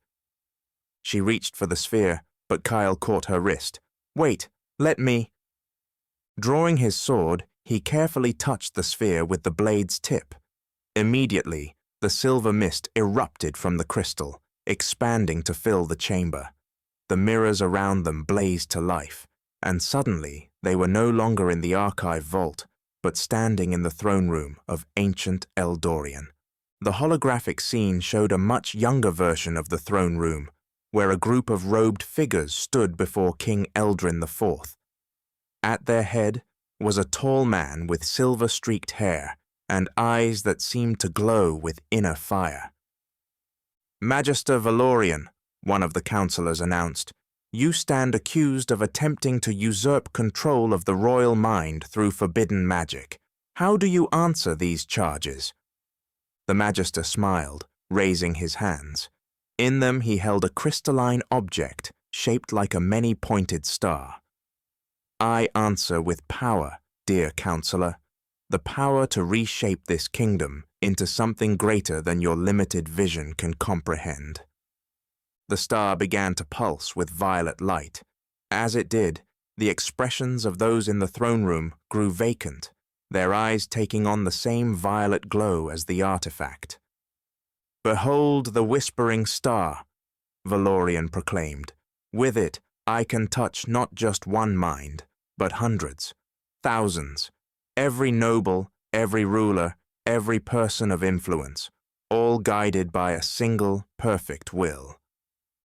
She reached for the sphere, but Kael caught her wrist. "Wait, let me—" Drawing his sword, he carefully touched the sphere with the blade's tip. Immediately, the silver mist erupted from the crystal, expanding to fill the chamber. The mirrors around them blazed to life, and suddenly they were no longer in the archive vault, but standing in the throne room of ancient Eldorian. The holographic scene showed a much younger version of the throne room, where a group of robed figures stood before King Eldrin IV. At their head was a tall man with silver-streaked hair and eyes that seemed to glow with inner fire. "Magister Valorian," one of the counselors announced, "you stand accused of attempting to usurp control of the royal mind through forbidden magic. How do you answer these charges?" The Magister smiled, raising his hands. In them he held a crystalline object shaped like a many-pointed star. I answer with power, dear counselor, the power to reshape this kingdom into something greater than your limited vision can comprehend." The star began to pulse with violet light. As it did, the expressions of those in the throne room grew vacant, their eyes taking on the same violet glow as the artifact. "Behold the whispering star," Valorian proclaimed. "With it, I can touch not just one mind, but hundreds, thousands, every noble, every ruler, every person of influence, all guided by a single, perfect will."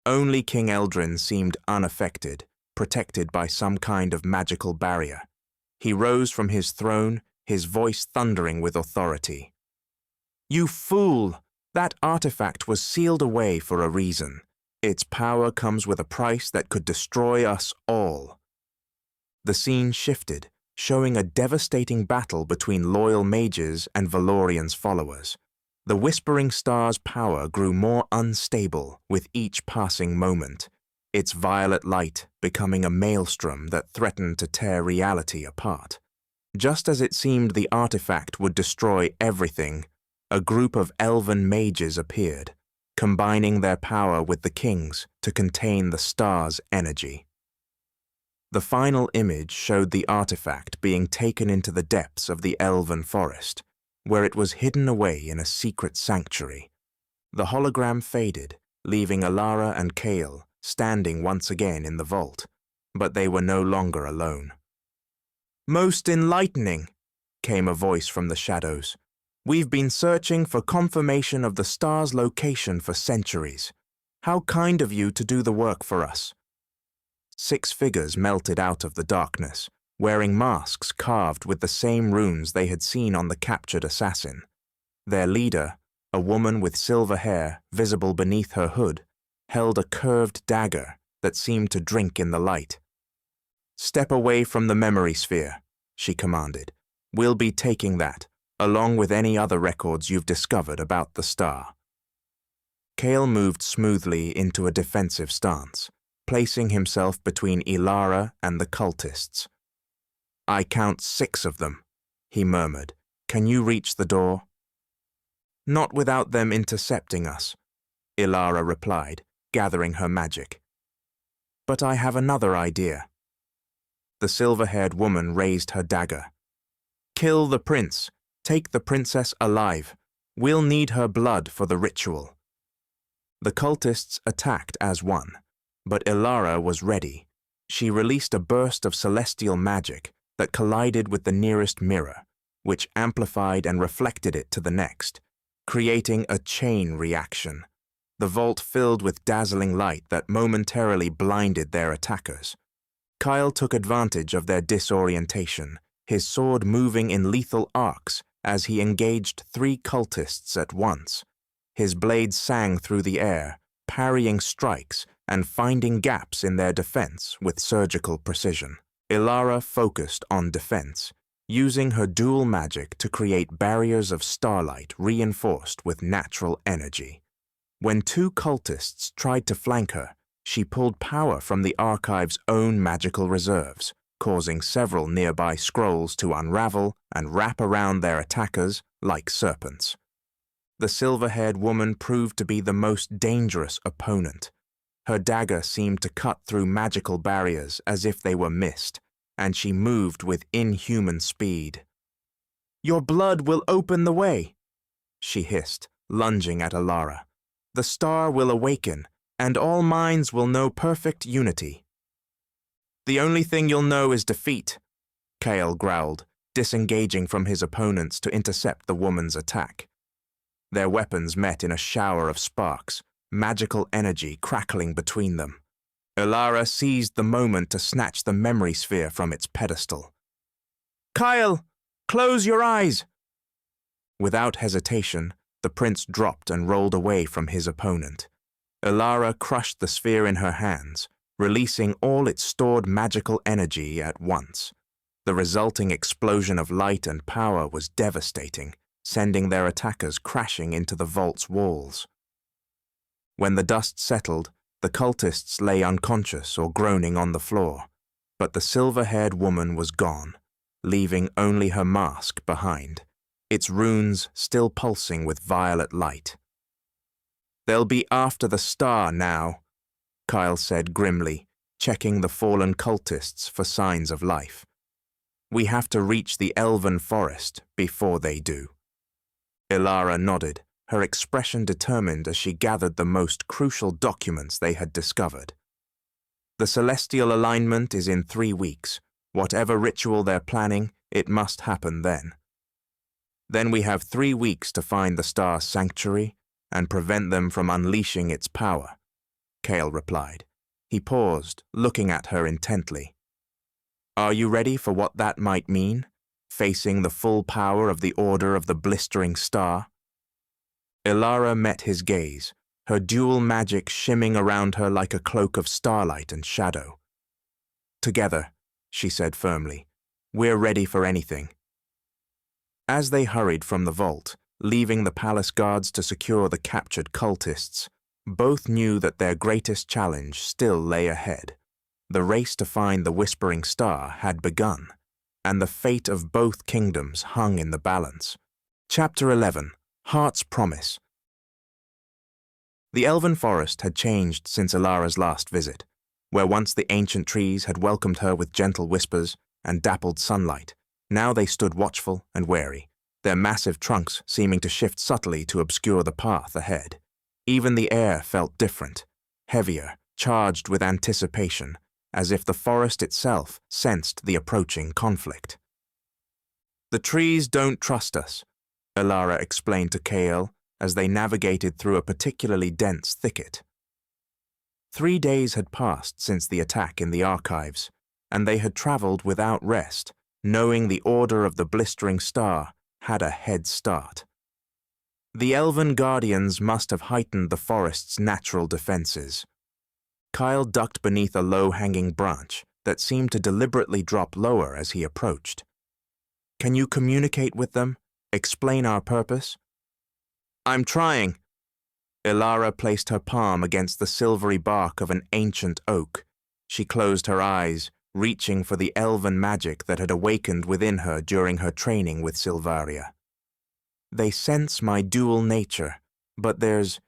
Only King Eldrin seemed unaffected, protected by some kind of magical barrier. He rose from his throne, his voice thundering with authority. "You fool! That artifact was sealed away for a reason. Its power comes with a price that could destroy us all." The scene shifted, showing a devastating battle between loyal mages and Valorian's followers. The Whispering Star's power grew more unstable with each passing moment, its violet light becoming a maelstrom that threatened to tear reality apart. Just as it seemed the artifact would destroy everything, a group of elven mages appeared, combining their power with the king's to contain the star's energy. The final image showed the artifact being taken into the depths of the elven forest, where it was hidden away in a secret sanctuary. The hologram faded, leaving Elara and Kael standing once again in the vault, but they were no longer alone. "Most enlightening," came a voice from the shadows. "We've been searching for confirmation of the star's location for centuries. How kind of you to do the work for us." 6 figures melted out of the darkness, wearing masks carved with the same runes they had seen on the captured assassin. Their leader, a woman with silver hair visible beneath her hood, held a curved dagger that seemed to drink in the light. "Step away from the memory sphere," she commanded. "We'll be taking that, along with any other records you've discovered about the star." Kael moved smoothly into a defensive stance, placing himself between Elara and the cultists. "I count 6 of them," he murmured. "Can you reach the door?" "Not without them intercepting us," Elara replied, gathering her magic. "But I have another idea." The silver-haired woman raised her dagger. "Kill the prince. Take the princess alive. We'll need her blood for the ritual." The cultists attacked as one, but Elara was ready. She released a burst of celestial magic that collided with the nearest mirror, which amplified and reflected it to the next, creating a chain reaction. The vault filled with dazzling light that momentarily blinded their attackers. Kael took advantage of their disorientation, his sword moving in lethal arcs as he engaged 3 cultists at once. His blade sang through the air, parrying strikes and finding gaps in their defense with surgical precision. Elara focused on defense, using her dual magic to create barriers of starlight reinforced with natural energy. When 2 cultists tried to flank her, she pulled power from the archive's own magical reserves, causing several nearby scrolls to unravel and wrap around their attackers like serpents. The silver-haired woman proved to be the most dangerous opponent. Her dagger seemed to cut through magical barriers as if they were mist, and she moved with inhuman speed. "Your blood will open the way," she hissed, lunging at Elara. "The star will awaken, and all minds will know perfect unity." "The only thing you'll know is defeat," Kael growled, disengaging from his opponents to intercept the woman's attack. Their weapons met in a shower of sparks, magical energy crackling between them. Elara seized the moment to snatch the memory sphere from its pedestal. "Kael, close your eyes!" Without hesitation, the prince dropped and rolled away from his opponent. Elara crushed the sphere in her hands, releasing all its stored magical energy at once. The resulting explosion of light and power was devastating, sending their attackers crashing into the vault's walls. When the dust settled, the cultists lay unconscious or groaning on the floor, but the silver-haired woman was gone, leaving only her mask behind, its runes still pulsing with violet light. "They'll be after the star now," Kael said grimly, checking the fallen cultists for signs of life. "We have to reach the elven forest before they do." Elara nodded, her expression determined as she gathered the most crucial documents they had discovered. "The celestial alignment is in 3 weeks. Whatever ritual they're planning, it must happen then. Then we have 3 weeks to find the star's sanctuary and prevent them from unleashing its power," Kael replied. He paused, looking at her intently. "Are you ready for what that might mean, facing the full power of the Order of the Blistering Star?" Elara met his gaze, her dual magic shimming around her like a cloak of starlight and shadow. "Together," she said firmly, "we're ready for anything." As they hurried from the vault, leaving the palace guards to secure the captured cultists, both knew that their greatest challenge still lay ahead. The race to find the Whispering Star had begun, and the fate of both kingdoms hung in the balance. Chapter 11. Heart's Promise. The elven forest had changed since Elara's last visit, where once the ancient trees had welcomed her with gentle whispers and dappled sunlight. Now they stood watchful and wary, their massive trunks seeming to shift subtly to obscure the path ahead. Even the air felt different, heavier, charged with anticipation, as if the forest itself sensed the approaching conflict. "The trees don't trust us," Elara explained to Kael as they navigated through a particularly dense thicket. 3 days had passed since the attack in the archives, and they had traveled without rest, knowing the Order of the Blistering Star had a head start. The elven guardians must have heightened the forest's natural defenses. Kael ducked beneath a low-hanging branch that seemed to deliberately drop lower as he approached. "Can you communicate with them? Explain our purpose?" "I'm trying." Elara placed her palm against the silvery bark of an ancient oak. She closed her eyes, reaching for the elven magic that had awakened within her during her training with Silvaria. "They sense my dual nature, but there's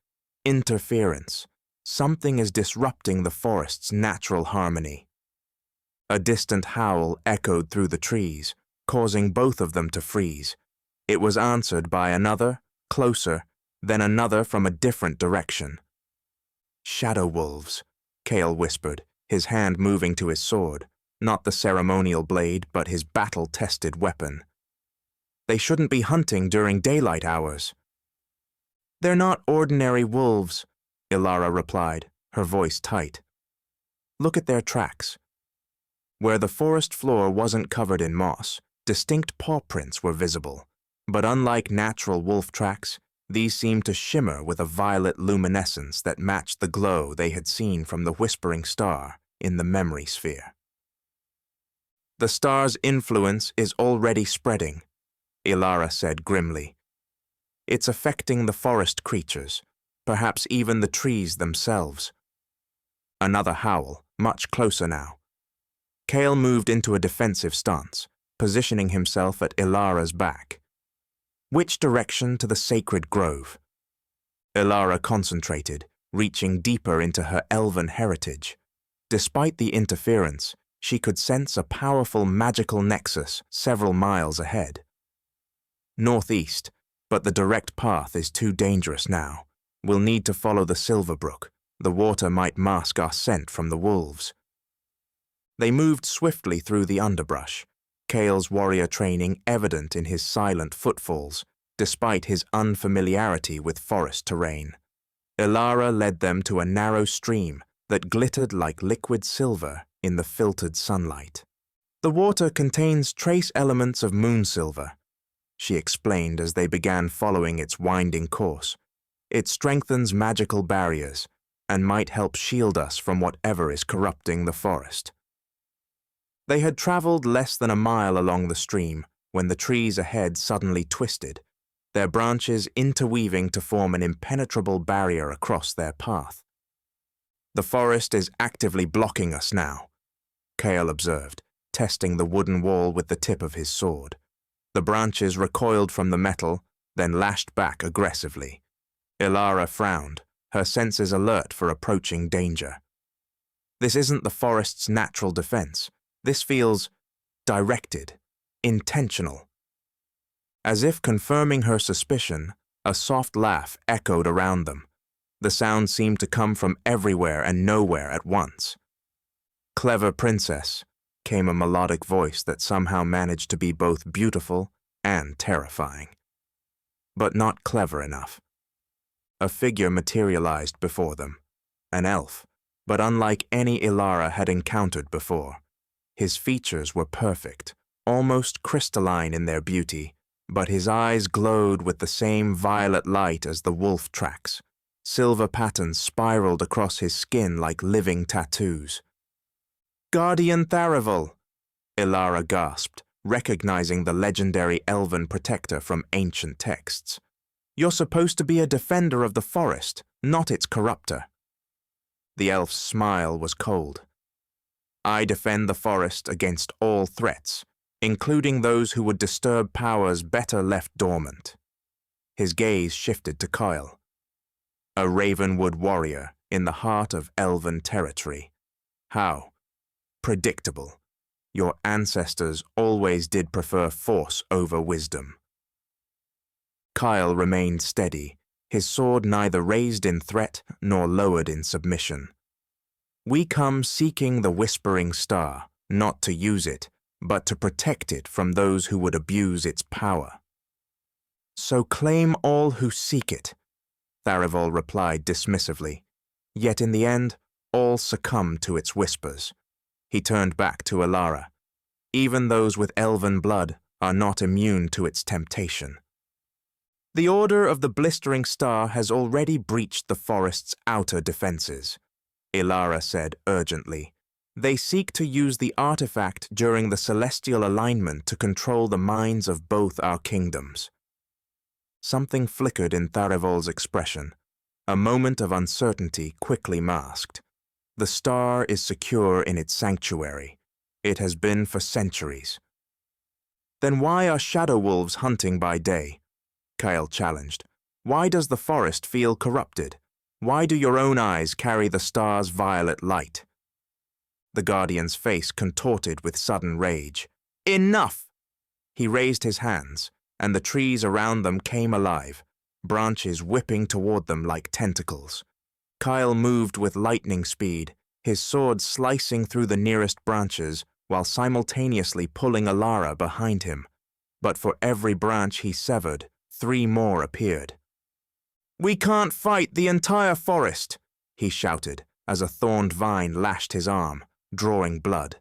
interference. Something is disrupting the forest's natural harmony." A distant howl echoed through the trees, causing both of them to freeze. It was answered by another, closer, then another from a different direction. "Shadow wolves," Kael whispered, his hand moving to his sword, not the ceremonial blade, but his battle-tested weapon. "They shouldn't be hunting during daylight hours." "They're not ordinary wolves," Elara replied, her voice tight. "Look at their tracks." Where the forest floor wasn't covered in moss, distinct paw prints were visible, but unlike natural wolf tracks, these seemed to shimmer with a violet luminescence that matched the glow they had seen from the Whispering Star in the memory sphere. "The star's influence is already spreading," Elara said grimly. "It's affecting the forest creatures, perhaps even the trees themselves." Another howl, much closer now. Kael moved into a defensive stance, positioning himself at Elara's back. "Which direction to the sacred grove?" Elara concentrated, reaching deeper into her elven heritage. Despite the interference, she could sense a powerful magical nexus several miles ahead. "Northeast, but the direct path is too dangerous now. We'll need to follow the Silver Brook. The water might mask our scent from the wolves." They moved swiftly through the underbrush, Kael's warrior training evident in his silent footfalls, despite his unfamiliarity with forest terrain. Elara led them to a narrow stream that glittered like liquid silver in the filtered sunlight. "The water contains trace elements of moon silver," she explained as they began following its winding course. "It strengthens magical barriers and might help shield us from whatever is corrupting the forest." They had traveled less than a mile along the stream when the trees ahead suddenly twisted, their branches interweaving to form an impenetrable barrier across their path. "The forest is actively blocking us now," Kael observed, testing the wooden wall with the tip of his sword. The branches recoiled from the metal, then lashed back aggressively. Elara frowned, her senses alert for approaching danger. This isn't the forest's natural defense. This feels directed, intentional. As if confirming her suspicion, a soft laugh echoed around them. The sound seemed to come from everywhere and nowhere at once. "Clever princess," came a melodic voice that somehow managed to be both beautiful and terrifying. But not clever enough. A figure materialized before them, an elf, but unlike any Elara had encountered before. His features were perfect, almost crystalline in their beauty, but his eyes glowed with the same violet light as the wolf tracks. Silver patterns spiraled across his skin like living tattoos. "Guardian Tharival," Elara gasped, recognizing the legendary elven protector from ancient texts. "You're supposed to be a defender of the forest, not its corruptor." The elf's smile was cold. "I defend the forest against all threats, including those who would disturb powers better left dormant." His gaze shifted to Kael, a Ravenwood warrior in the heart of elven territory. "How predictable. Your ancestors always did prefer force over wisdom." Kael remained steady, his sword neither raised in threat nor lowered in submission. "We come seeking the Whispering Star, not to use it, but to protect it from those who would abuse its power." "So claim all who seek it," Tharival replied dismissively. Yet in the end, all succumbed to its whispers. He turned back to Elara. "Even those with elven blood are not immune to its temptation." "The Order of the Blistering Star has already breached the forest's outer defenses," Elara said urgently. "They seek to use the artifact during the celestial alignment to control the minds of both our kingdoms." Something flickered in Tharival's expression, a moment of uncertainty quickly masked. "The star is secure in its sanctuary. It has been for centuries." "Then why are shadow wolves hunting by day?" Kael challenged. "Why does the forest feel corrupted? Why do your own eyes carry the star's violet light?" The Guardian's face contorted with sudden rage. "Enough!" He raised his hands, and the trees around them came alive, branches whipping toward them like tentacles. Kael moved with lightning speed, his sword slicing through the nearest branches while simultaneously pulling Elara behind him. But for every branch he severed, 3 more appeared. "We can't fight the entire forest," he shouted as a thorned vine lashed his arm, drawing blood.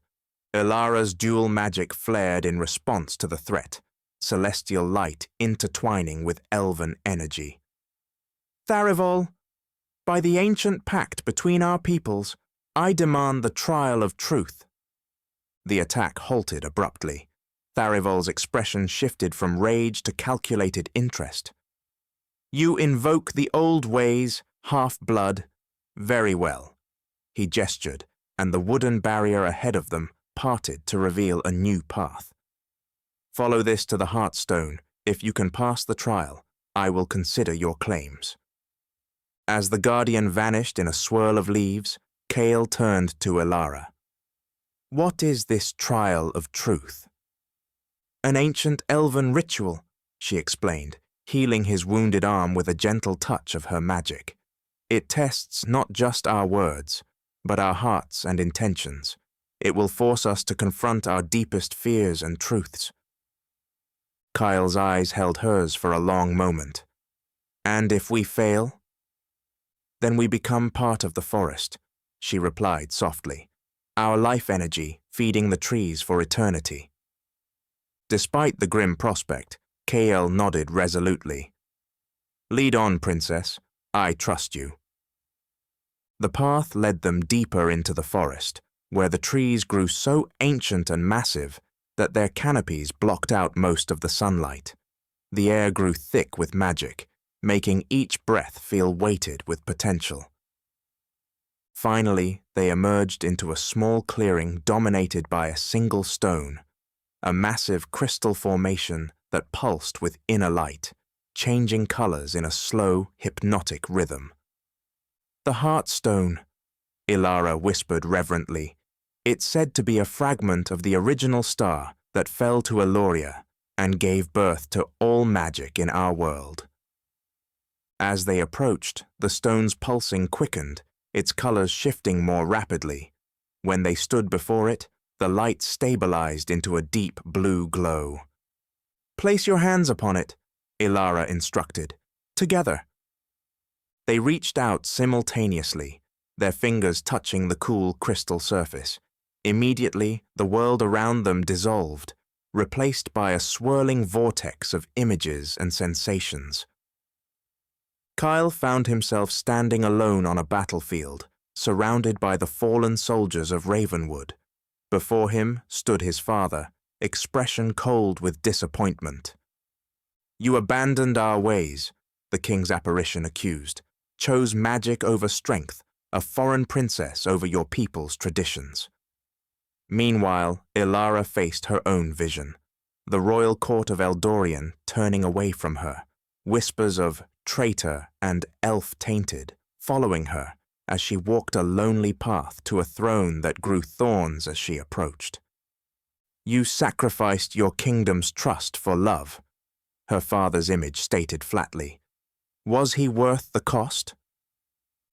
Elara's dual magic flared in response to the threat, celestial light intertwining with elven energy. "Tharival, by the ancient pact between our peoples, I demand the trial of truth." The attack halted abruptly. Tharival's expression shifted from rage to calculated interest. "You invoke the old ways, half-blood. Very well." He gestured, and the wooden barrier ahead of them parted to reveal a new path. "Follow this to the Heartstone. If you can pass the trial, I will consider your claims." As the Guardian vanished in a swirl of leaves, Kael turned to Elara. "What is this trial of truth?" "An ancient elven ritual," she explained, healing his wounded arm with a gentle touch of her magic. "It tests not just our words, but our hearts and intentions. It will force us to confront our deepest fears and truths." Kael's eyes held hers for a long moment. "And if we fail?" "Then we become part of the forest," she replied softly, "our life energy feeding the trees for eternity." Despite the grim prospect, Kael nodded resolutely. "Lead on, princess. I trust you." The path led them deeper into the forest, where the trees grew so ancient and massive that their canopies blocked out most of the sunlight. The air grew thick with magic, making each breath feel weighted with potential. Finally, they emerged into a small clearing dominated by a single stone, a massive crystal formation that pulsed with inner light, changing colors in a slow, hypnotic rhythm. "The Heartstone," Elara whispered reverently. "It's said to be a fragment of the original star that fell to Aeloria and gave birth to all magic in our world." As they approached, the stone's pulsing quickened, its colors shifting more rapidly. When they stood before it, the light stabilized into a deep blue glow. "Place your hands upon it," Elara instructed. "Together." They reached out simultaneously, their fingers touching the cool crystal surface. Immediately, the world around them dissolved, replaced by a swirling vortex of images and sensations. Kael found himself standing alone on a battlefield, surrounded by the fallen soldiers of Ravenwood. Before him stood his father, expression cold with disappointment. "You abandoned our ways," the king's apparition accused, "chose magic over strength, a foreign princess over your people's traditions." Meanwhile, Elara faced her own vision, the royal court of Eldorian turning away from her, whispers of traitor and elf-tainted following her as she walked a lonely path to a throne that grew thorns as she approached. "You sacrificed your kingdom's trust for love," her father's image stated flatly. Was he worth the cost?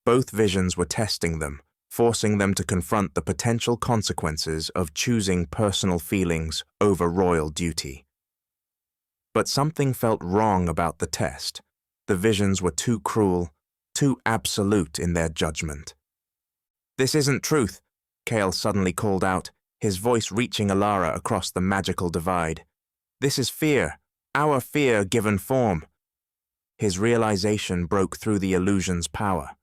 Both visions were testing them, forcing them to confront the potential consequences of choosing personal feelings over royal duty. But something felt wrong about the test. The visions were too cruel, too absolute in their judgment. "This isn't truth," Kael suddenly called out, his voice reaching Elara across the magical divide. "This is fear, our fear given form." His realization broke through the illusion's power.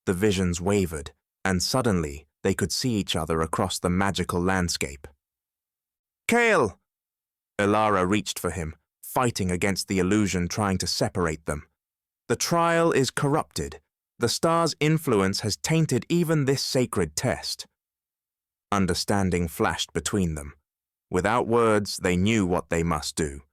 The visions wavered, and suddenly they could see each other across the magical landscape. "Kael!" Elara reached for him, fighting against the illusion trying to separate them. "The trial is corrupted. The star's influence has tainted even this sacred test." Understanding flashed between them. Without words, they knew what they must do.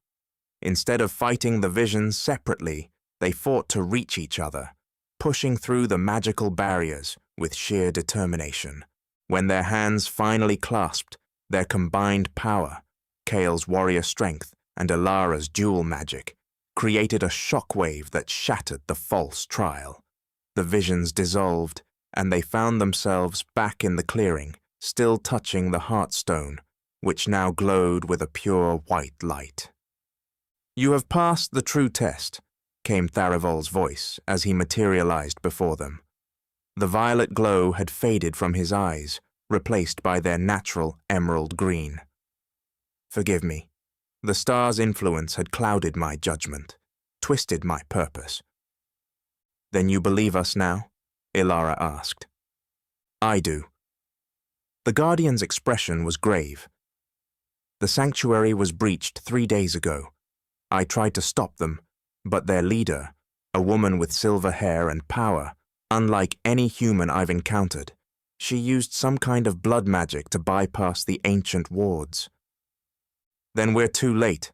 Instead of fighting the visions separately, they fought to reach each other, pushing through the magical barriers with sheer determination. When their hands finally clasped, their combined power, Kael's warrior strength and Elara's dual magic, created a shockwave that shattered the false trial. The visions dissolved, and they found themselves back in the clearing, still touching the Heartstone, which now glowed with a pure white light. "You have passed the true test," came Tharivol's voice as he materialized before them. The violet glow had faded from his eyes, replaced by their natural emerald green. "Forgive me. The star's influence had clouded my judgment, twisted my purpose." "Then you believe us now?" Elara asked. "I do." The Guardian's expression was grave. "The sanctuary was breached 3 days ago. I tried to stop them, but their leader, a woman with silver hair and power, unlike any human I've encountered, she used some kind of blood magic to bypass the ancient wards." "Then we're too late,"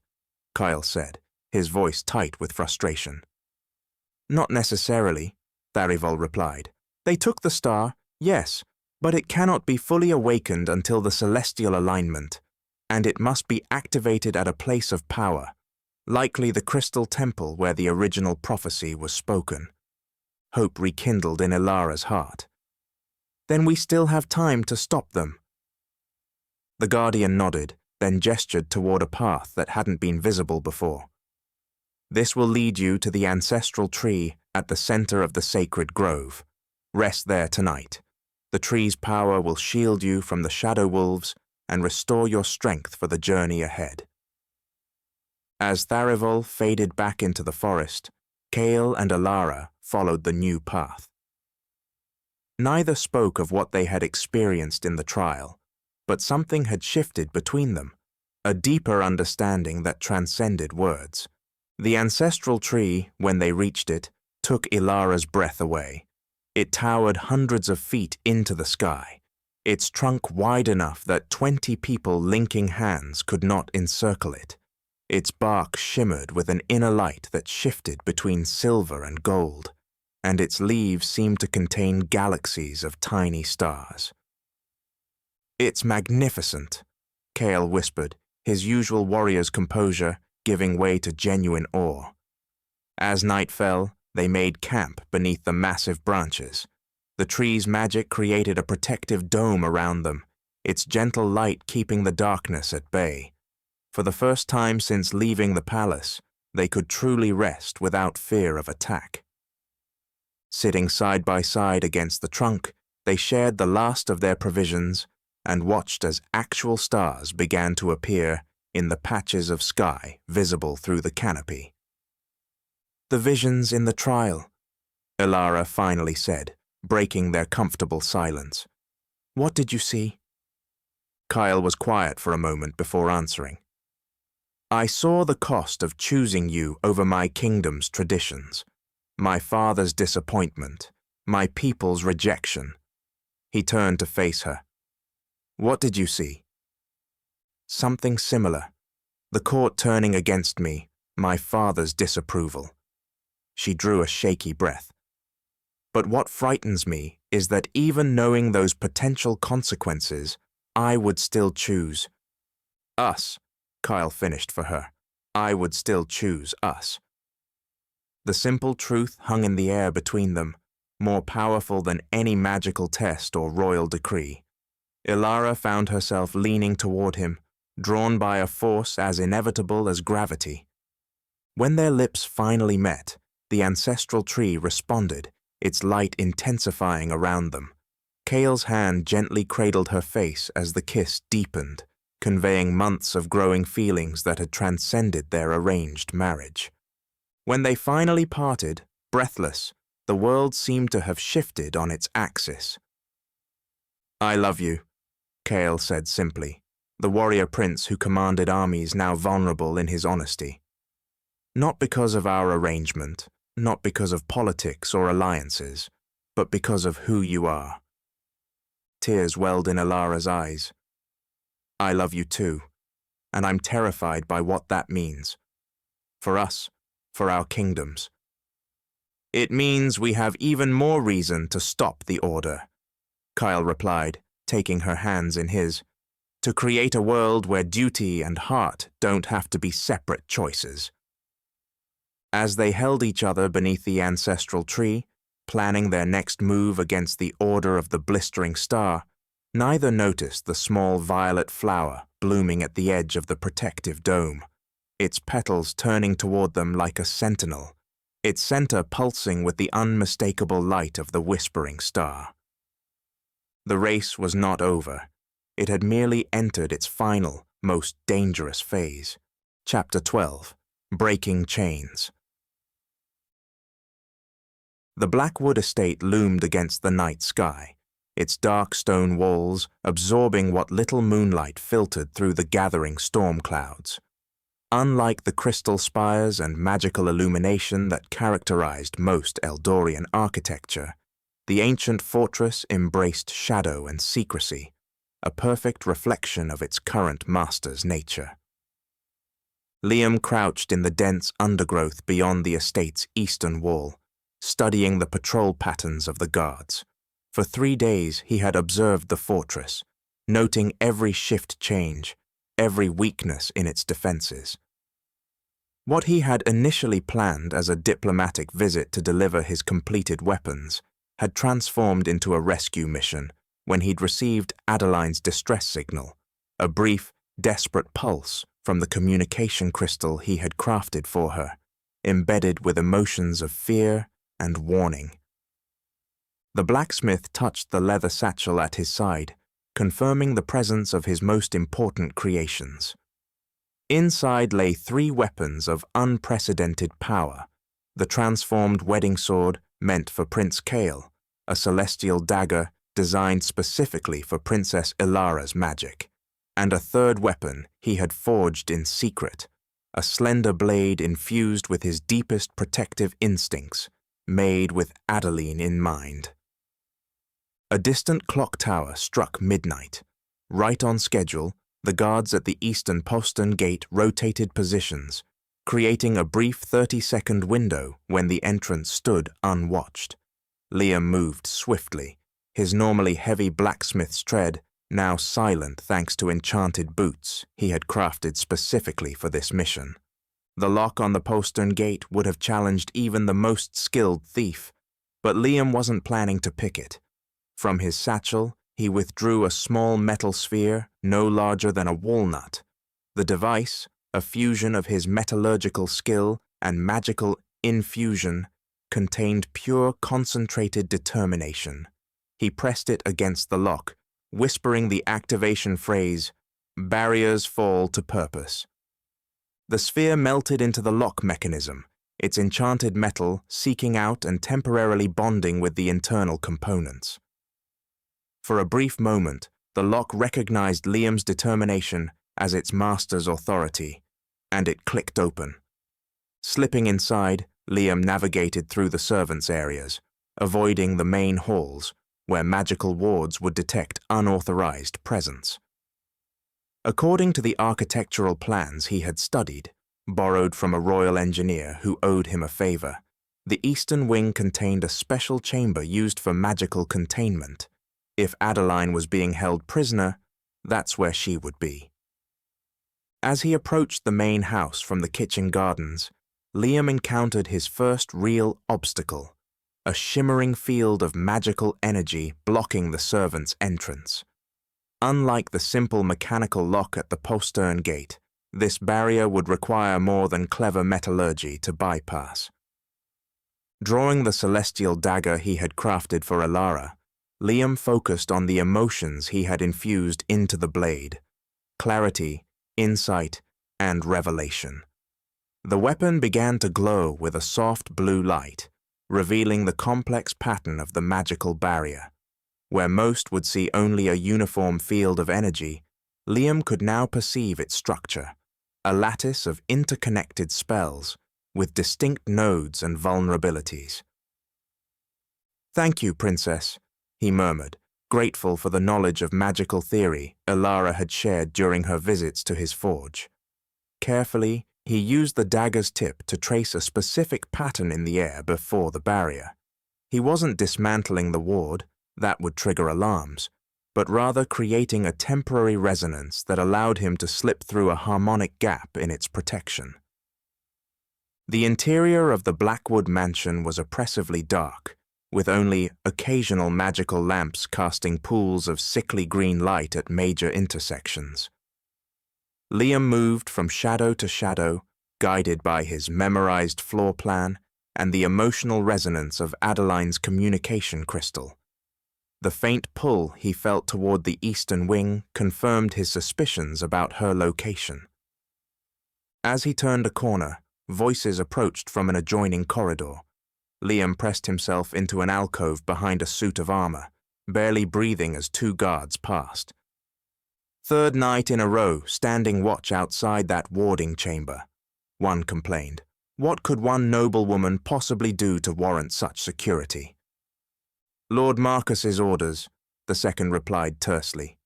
Kael said, his voice tight with frustration. "Not necessarily," Tharivol replied. "They took the star, yes, but it cannot be fully awakened until the celestial alignment, and it must be activated at a place of power, likely the crystal temple where the original prophecy was spoken." Hope rekindled in Elara's heart. "Then we still have time to stop them." The Guardian nodded, then gestured toward a path that hadn't been visible before. "This will lead you to the ancestral tree at the center of the sacred grove. Rest there tonight. The tree's power will shield you from the shadow wolves and restore your strength for the journey ahead." As Tharivol faded back into the forest, Kael and Elara followed the new path. Neither spoke of what they had experienced in the trial, but something had shifted between them, a deeper understanding that transcended words. The ancestral tree, when they reached it, took Elara's breath away. It towered hundreds of feet into the sky, its trunk wide enough that 20 people linking hands could not encircle it. Its bark shimmered with an inner light that shifted between silver and gold, and its leaves seemed to contain galaxies of tiny stars. "It's magnificent," Kael whispered, his usual warrior's composure giving way to genuine awe. As night fell, they made camp beneath the massive branches. The tree's magic created a protective dome around them, its gentle light keeping the darkness at bay. For the first time since leaving the palace, they could truly rest without fear of attack. Sitting side by side against the trunk, they shared the last of their provisions and watched as actual stars began to appear in the patches of sky visible through the canopy. "The visions in the trial," Elara finally said, breaking their comfortable silence. "What did you see?" Kael was quiet for a moment before answering. "I saw the cost of choosing you over my kingdom's traditions, my father's disappointment, my people's rejection." He turned to face her. "What did you see?" "Something similar. The court turning against me, my father's disapproval." She drew a shaky breath. "But what frightens me is that even knowing those potential consequences, I would still choose us," Kael finished for her. "I would still choose us." The simple truth hung in the air between them, more powerful than any magical test or royal decree. Elara found herself leaning toward him, drawn by a force as inevitable as gravity. When their lips finally met, the ancestral tree responded, its light intensifying around them. Kael's hand gently cradled her face as the kiss deepened, conveying months of growing feelings that had transcended their arranged marriage. When they finally parted, breathless, the world seemed to have shifted on its axis. "I love you," Kael said simply, the warrior prince who commanded armies now vulnerable in his honesty. "Not because of our arrangement, not because of politics or alliances, but because of who you are." Tears welled in Elara's eyes. "I love you too, and I'm terrified by what that means. For us, for our kingdoms. It means we have even more reason to stop the order," Kael replied, taking her hands in his, "to create a world where duty and heart don't have to be separate choices." As they held each other beneath the ancestral tree, planning their next move against the Order of the Blistering Star, neither noticed the small violet flower blooming at the edge of the protective dome, its petals turning toward them like a sentinel, its center pulsing with the unmistakable light of the Whispering Star. The race was not over. It had merely entered its final, most dangerous phase. Chapter 12. Breaking Chains. The Blackwood estate loomed against the night sky, its dark stone walls absorbing what little moonlight filtered through the gathering storm clouds. Unlike the crystal spires and magical illumination that characterized most Eldorian architecture, the ancient fortress embraced shadow and secrecy, a perfect reflection of its current master's nature. Liam crouched in the dense undergrowth beyond the estate's eastern wall, studying the patrol patterns of the guards. For 3 days he had observed the fortress, noting every shift change, every weakness in its defenses. What he had initially planned as a diplomatic visit to deliver his completed weapons had transformed into a rescue mission when he'd received Adeline's distress signal, a brief, desperate pulse from the communication crystal he had crafted for her, embedded with emotions of fear and warning. The blacksmith touched the leather satchel at his side, confirming the presence of his most important creations. Inside lay 3 weapons of unprecedented power: the transformed wedding sword meant for Prince Kael, a celestial dagger designed specifically for Princess Elara's magic, and a 3rd weapon he had forged in secret, a slender blade infused with his deepest protective instincts, made with Adeline in mind. A distant clock tower struck midnight. Right on schedule, the guards at the eastern postern gate rotated positions, creating a brief 30-second window when the entrance stood unwatched. Liam moved swiftly, his normally heavy blacksmith's tread now silent thanks to enchanted boots he had crafted specifically for this mission. The lock on the postern gate would have challenged even the most skilled thief, but Liam wasn't planning to pick it. From his satchel, he withdrew a small metal sphere no larger than a walnut. The device, a fusion of his metallurgical skill and magical infusion, contained pure concentrated determination. He pressed it against the lock, whispering the activation phrase, "Barriers fall to purpose." The sphere melted into the lock mechanism, its enchanted metal seeking out and temporarily bonding with the internal components. For a brief moment, the lock recognized Liam's determination as its master's authority, and it clicked open. Slipping inside, Liam navigated through the servants' areas, avoiding the main halls, where magical wards would detect unauthorized presence. According to the architectural plans he had studied, borrowed from a royal engineer who owed him a favor, the eastern wing contained a special chamber used for magical containment. If Adeline was being held prisoner, that's where she would be. As he approached the main house from the kitchen gardens, Liam encountered his first real obstacle, a shimmering field of magical energy blocking the servants' entrance. Unlike the simple mechanical lock at the postern gate, this barrier would require more than clever metallurgy to bypass. Drawing the celestial dagger he had crafted for Elara, Liam focused on the emotions he had infused into the blade: clarity, insight, and revelation. The weapon began to glow with a soft blue light, revealing the complex pattern of the magical barrier. Where most would see only a uniform field of energy, Liam could now perceive its structure, a lattice of interconnected spells with distinct nodes and vulnerabilities. "Thank you, Princess," he murmured, grateful for the knowledge of magical theory Elara had shared during her visits to his forge. Carefully, he used the dagger's tip to trace a specific pattern in the air before the barrier. He wasn't dismantling the ward, that would trigger alarms, but rather creating a temporary resonance that allowed him to slip through a harmonic gap in its protection. The interior of the Blackwood mansion was oppressively dark, with only occasional magical lamps casting pools of sickly green light at major intersections. Liam moved from shadow to shadow, guided by his memorized floor plan and the emotional resonance of Adeline's communication crystal. The faint pull he felt toward the eastern wing confirmed his suspicions about her location. As he turned a corner, voices approached from an adjoining corridor. Liam pressed himself into an alcove behind a suit of armor, barely breathing as two guards passed. "Third night in a row standing watch outside that warding chamber," one complained. "What could one noblewoman possibly do to warrant such security?" "Lord Marcus's orders," the second replied tersely.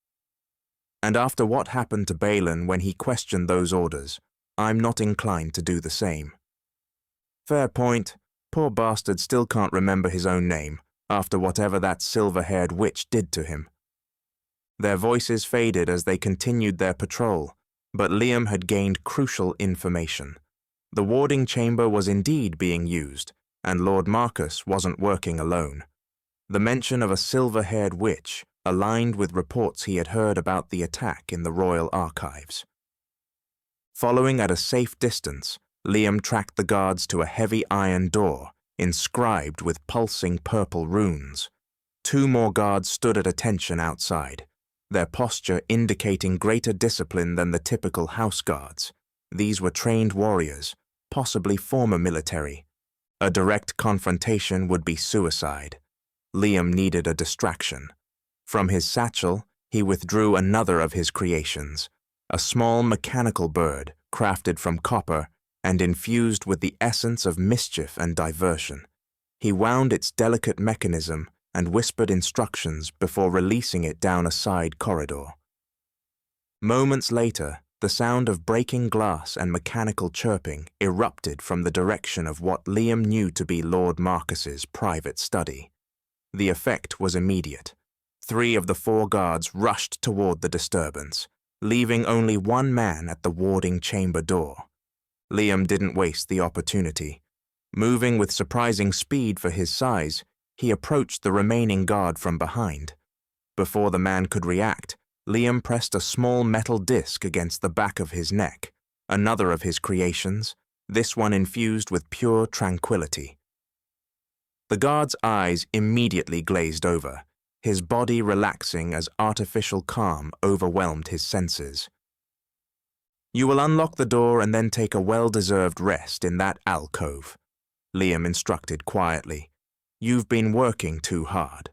"And after what happened to Balin when he questioned those orders, I'm not inclined to do the same." "Fair point. Poor bastard still can't remember his own name, after whatever that silver-haired witch did to him." Their voices faded as they continued their patrol, but Liam had gained crucial information. The warding chamber was indeed being used, and Lord Marcus wasn't working alone. The mention of a silver-haired witch aligned with reports he had heard about the attack in the royal archives. Following at a safe distance, Liam tracked the guards to a heavy iron door inscribed with pulsing purple runes. Two more guards stood at attention outside, their posture indicating greater discipline than the typical house guards. These were trained warriors, possibly former military. A direct confrontation would be suicide. Liam needed a distraction. From his satchel, he withdrew another of his creations, a small mechanical bird crafted from copper and infused with the essence of mischief and diversion. He wound its delicate mechanism and whispered instructions before releasing it down a side corridor. Moments later, the sound of breaking glass and mechanical chirping erupted from the direction of what Liam knew to be Lord Marcus's private study. The effect was immediate. 3 of the 4 guards rushed toward the disturbance, leaving only 1 man at the warding chamber door. Liam didn't waste the opportunity. Moving with surprising speed for his size, he approached the remaining guard from behind. Before the man could react, Liam pressed a small metal disc against the back of his neck, another of his creations, this one infused with pure tranquility. The guard's eyes immediately glazed over, his body relaxing as artificial calm overwhelmed his senses. "You will unlock the door and then take a well-deserved rest in that alcove," Liam instructed quietly. "You've been working too hard."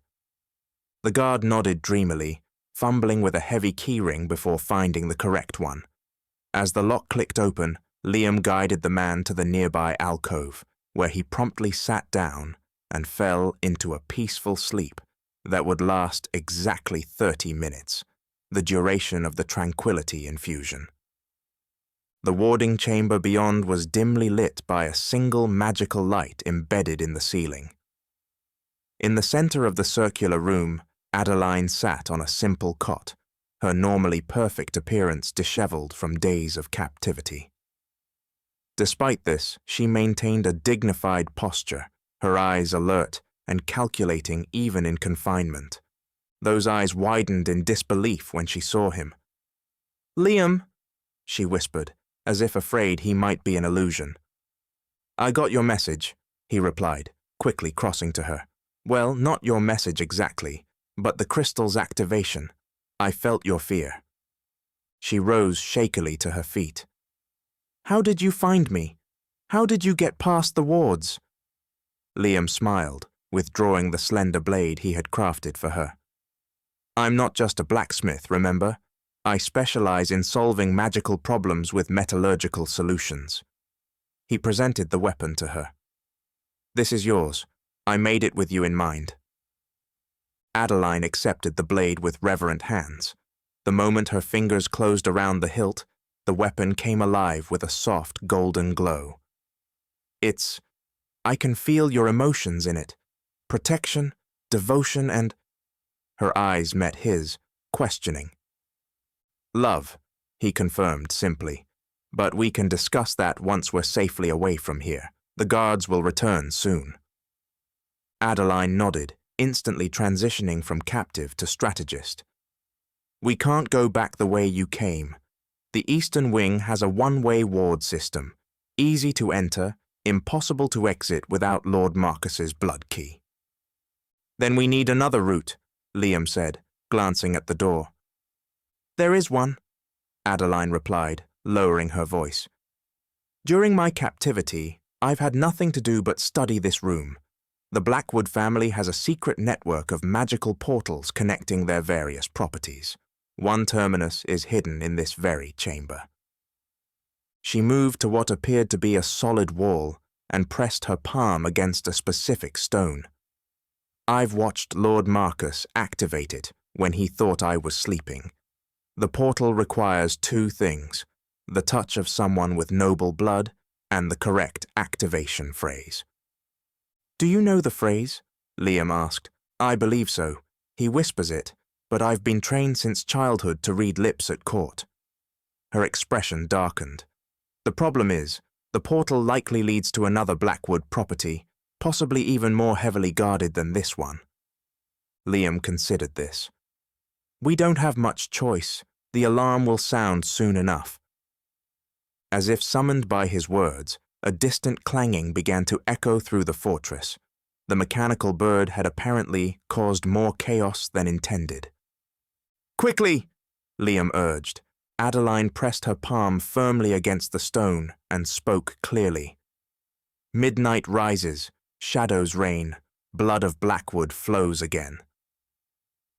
The guard nodded dreamily, fumbling with a heavy keyring before finding the correct one. As the lock clicked open, Liam guided the man to the nearby alcove, where he promptly sat down and fell into a peaceful sleep that would last exactly 30 minutes, the duration of the tranquility infusion. The warding chamber beyond was dimly lit by a single magical light embedded in the ceiling. In the center of the circular room, Adeline sat on a simple cot, her normally perfect appearance disheveled from days of captivity. Despite this, she maintained a dignified posture, her eyes alert and calculating even in confinement. Those eyes widened in disbelief when she saw him. "Liam," she whispered, as if afraid he might be an illusion. "I got your message," he replied, quickly crossing to her. "Well, not your message exactly, but the crystal's activation. I felt your fear." She rose shakily to her feet. "How did you find me? How did you get past the wards?" Liam smiled, withdrawing the slender blade he had crafted for her. "I'm not just a blacksmith, remember? I specialize in solving magical problems with metallurgical solutions." He presented the weapon to her. "This is yours. I made it with you in mind." Adeline accepted the blade with reverent hands. The moment her fingers closed around the hilt, the weapon came alive with a soft golden glow. I can feel your emotions in it. Protection, devotion, and—" Her eyes met his, questioning. "Love," he confirmed simply. "But we can discuss that once we're safely away from here. The guards will return soon." Adeline nodded, instantly transitioning from captive to strategist. "We can't go back the way you came. The Eastern Wing has a one-way ward system, easy to enter, impossible to exit without Lord Marcus's blood key." "Then we need another route," Liam said, glancing at the door. "There is one," Adeline replied, lowering her voice. "During my captivity, I've had nothing to do but study this room. The Blackwood family has a secret network of magical portals connecting their various properties. One terminus is hidden in this very chamber." She moved to what appeared to be a solid wall and pressed her palm against a specific stone. "I've watched Lord Marcus activate it when he thought I was sleeping. The portal requires 2 things, the touch of someone with noble blood and the correct activation phrase." "Do you know the phrase?" Liam asked. "I believe so. He whispers it, but I've been trained since childhood to read lips at court." Her expression darkened. "The problem is, the portal likely leads to another Blackwood property, possibly even more heavily guarded than this one." Liam considered this. "We don't have much choice. The alarm will sound soon enough." As if summoned by his words, a distant clanging began to echo through the fortress. The mechanical bird had apparently caused more chaos than intended. "Quickly!" Liam urged. Adeline pressed her palm firmly against the stone and spoke clearly. "Midnight rises, shadows reign, blood of Blackwood flows again."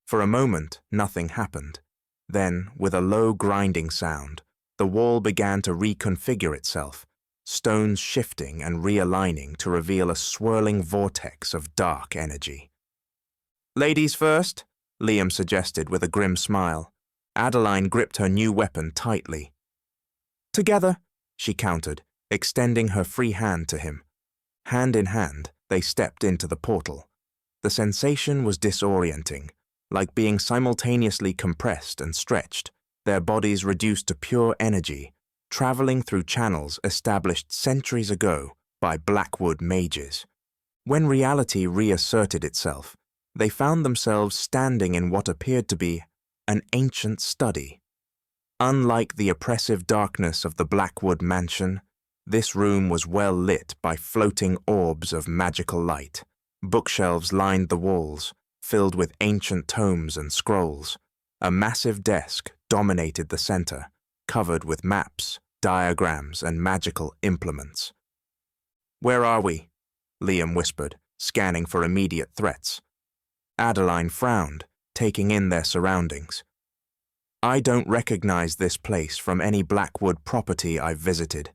For a moment, nothing happened. Then, with a low grinding sound, the wall began to reconfigure itself, stones shifting and realigning to reveal a swirling vortex of dark energy. Ladies first, Liam suggested with a grim smile. Adeline gripped her new weapon tightly. Together, she countered, extending her free hand to him. Hand in hand, they stepped into the portal. The sensation was disorienting, like being simultaneously compressed and stretched, their bodies reduced to pure energy, traveling through channels established centuries ago by Blackwood mages. When reality reasserted itself, they found themselves standing in what appeared to be an ancient study. Unlike the oppressive darkness of the Blackwood mansion, this room was well lit by floating orbs of magical light. Bookshelves lined the walls, filled with ancient tomes and scrolls. A massive desk dominated the center, covered with maps, diagrams, and magical implements. "Where are we?" Liam whispered, scanning for immediate threats. Adeline frowned, taking in their surroundings. "I don't recognize this place from any Blackwood property I've visited.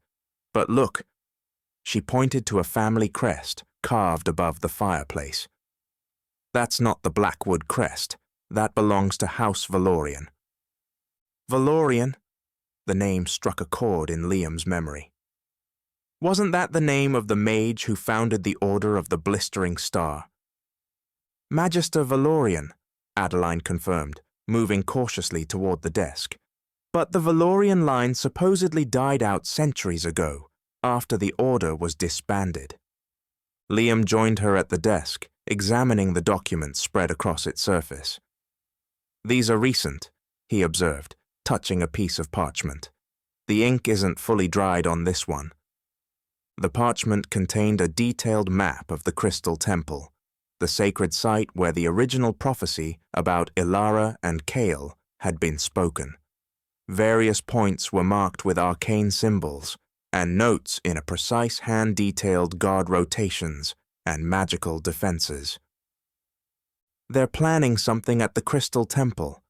But look." She pointed to a family crest carved above the fireplace. "That's not the Blackwood crest. That belongs to House Valorian." Valorian? The name struck a chord in Liam's memory. Wasn't that the name of the mage who founded the Order of the Blistering Star? Magister Valorian, Adeline confirmed, moving cautiously toward the desk. But the Valorian line supposedly died out centuries ago, after the Order was disbanded. Liam joined her at the desk, examining the documents spread across its surface. "These are recent," he observed, touching a piece of parchment. "The ink isn't fully dried on this one." The parchment contained a detailed map of the Crystal Temple, the sacred site where the original prophecy about Elara and Kael had been spoken. Various points were marked with arcane symbols, and notes in a precise hand-detailed guard rotations and magical defenses. "They're planning something at the Crystal Temple,"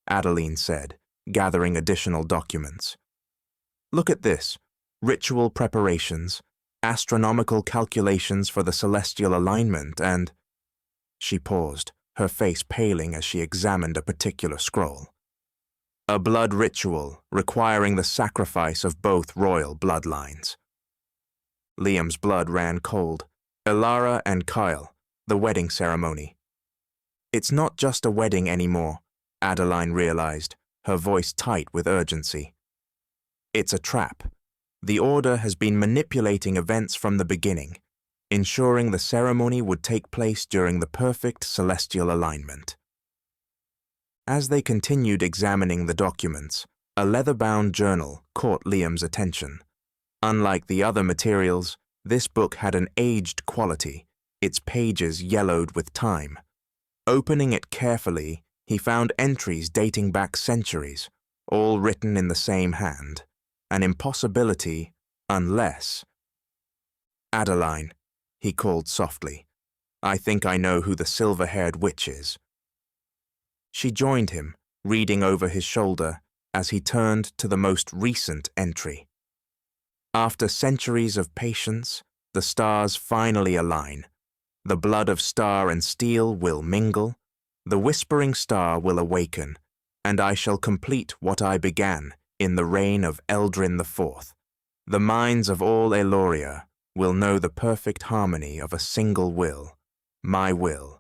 Adeline said, gathering additional documents. "Look at this: ritual preparations, astronomical calculations for the celestial alignment, and—" She paused, her face paling as she examined a particular scroll. "A blood ritual requiring the sacrifice of both royal bloodlines." Liam's blood ran cold. Elara and Kael, the wedding ceremony. "It's not just a wedding anymore," Adeline realized, her voice tight with urgency. "It's a trap. The Order has been manipulating events from the beginning, ensuring the ceremony would take place during the perfect celestial alignment." As they continued examining the documents, a leather-bound journal caught Liam's attention. Unlike the other materials, this book had an aged quality, its pages yellowed with time. Opening it carefully, he found entries dating back centuries, all written in the same hand. An impossibility, unless— "Adeline," he called softly, "I think I know who the silver-haired witch is." She joined him, reading over his shoulder, as he turned to the most recent entry. "After centuries of patience, the stars finally align. The blood of star and steel will mingle, the whispering star will awaken, and I shall complete what I began in the reign of Eldrin IV. The minds of all Aeloria will know the perfect harmony of a single will, my will.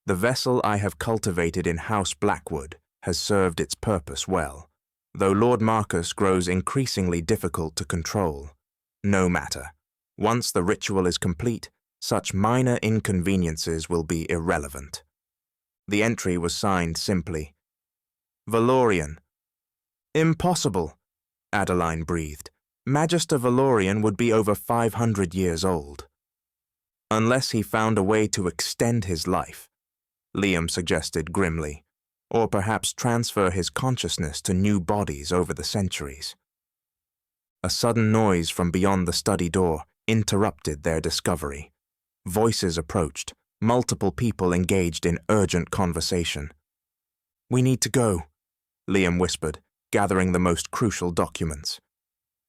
The vessel I have cultivated in House Blackwood has served its purpose well, though Lord Marcus grows increasingly difficult to control. No matter. Once the ritual is complete, such minor inconveniences will be irrelevant." The entry was signed simply, "Valorian." "Impossible," Adeline breathed. "Magister Valorian would be over 500 years old." "Unless he found a way to extend his life," Liam suggested grimly, "or perhaps transfer his consciousness to new bodies over the centuries." A sudden noise from beyond the study door interrupted their discovery. Voices approached, multiple people engaged in urgent conversation. "We need to go," Liam whispered, gathering the most crucial documents.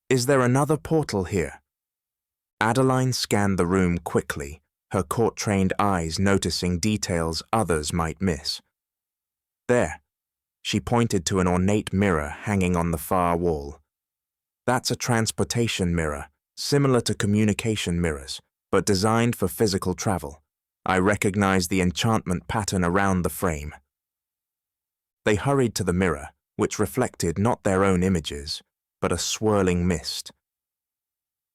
"Is there another portal here?" Adeline scanned the room quickly, her court-trained eyes noticing details others might miss. There, she pointed to an ornate mirror hanging on the far wall. That's a transportation mirror, similar to communication mirrors, but designed for physical travel. I recognized the enchantment pattern around the frame. They hurried to the mirror, which reflected not their own images, but a swirling mist.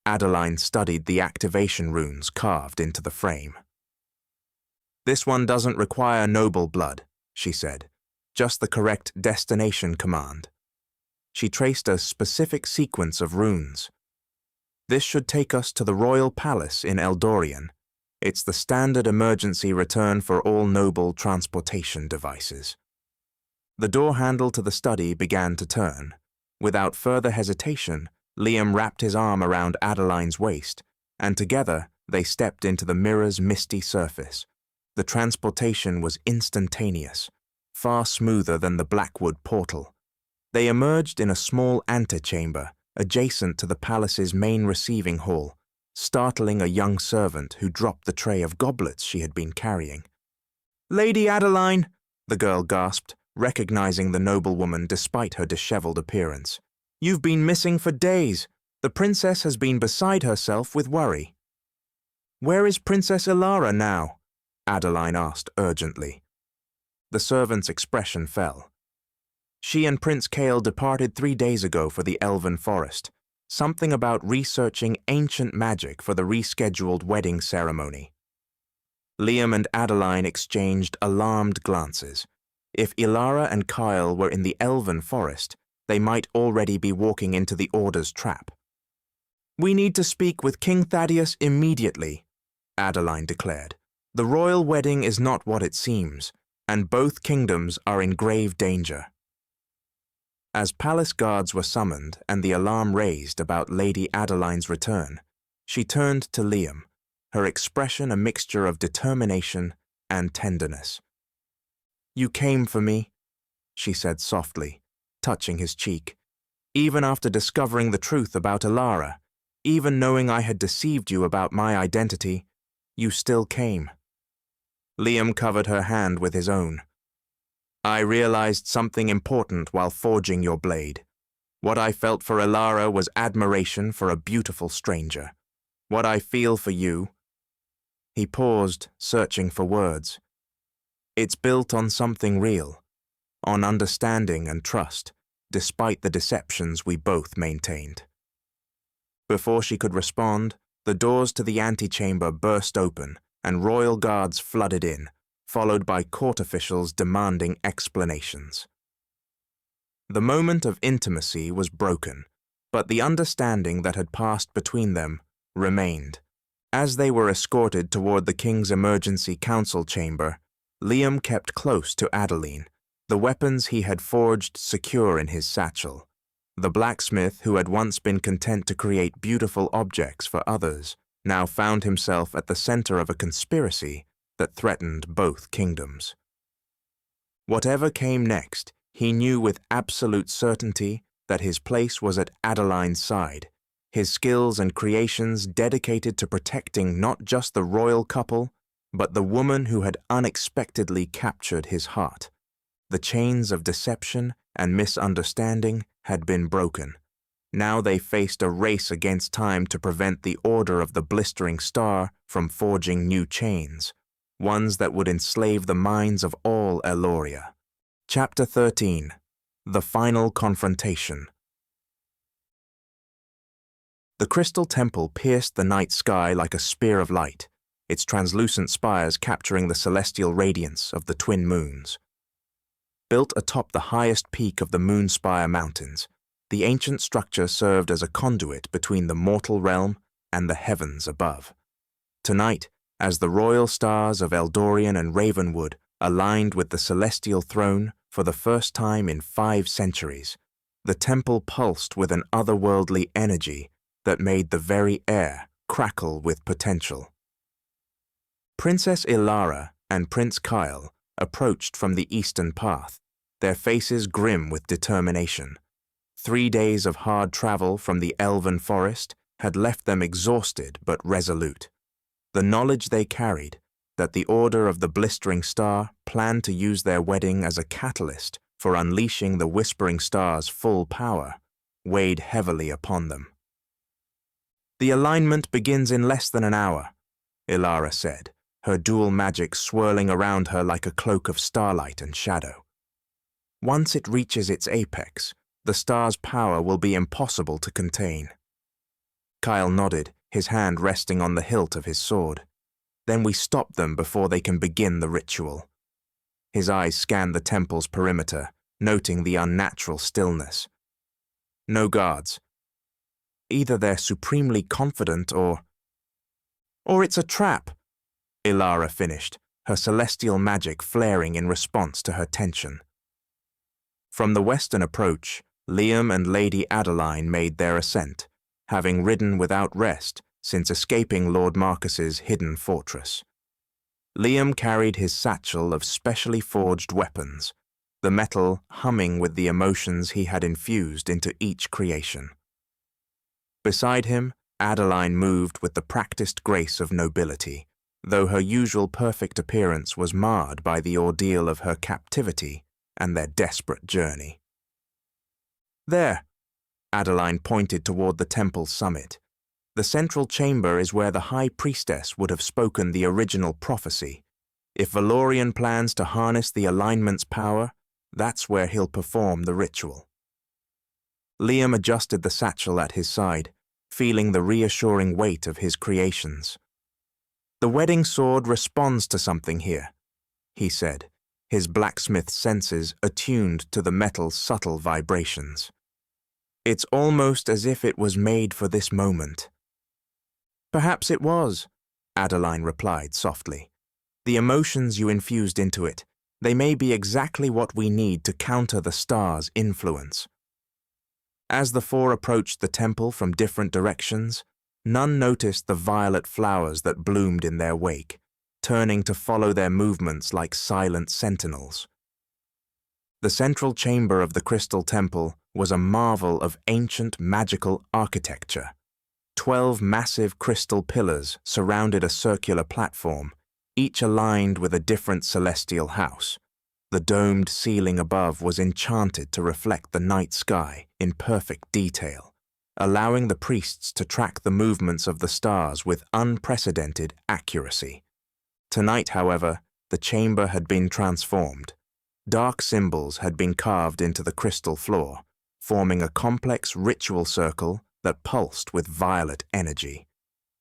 Adeline studied the activation runes carved into the frame. "This one doesn't require noble blood," she said, "just the correct destination command." She traced a specific sequence of runes. "This should take us to the royal palace in Eldorian. It's the standard emergency return for all noble transportation devices." The door handle to the study began to turn. Without further hesitation, Liam wrapped his arm around Adeline's waist, and together they stepped into the mirror's misty surface. The transportation was instantaneous, far smoother than the Blackwood portal. They emerged in a small antechamber adjacent to the palace's main receiving hall, startling a young servant who dropped the tray of goblets she had been carrying. "Lady Adeline!" the girl gasped, recognizing the noblewoman despite her disheveled appearance. "You've been missing for days. The princess has been beside herself with worry." "Where is Princess Elara now?" Adeline asked urgently. The servant's expression fell. "She and Prince Kael departed 3 days ago for the Elven Forest. Something about researching ancient magic for the rescheduled wedding ceremony." Liam and Adeline exchanged alarmed glances. If Elara and Kael were in the Elven Forest, they might already be walking into the Order's trap. "We need to speak with King Thaddeus immediately," Adeline declared. "The royal wedding is not what it seems, and both kingdoms are in grave danger." As palace guards were summoned and the alarm raised about Lady Adeline's return, she turned to Liam, her expression a mixture of determination and tenderness. "You came for me," she said softly, touching his cheek. "Even after discovering the truth about Elara, even knowing I had deceived you about my identity, you still came." Liam covered her hand with his own. "I realized something important while forging your blade. What I felt for Elara was admiration for a beautiful stranger. What I feel for you—" He paused, searching for words. "It's built on something real, on understanding and trust, despite the deceptions we both maintained." Before she could respond, the doors to the antechamber burst open and royal guards flooded in, followed by court officials demanding explanations. The moment of intimacy was broken, but the understanding that had passed between them remained. As they were escorted toward the king's emergency council chamber, Liam kept close to Adeline, the weapons he had forged secure in his satchel. The blacksmith who had once been content to create beautiful objects for others now found himself at the center of a conspiracy that threatened both kingdoms. Whatever came next, he knew with absolute certainty that his place was at Adeline's side, his skills and creations dedicated to protecting not just the royal couple, but the woman who had unexpectedly captured his heart. The chains of deception and misunderstanding had been broken. Now they faced a race against time to prevent the Order of the Blistering Star from forging new chains, ones that would enslave the minds of all Aeloria. Chapter 13. The Final Confrontation. The crystal temple pierced the night sky like a spear of light, its translucent spires capturing the celestial radiance of the twin moons. Built atop the highest peak of the Moonspire Mountains, the ancient structure served as a conduit between the mortal realm and the heavens above. Tonight, as the royal stars of Eldorian and Ravenwood aligned with the celestial throne for the first time in 5 centuries, the temple pulsed with an otherworldly energy that made the very air crackle with potential. Princess Elara and Prince Kael approached from the eastern path, their faces grim with determination. 3 days of hard travel from the Elven Forest had left them exhausted but resolute. the knowledge they carried that the Order of the Blistering Star planned to use their wedding as a catalyst for unleashing the Whispering Star's full power weighed heavily upon them. "The alignment begins in less than an hour," Elara said, her dual magic swirling around her like a cloak of starlight and shadow. "Once it reaches its apex, the star's power will be impossible to contain." Kael nodded, his hand resting on the hilt of his sword. "Then we stop them before they can begin the ritual." His eyes scanned the temple's perimeter, noting the unnatural stillness. No guards. Either they're supremely confident or it's a trap, Elara finished, her celestial magic flaring in response to her tension. From the western approach, Liam and Lady Adeline made their ascent, having ridden without rest since escaping Lord Marcus's hidden fortress. Liam carried his satchel of specially forged weapons, the metal humming with the emotions he had infused into each creation. Beside him, Adeline moved with the practiced grace of nobility, though her usual perfect appearance was marred by the ordeal of her captivity and their desperate journey. "There," Adeline pointed toward the temple's summit. "The central chamber is where the High Priestess would have spoken the original prophecy. If Valorian plans to harness the alignment's power, that's where he'll perform the ritual." Liam adjusted the satchel at his side, feeling the reassuring weight of his creations. "The wedding sword responds to something here," he said, his blacksmith senses attuned to the metal's subtle vibrations. "It's almost as if it was made for this moment." "Perhaps it was," Adeline replied softly. "The emotions you infused into it, they may be exactly what we need to counter the star's influence." As the four approached the temple from different directions, none noticed the violet flowers that bloomed in their wake, turning to follow their movements like silent sentinels. The central chamber of the Crystal Temple was a marvel of ancient magical architecture. 12 massive crystal pillars surrounded a circular platform, each aligned with a different celestial house. The domed ceiling above was enchanted to reflect the night sky in perfect detail, allowing the priests to track the movements of the stars with unprecedented accuracy. Tonight, however, the chamber had been transformed. Dark symbols had been carved into the crystal floor, forming a complex ritual circle that pulsed with violet energy.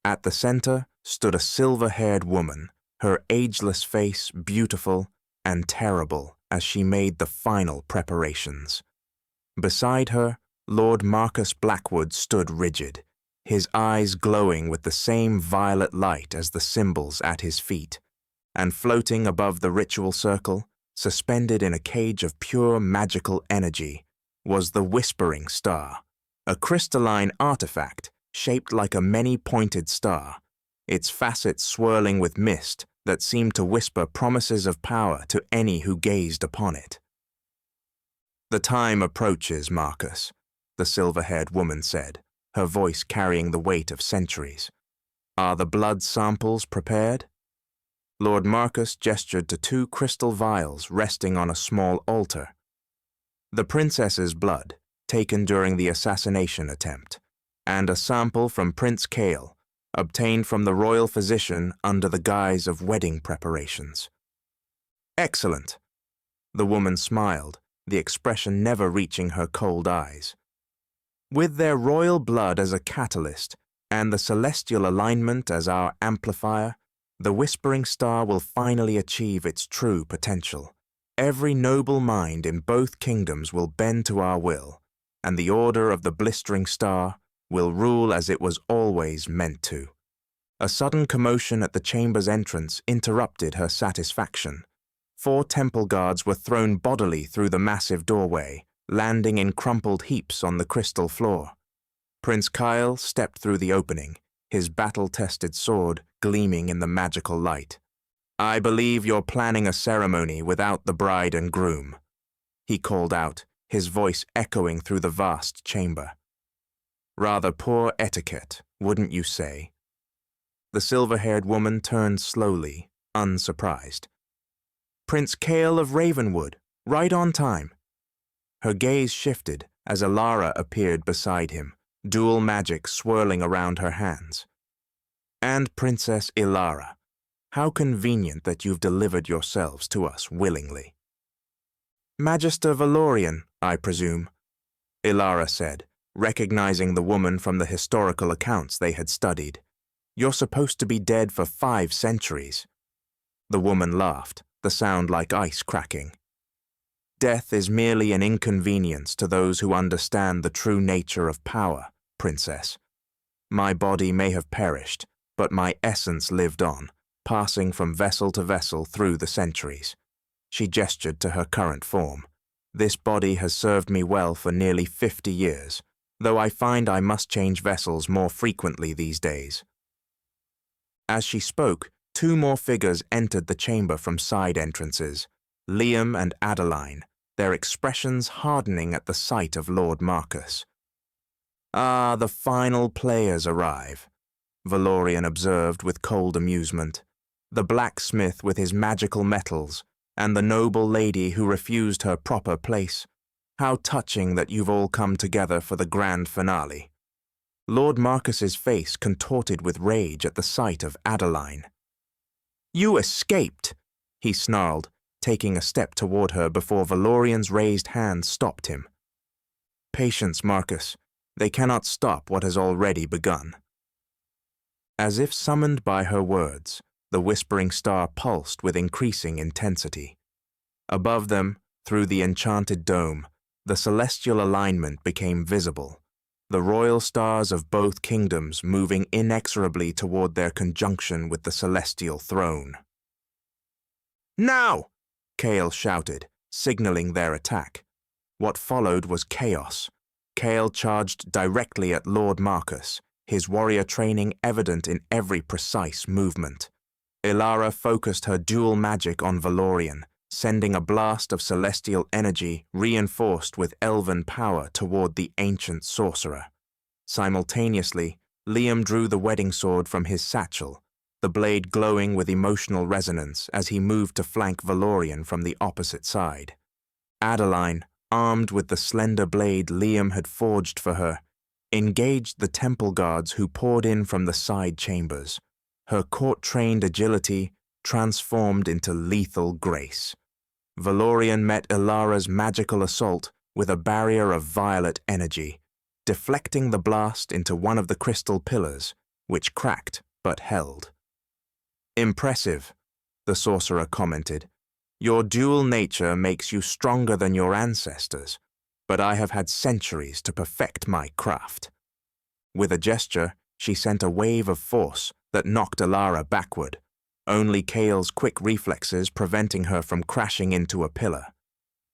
At the center stood a silver-haired woman, her ageless face beautiful and terrible as she made the final preparations. Beside her, Lord Marcus Blackwood stood rigid, his eyes glowing with the same violet light as the symbols at his feet, and floating above the ritual circle, suspended in a cage of pure magical energy, was the Whispering Star, a crystalline artifact shaped like a many-pointed star, its facets swirling with mist that seemed to whisper promises of power to any who gazed upon it. "The time approaches, Marcus," the silver-haired woman said, her voice carrying the weight of centuries. "Are the blood samples prepared?" Lord Marcus gestured to 2 crystal vials resting on a small altar. "The princess's blood, taken during the assassination attempt, and a sample from Prince Kael, obtained from the royal physician under the guise of wedding preparations." "Excellent." The woman smiled, the expression never reaching her cold eyes. "With their royal blood as a catalyst and the celestial alignment as our amplifier, the Whispering Star will finally achieve its true potential. Every noble mind in both kingdoms will bend to our will, and the Order of the Blistering Star will rule as it was always meant to." A sudden commotion at the chamber's entrance interrupted her satisfaction. 4 temple guards were thrown bodily through the massive doorway, landing in crumpled heaps on the crystal floor. Prince Kael stepped through the opening, his battle-tested sword gleaming in the magical light. "I believe you're planning a ceremony without the bride and groom," he called out, his voice echoing through the vast chamber. "Rather poor etiquette, wouldn't you say?" The silver-haired woman turned slowly, unsurprised. "Prince Kael of Ravenwood, right on time." Her gaze shifted as Elara appeared beside him, dual magic swirling around her hands. "And Princess Elara, how convenient that you've delivered yourselves to us willingly." "Magister Valorian, I presume," Elara said, recognizing the woman from the historical accounts they had studied. "You're supposed to be dead for 5 centuries. The woman laughed, the sound like ice cracking. "Death is merely an inconvenience to those who understand the true nature of power, Princess. My body may have perished, but my essence lived on, passing from vessel to vessel through the centuries." She gestured to her current form. "This body has served me well for nearly 50 years, though I find I must change vessels more frequently these days." As she spoke, 2 more figures entered the chamber from side entrances, Liam and Adeline, their expressions hardening at the sight of Lord Marcus. "Ah, the final players arrive," Valorian observed with cold amusement. "The blacksmith with his magical metals, and the noble lady who refused her proper place. How touching that you've all come together for the grand finale." Lord Marcus's face contorted with rage at the sight of Adeline. "You escaped," he snarled, taking a step toward her before Valorian's raised hand stopped him. "Patience, Marcus. They cannot stop what has already begun." As if summoned by her words, the whispering star pulsed with increasing intensity. Above them, through the enchanted dome, the celestial alignment became visible, the royal stars of both kingdoms moving inexorably toward their conjunction with the celestial throne. "Now!" Kael shouted, signaling their attack. What followed was chaos. Kael charged directly at Lord Marcus, his warrior training evident in every precise movement. Elara focused her dual magic on Valorian, sending a blast of celestial energy reinforced with elven power toward the ancient sorcerer. Simultaneously, Liam drew the wedding sword from his satchel, the blade glowing with emotional resonance as he moved to flank Valorian from the opposite side. Adeline, armed with the slender blade Liam had forged for her, engaged the temple guards who poured in from the side chambers, her court-trained agility transformed into lethal grace. Valorian met Elara's magical assault with a barrier of violet energy, deflecting the blast into one of the crystal pillars, which cracked but held. "Impressive," the sorcerer commented. "Your dual nature makes you stronger than your ancestors, but I have had centuries to perfect my craft." With a gesture, she sent a wave of force that knocked Elara backward, only Kael's quick reflexes preventing her from crashing into a pillar.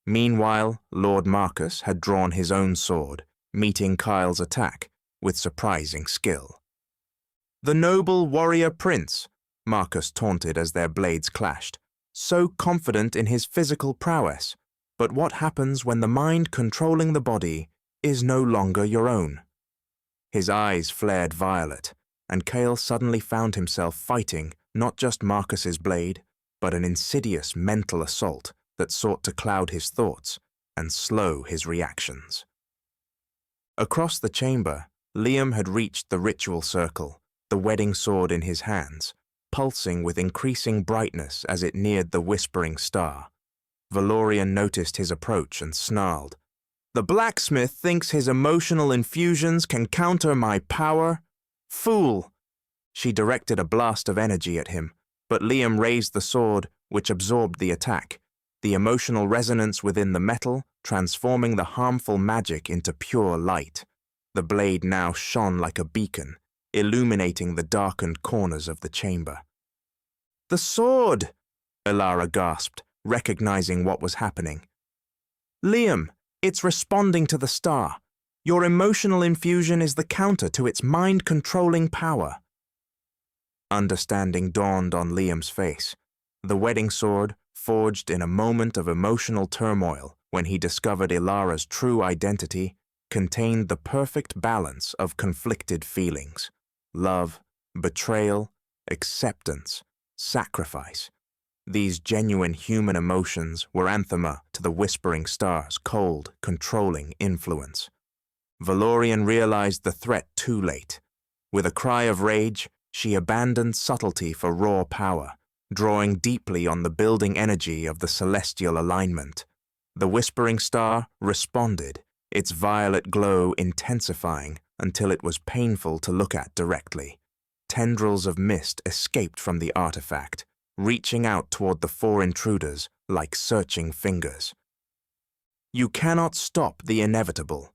Meanwhile, Lord Marcus had drawn his own sword, meeting Kael's attack with surprising skill. "The noble warrior prince," Marcus taunted as their blades clashed, "so confident in his physical prowess, but what happens when the mind controlling the body is no longer your own?" His eyes flared violet, and Kael suddenly found himself fighting not just Marcus's blade, but an insidious mental assault that sought to cloud his thoughts and slow his reactions. Across the chamber, Liam had reached the ritual circle, the wedding sword in his hands, pulsing with increasing brightness as it neared the whispering star. Valorian noticed his approach and snarled, "The blacksmith thinks his emotional infusions can counter my power? Fool!" She directed a blast of energy at him, but Liam raised the sword, which absorbed the attack, the emotional resonance within the metal transforming the harmful magic into pure light. The blade now shone like a beacon, illuminating the darkened corners of the chamber. "The sword!" Elara gasped, recognizing what was happening. "Liam, it's responding to the star. Your emotional infusion is the counter to its mind-controlling power." Understanding dawned on Liam's face. The wedding sword, forged in a moment of emotional turmoil when he discovered Elara's true identity, contained the perfect balance of conflicted feelings: love, betrayal, acceptance, sacrifice. These genuine human emotions were anathema to the Whispering Star's cold, controlling influence. Valorian realized the threat too late. With a cry of rage, she abandoned subtlety for raw power, drawing deeply on the building energy of the celestial alignment. The Whispering Star responded, its violet glow intensifying until it was painful to look at directly. Tendrils of mist escaped from the artifact, reaching out toward the four intruders like searching fingers. "You cannot stop the inevitable,"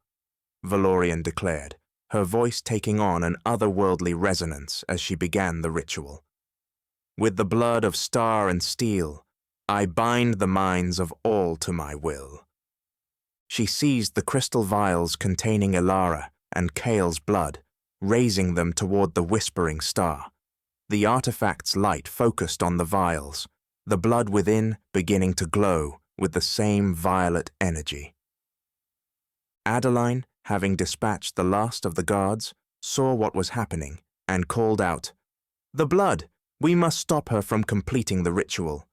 Valorian declared, her voice taking on an otherworldly resonance as she began the ritual. "With the blood of star and steel, I bind the minds of all to my will." She seized the crystal vials containing Elara and Kael's blood, raising them toward the Whispering Star. The artifact's light focused on the vials, the blood within beginning to glow with the same violet energy. Adeline, having dispatched the last of the guards, saw what was happening and called out, "The blood! We must stop her from completing the ritual."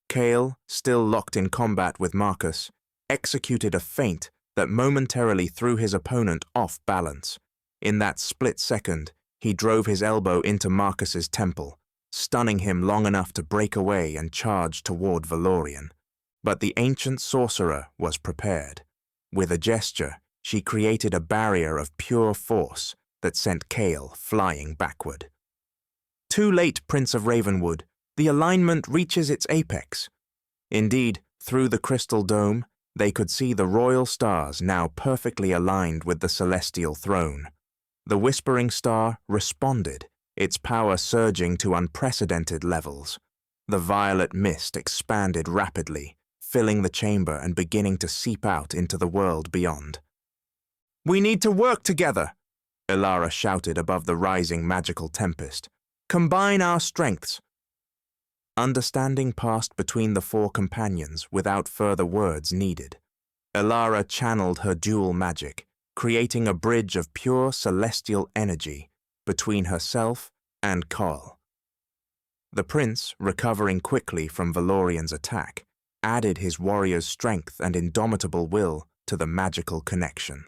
Kael, still locked in combat with Marcus, executed a feint that momentarily threw his opponent off balance. In that split second, he drove his elbow into Marcus's temple, stunning him long enough to break away and charge toward Valorian. But the ancient sorcerer was prepared. With a gesture, she created a barrier of pure force that sent Kael flying backward. "Too late, Prince of Ravenwood. The alignment reaches its apex." Indeed, through the crystal dome, they could see the royal stars now perfectly aligned with the celestial throne. The Whispering Star responded, its power surging to unprecedented levels. The violet mist expanded rapidly, filling the chamber and beginning to seep out into the world beyond. "We need to work together," Elara shouted above the rising magical tempest. "Combine our strengths." Understanding passed between the four companions without further words needed. Elara channeled her dual magic, creating a bridge of pure celestial energy between herself and Kael. The prince, recovering quickly from Valorian's attack, added his warrior's strength and indomitable will to the magical connection.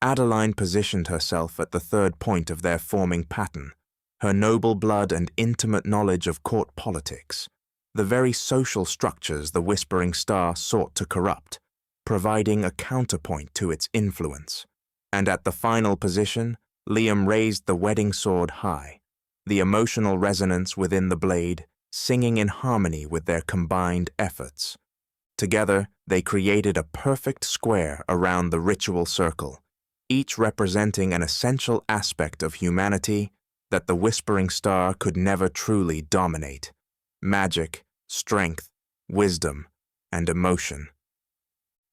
Adeline positioned herself at the third point of their forming pattern, her noble blood and intimate knowledge of court politics, the very social structures the Whispering Star sought to corrupt, providing a counterpoint to its influence. And at the final position, Liam raised the wedding sword high, the emotional resonance within the blade singing in harmony with their combined efforts. Together, they created a perfect square around the ritual circle, each representing an essential aspect of humanity that the Whispering Star could never truly dominate: magic, strength, wisdom, and emotion.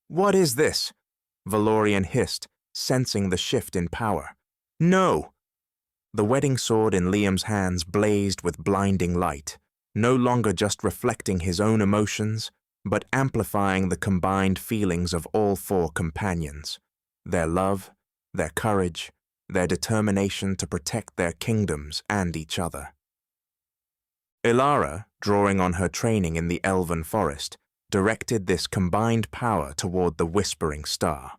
"What is this?" Valorian hissed, sensing the shift in power. "No!" The wedding sword in Liam's hands blazed with blinding light, no longer just reflecting his own emotions, but amplifying the combined feelings of all four companions: their love, their courage, their determination to protect their kingdoms and each other. Elara, drawing on her training in the Elven Forest, directed this combined power toward the Whispering Star.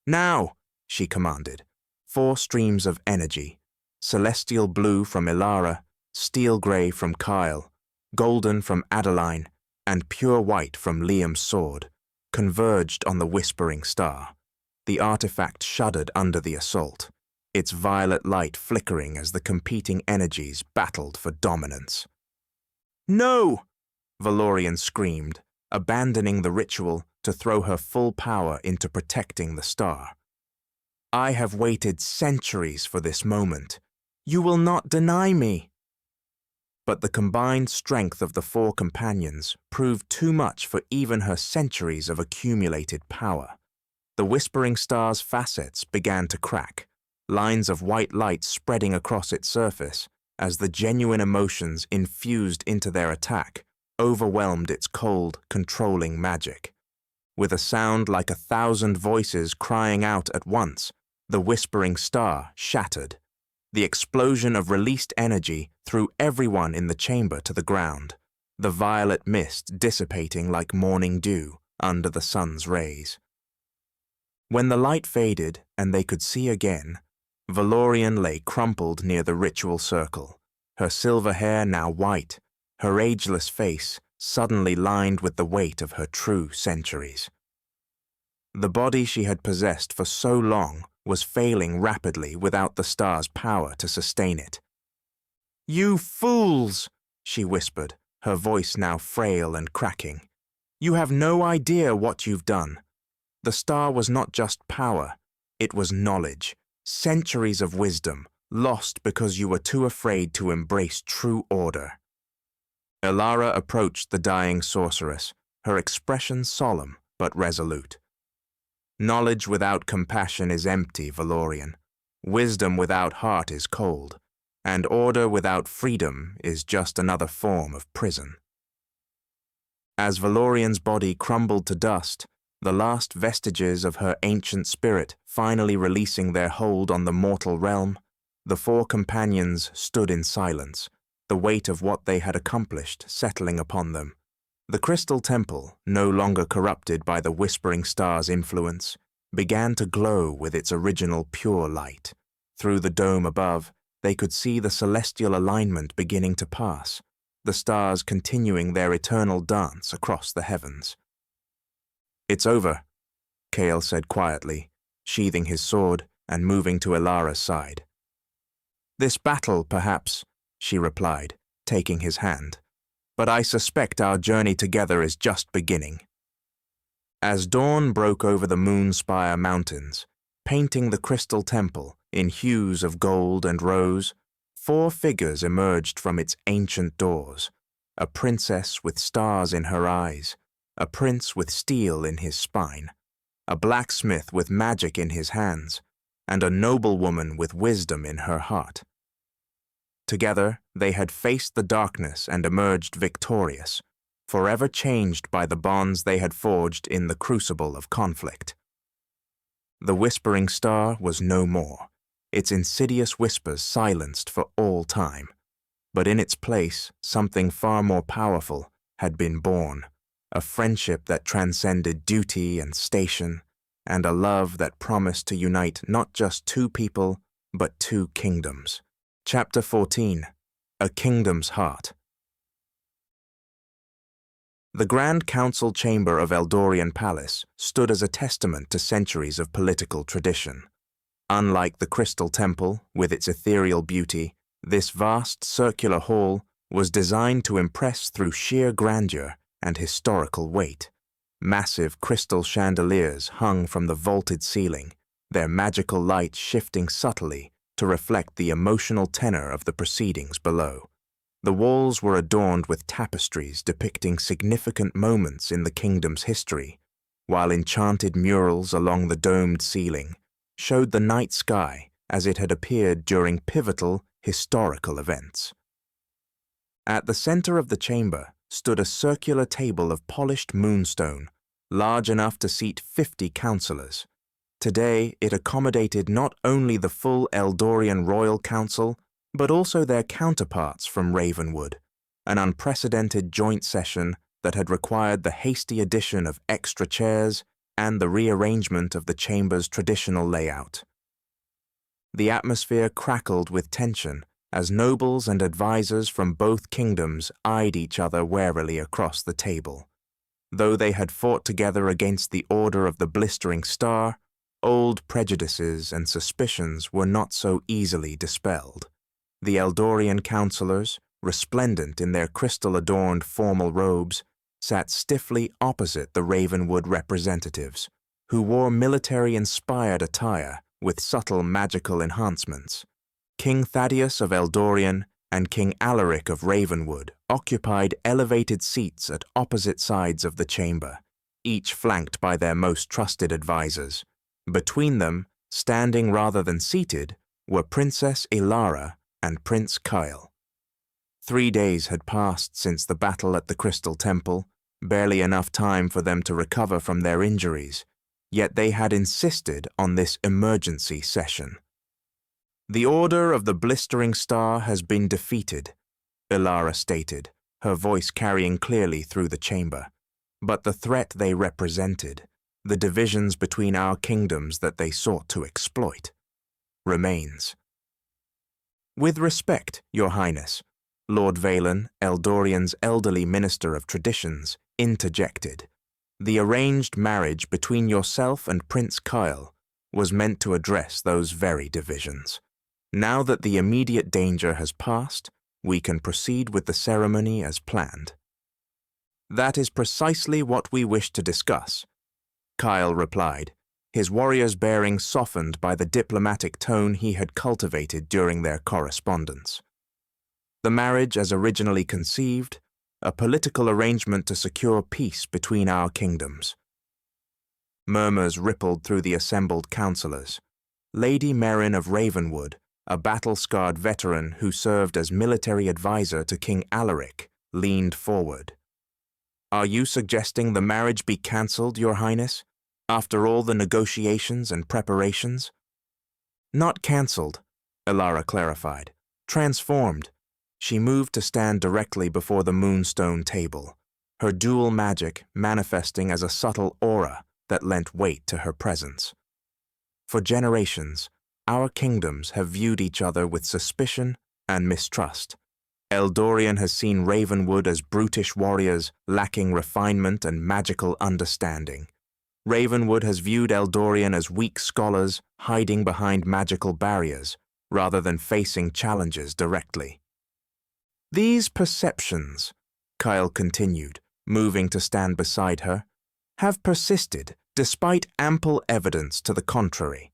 "Now!" she commanded. 4 streams of energy: celestial blue from Elara, steel grey from Kael, golden from Adeline, and pure white from Liam's sword, converged on the Whispering Star. The artifact shuddered under the assault, its violet light flickering as the competing energies battled for dominance. "No!" Valorian screamed, abandoning the ritual to throw her full power into protecting the star. "I have waited centuries for this moment. You will not deny me." But the combined strength of the 4 companions proved too much for even her centuries of accumulated power. The Whispering Star's facets began to crack, lines of white light spreading across its surface as the genuine emotions infused into their attack overwhelmed its cold, controlling magic. With a sound like 1,000 voices crying out at once, the Whispering Star shattered. The explosion of released energy threw everyone in the chamber to the ground, the violet mist dissipating like morning dew under the sun's rays. When the light faded and they could see again, Valorian lay crumpled near the ritual circle, her silver hair now white, her ageless face suddenly lined with the weight of her true centuries. The body she had possessed for so long was failing rapidly without the star's power to sustain it. "You fools!" she whispered, her voice now frail and cracking. "You have no idea what you've done. The star was not just power, it was knowledge, centuries of wisdom, lost because you were too afraid to embrace true order." Elara approached the dying sorceress, her expression solemn but resolute. "Knowledge without compassion is empty, Valorian. Wisdom without heart is cold, and order without freedom is just another form of prison." As Valorian's body crumbled to dust, the last vestiges of her ancient spirit finally releasing their hold on the mortal realm, the four companions stood in silence, the weight of what they had accomplished settling upon them. The crystal temple, no longer corrupted by the whispering star's influence, began to glow with its original pure light. Through the dome above, they could see the celestial alignment beginning to pass, the stars continuing their eternal dance across the heavens. "It's over," Kael said quietly, sheathing his sword and moving to Elara's side. "This battle, perhaps," she replied, taking his hand. "But I suspect our journey together is just beginning." As dawn broke over the Moonspire Mountains, painting the crystal temple in hues of gold and rose, 4 figures emerged from its ancient doors, a princess with stars in her eyes, a prince with steel in his spine, a blacksmith with magic in his hands, and a noblewoman with wisdom in her heart. Together, they had faced the darkness and emerged victorious, forever changed by the bonds they had forged in the crucible of conflict. The whispering star was no more, its insidious whispers silenced for all time. But in its place, something far more powerful had been born, a friendship that transcended duty and station, and a love that promised to unite not just 2 people, but 2 kingdoms. Chapter 14. A Kingdom's Heart. The Grand Council Chamber of Eldorian Palace stood as a testament to centuries of political tradition. Unlike the Crystal Temple, with its ethereal beauty, this vast circular hall was designed to impress through sheer grandeur and historical weight. Massive crystal chandeliers hung from the vaulted ceiling, their magical light shifting subtly to reflect the emotional tenor of the proceedings below. The walls were adorned with tapestries depicting significant moments in the kingdom's history, while enchanted murals along the domed ceiling showed the night sky as it had appeared during pivotal historical events. At the center of the chamber stood a circular table of polished moonstone, large enough to seat 50 counselors. Today, it accommodated not only the full Eldorian Royal Council, but also their counterparts from Ravenwood, an unprecedented joint session that had required the hasty addition of extra chairs and the rearrangement of the chamber's traditional layout. The atmosphere crackled with tension as nobles and advisors from both kingdoms eyed each other warily across the table. Though they had fought together against the Order of the Blistering Star, old prejudices and suspicions were not so easily dispelled. The Eldorian counselors, resplendent in their crystal-adorned formal robes, sat stiffly opposite the Ravenwood representatives, who wore military-inspired attire with subtle magical enhancements. King Thaddeus of Eldorian and King Alaric of Ravenwood occupied elevated seats at opposite sides of the chamber, each flanked by their most trusted advisors. Between them, standing rather than seated, were Princess Elara and Prince Kael. 3 days had passed since the battle at the Crystal Temple, barely enough time for them to recover from their injuries, yet they had insisted on this emergency session. "The Order of the Blistering Star has been defeated," Elara stated, her voice carrying clearly through the chamber. "But the threat they represented, the divisions between our kingdoms that they sought to exploit, remains." "With respect, Your Highness," Lord Valen, Eldorian's elderly Minister of Traditions, interjected, "the arranged marriage between yourself and Prince Kael was meant to address those very divisions. Now that the immediate danger has passed, we can proceed with the ceremony as planned." "That is precisely what we wish to discuss," Kael replied, his warrior's bearing softened by the diplomatic tone he had cultivated during their correspondence. "The marriage as originally conceived, a political arrangement to secure peace between our kingdoms." Murmurs rippled through the assembled councillors. Lady Merrin of Ravenwood, a battle-scarred veteran who served as military advisor to King Alaric, leaned forward. "Are you suggesting the marriage be cancelled, Your Highness, after all the negotiations and preparations?" "Not cancelled," Elara clarified. "Transformed." She moved to stand directly before the moonstone table, her dual magic manifesting as a subtle aura that lent weight to her presence. "For generations, our kingdoms have viewed each other with suspicion and mistrust. Eldorian has seen Ravenwood as brutish warriors lacking refinement and magical understanding. Ravenwood has viewed Eldorian as weak scholars hiding behind magical barriers rather than facing challenges directly." "These perceptions," Kael continued, moving to stand beside her, "have persisted despite ample evidence to the contrary.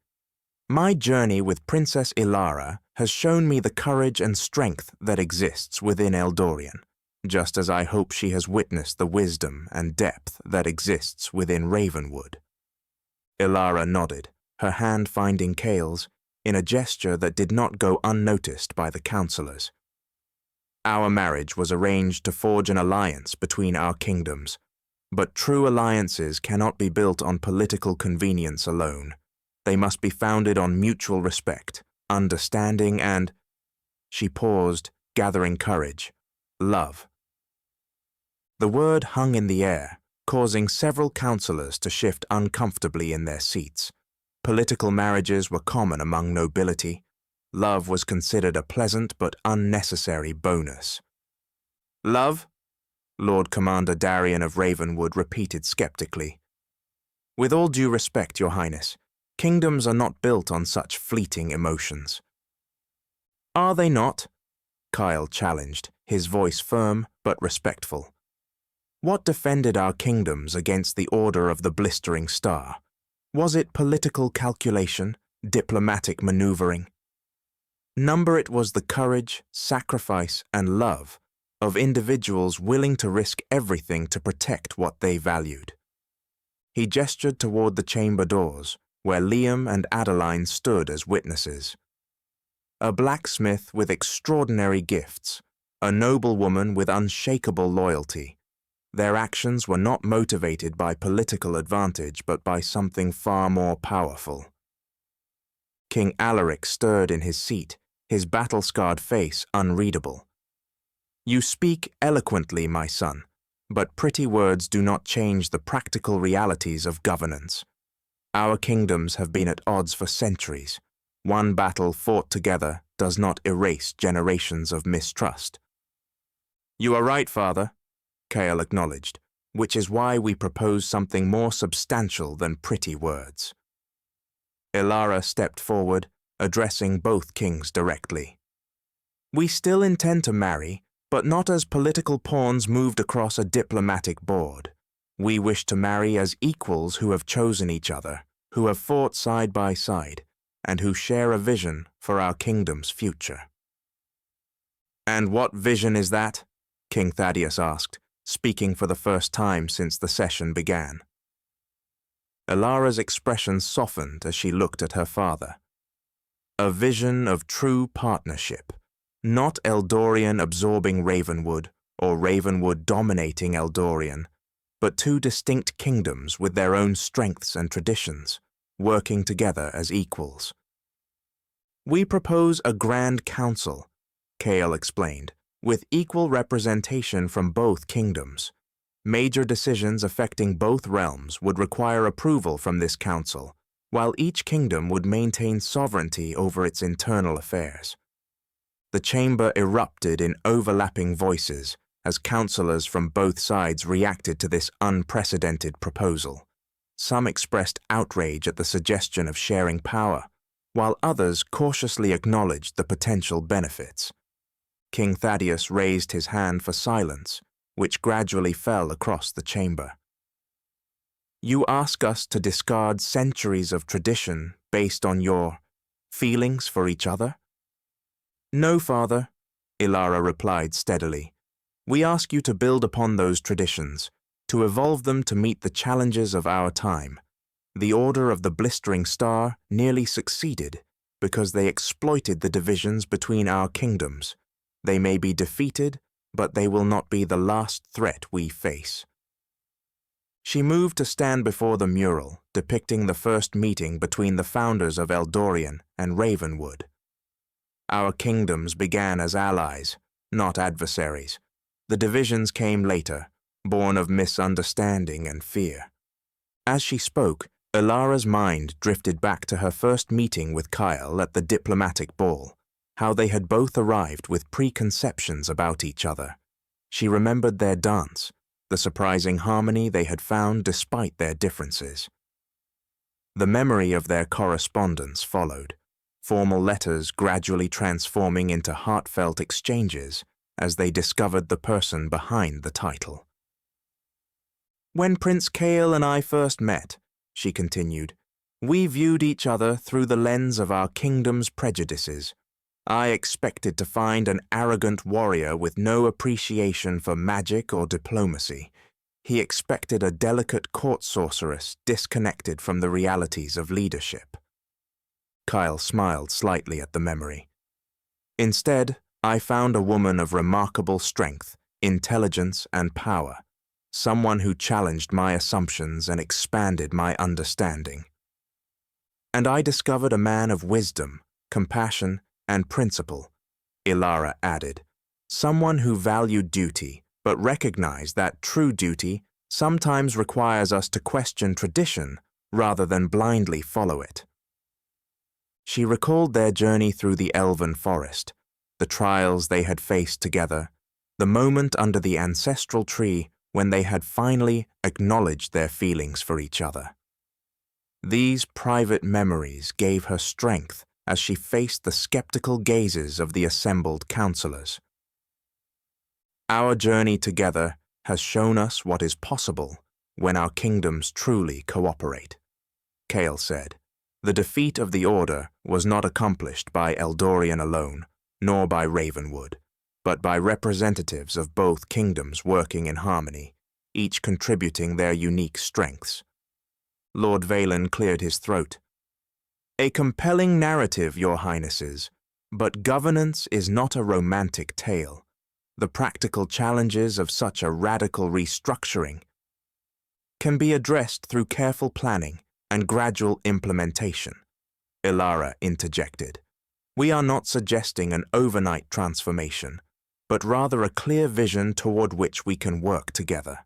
My journey with Princess Elara has shown me the courage and strength that exists within Eldorian, just as I hope she has witnessed the wisdom and depth that exists within Ravenwood." Elara nodded, her hand finding Kael's, in a gesture that did not go unnoticed by the councillors. "Our marriage was arranged to forge an alliance between our kingdoms, but true alliances cannot be built on political convenience alone. They must be founded on mutual respect, understanding, and—" She paused, gathering courage. "Love." The word hung in the air, causing several councillors to shift uncomfortably in their seats. Political marriages were common among nobility. Love was considered a pleasant but unnecessary bonus. "Love?" Lord Commander Darian of Ravenwood repeated skeptically. "With all due respect, Your Highness, kingdoms are not built on such fleeting emotions." "Are they not?" Kael challenged, his voice firm but respectful. "What defended our kingdoms against the Order of the Blistering Star? Was it political calculation, diplomatic maneuvering? Number it was the courage, sacrifice, and love of individuals willing to risk everything to protect what they valued." He gestured toward the chamber doors, where Liam and Adeline stood as witnesses. A blacksmith with extraordinary gifts, a noblewoman with unshakable loyalty. Their actions were not motivated by political advantage, but by something far more powerful. King Alaric stirred in his seat, his battle-scarred face unreadable. "You speak eloquently, my son, but pretty words do not change the practical realities of governance. Our kingdoms have been at odds for centuries. One battle fought together does not erase generations of mistrust." "You are right, Father," Kael acknowledged, "which is why we propose something more substantial than pretty words." Elara stepped forward, addressing both kings directly. "We still intend to marry, but not as political pawns moved across a diplomatic board. We wish to marry as equals who have chosen each other, who have fought side by side, and who share a vision for our kingdom's future." "And what vision is that?" King Thaddeus asked, speaking for the first time since the session began. Elara's expression softened as she looked at her father. "A vision of true partnership, not Eldorian absorbing Ravenwood or Ravenwood dominating Eldorian, but two distinct kingdoms with their own strengths and traditions, working together as equals." "We propose a Grand Council," Kael explained, "with equal representation from both kingdoms. Major decisions affecting both realms would require approval from this council, while each kingdom would maintain sovereignty over its internal affairs." The chamber erupted in overlapping voices as councillors from both sides reacted to this unprecedented proposal. Some expressed outrage at the suggestion of sharing power, while others cautiously acknowledged the potential benefits. King Thaddeus raised his hand for silence, which gradually fell across the chamber. "You ask us to discard centuries of tradition based on your feelings for each other?" "No, Father," Elara replied steadily. "We ask you to build upon those traditions, to evolve them to meet the challenges of our time. The Order of the Blistering Star nearly succeeded because they exploited the divisions between our kingdoms. They may be defeated, but they will not be the last threat we face." She moved to stand before the mural depicting the first meeting between the founders of Eldorian and Ravenwood. "Our kingdoms began as allies, not adversaries. The divisions came later, born of misunderstanding and fear." As she spoke, Elara's mind drifted back to her first meeting with Kael at the diplomatic ball, how they had both arrived with preconceptions about each other. She remembered their dance, the surprising harmony they had found despite their differences. The memory of their correspondence followed, formal letters gradually transforming into heartfelt exchanges as they discovered the person behind the title. "When Prince Kael and I first met," she continued, "we viewed each other through the lens of our kingdom's prejudices. I expected to find an arrogant warrior with no appreciation for magic or diplomacy. He expected a delicate court sorceress disconnected from the realities of leadership." Kael smiled slightly at the memory. "Instead, I found a woman of remarkable strength, intelligence, and power, someone who challenged my assumptions and expanded my understanding. And I discovered a man of wisdom, compassion, and principle," Elara added, "someone who valued duty, but recognized that true duty sometimes requires us to question tradition rather than blindly follow it." She recalled their journey through the elven forest, the trials they had faced together, the moment under the ancestral tree when they had finally acknowledged their feelings for each other. These private memories gave her strength as she faced the skeptical gazes of the assembled councillors. "Our journey together has shown us what is possible when our kingdoms truly cooperate," Kael said. "The defeat of the Order was not accomplished by Eldorian alone, nor by Ravenwood, but by representatives of both kingdoms working in harmony, each contributing their unique strengths." Lord Valen cleared his throat. "A compelling narrative, Your Highnesses, but governance is not a romantic tale. The practical challenges of such a radical restructuring can be addressed through careful planning and gradual implementation," Elara interjected. "We are not suggesting an overnight transformation, but rather a clear vision toward which we can work together."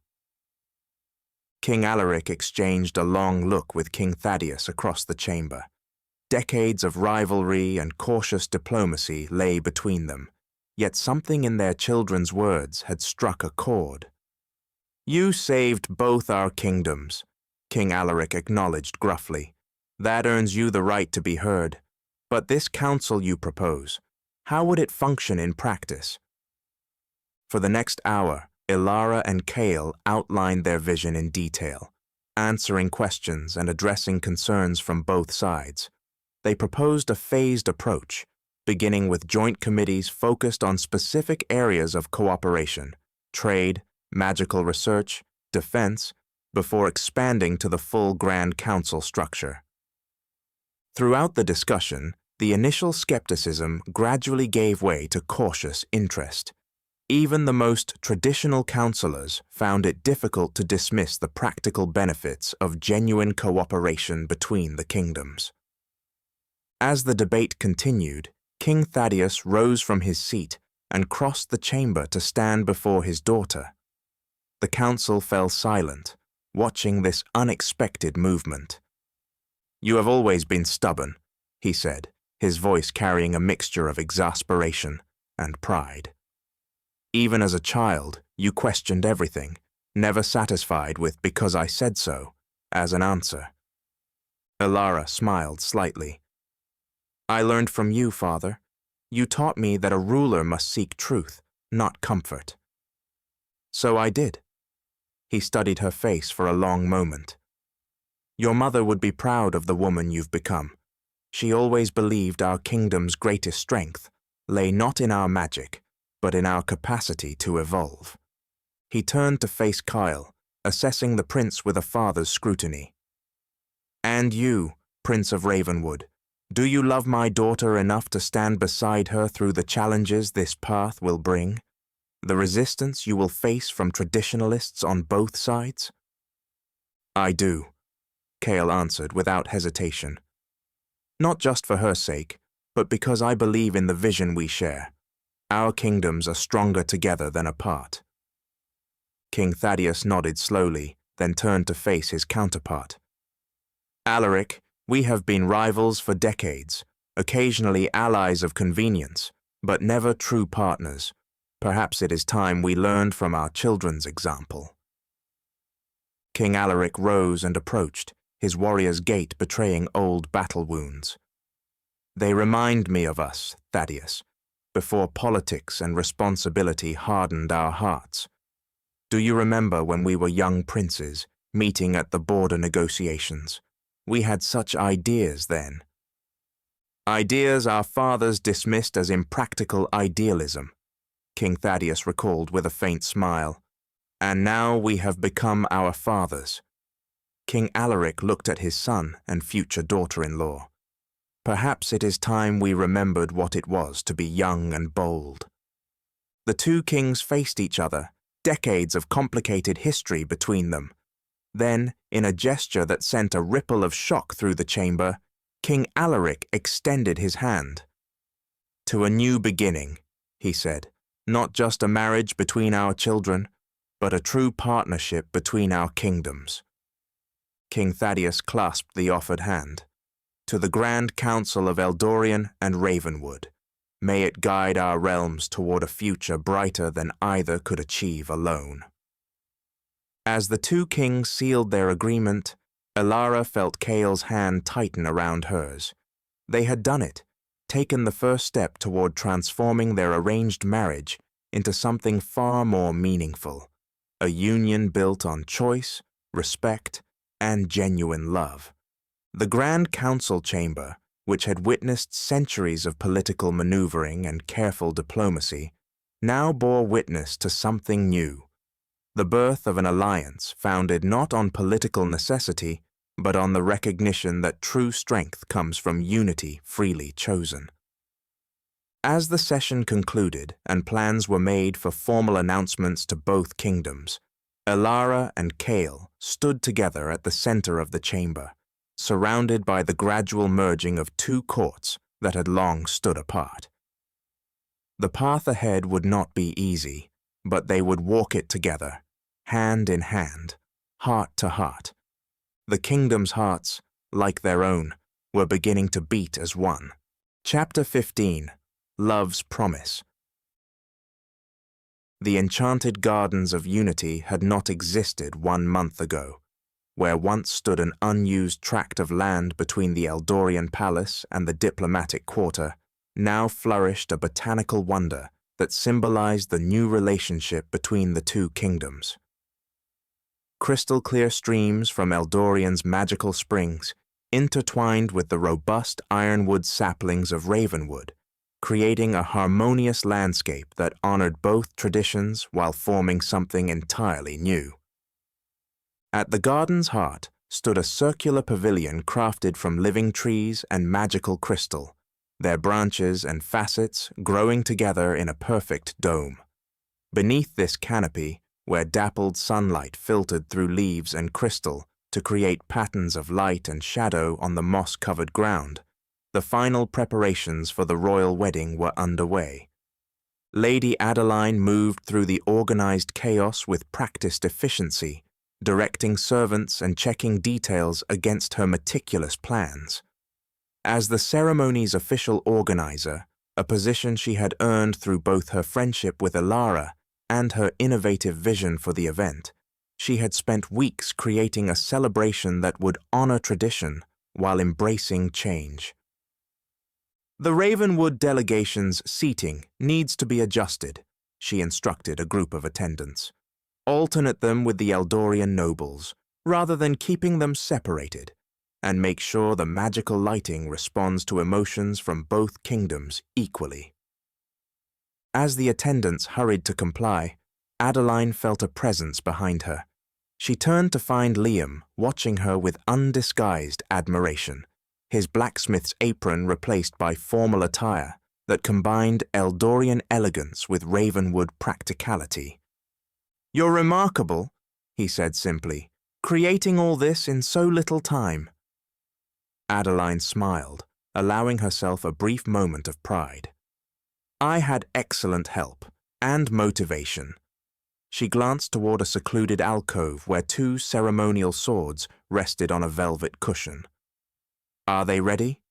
King Alaric exchanged a long look with King Thaddeus across the chamber. Decades of rivalry and cautious diplomacy lay between them, yet something in their children's words had struck a chord. "You saved both our kingdoms," King Alaric acknowledged gruffly. "That earns you the right to be heard. But this council you propose, how would it function in practice?" For the next hour, Elara and Kael outlined their vision in detail, answering questions and addressing concerns from both sides. They proposed a phased approach, beginning with joint committees focused on specific areas of cooperation, trade, magical research, defense, before expanding to the full Grand Council structure. Throughout the discussion, the initial skepticism gradually gave way to cautious interest. Even the most traditional councillors found it difficult to dismiss the practical benefits of genuine cooperation between the kingdoms. As the debate continued, King Thaddeus rose from his seat and crossed the chamber to stand before his daughter. The council fell silent, watching this unexpected movement. "You have always been stubborn," he said, his voice carrying a mixture of exasperation and pride. "Even as a child, you questioned everything, never satisfied with 'because I said so' as an answer." Elara smiled slightly. "I learned from you, father. You taught me that a ruler must seek truth, not comfort." "So I did." He studied her face for a long moment. "Your mother would be proud of the woman you've become. She always believed our kingdom's greatest strength lay not in our magic, but in our capacity to evolve." He turned to face Kael, assessing the prince with a father's scrutiny. "And you, Prince of Ravenwood, do you love my daughter enough to stand beside her through the challenges this path will bring? The resistance you will face from traditionalists on both sides?" "I do," Kael answered without hesitation. "Not just for her sake, but because I believe in the vision we share. Our kingdoms are stronger together than apart." King Thaddeus nodded slowly, then turned to face his counterpart. "Alaric, we have been rivals for decades, occasionally allies of convenience, but never true partners. Perhaps it is time we learned from our children's example." King Alaric rose and approached, his warrior's gait betraying old battle wounds. "They remind me of us, Thaddeus, before politics and responsibility hardened our hearts. Do you remember when we were young princes, meeting at the border negotiations? We had such ideas then. Ideas our fathers dismissed as impractical idealism," King Thaddeus recalled with a faint smile. "And now we have become our fathers." King Alaric looked at his son and future daughter-in-law. "Perhaps it is time we remembered what it was to be young and bold." The two kings faced each other, decades of complicated history between them. Then, in a gesture that sent a ripple of shock through the chamber, King Alaric extended his hand. "To a new beginning," he said, "not just a marriage between our children, but a true partnership between our kingdoms." King Thaddeus clasped the offered hand. "To the Grand Council of Eldorian and Ravenwood, may it guide our realms toward a future brighter than either could achieve alone." As the two kings sealed their agreement, Elara felt Kael's hand tighten around hers. They had done it, taken the first step toward transforming their arranged marriage into something far more meaningful, a union built on choice, respect, and genuine love. The Grand Council chamber, which had witnessed centuries of political maneuvering and careful diplomacy, now bore witness to something new. The birth of an alliance founded not on political necessity, but on the recognition that true strength comes from unity freely chosen. As the session concluded and plans were made for formal announcements to both kingdoms, Elara and Kael stood together at the center of the chamber, surrounded by the gradual merging of two courts that had long stood apart. The path ahead would not be easy, but they would walk it together, hand in hand, heart to heart. The kingdom's hearts, like their own, were beginning to beat as one. Chapter 15. Love's Promise. The enchanted gardens of Unity had not existed 1 month ago. Where once stood an unused tract of land between the Eldorian Palace and the diplomatic quarter, now flourished a botanical wonder that symbolized the new relationship between the two kingdoms. Crystal-clear streams from Eldorian's magical springs, intertwined with the robust ironwood saplings of Ravenwood, creating a harmonious landscape that honored both traditions while forming something entirely new. At the garden's heart stood a circular pavilion crafted from living trees and magical crystal, their branches and facets growing together in a perfect dome. Beneath this canopy, where dappled sunlight filtered through leaves and crystal to create patterns of light and shadow on the moss-covered ground, The final preparations for the royal wedding were underway. Lady Adeline moved through the organized chaos with practiced efficiency, directing servants and checking details against her meticulous plans. As the ceremony's official organizer, a position she had earned through both her friendship with Elara and her innovative vision for the event, she had spent weeks creating a celebration that would honor tradition while embracing change. "The Ravenwood delegation's seating needs to be adjusted," she instructed a group of attendants. "Alternate them with the Eldorian nobles, rather than keeping them separated, and make sure the magical lighting responds to emotions from both kingdoms equally." As the attendants hurried to comply, Adeline felt a presence behind her. She turned to find Liam watching her with undisguised admiration, his blacksmith's apron replaced by formal attire that combined Eldorian elegance with Ravenwood practicality. "You're remarkable," he said simply, "creating all this in so little time." Adeline smiled, allowing herself a brief moment of pride. "I had excellent help and motivation." She glanced toward a secluded alcove where 2 ceremonial swords rested on a velvet cushion. "Are they ready?"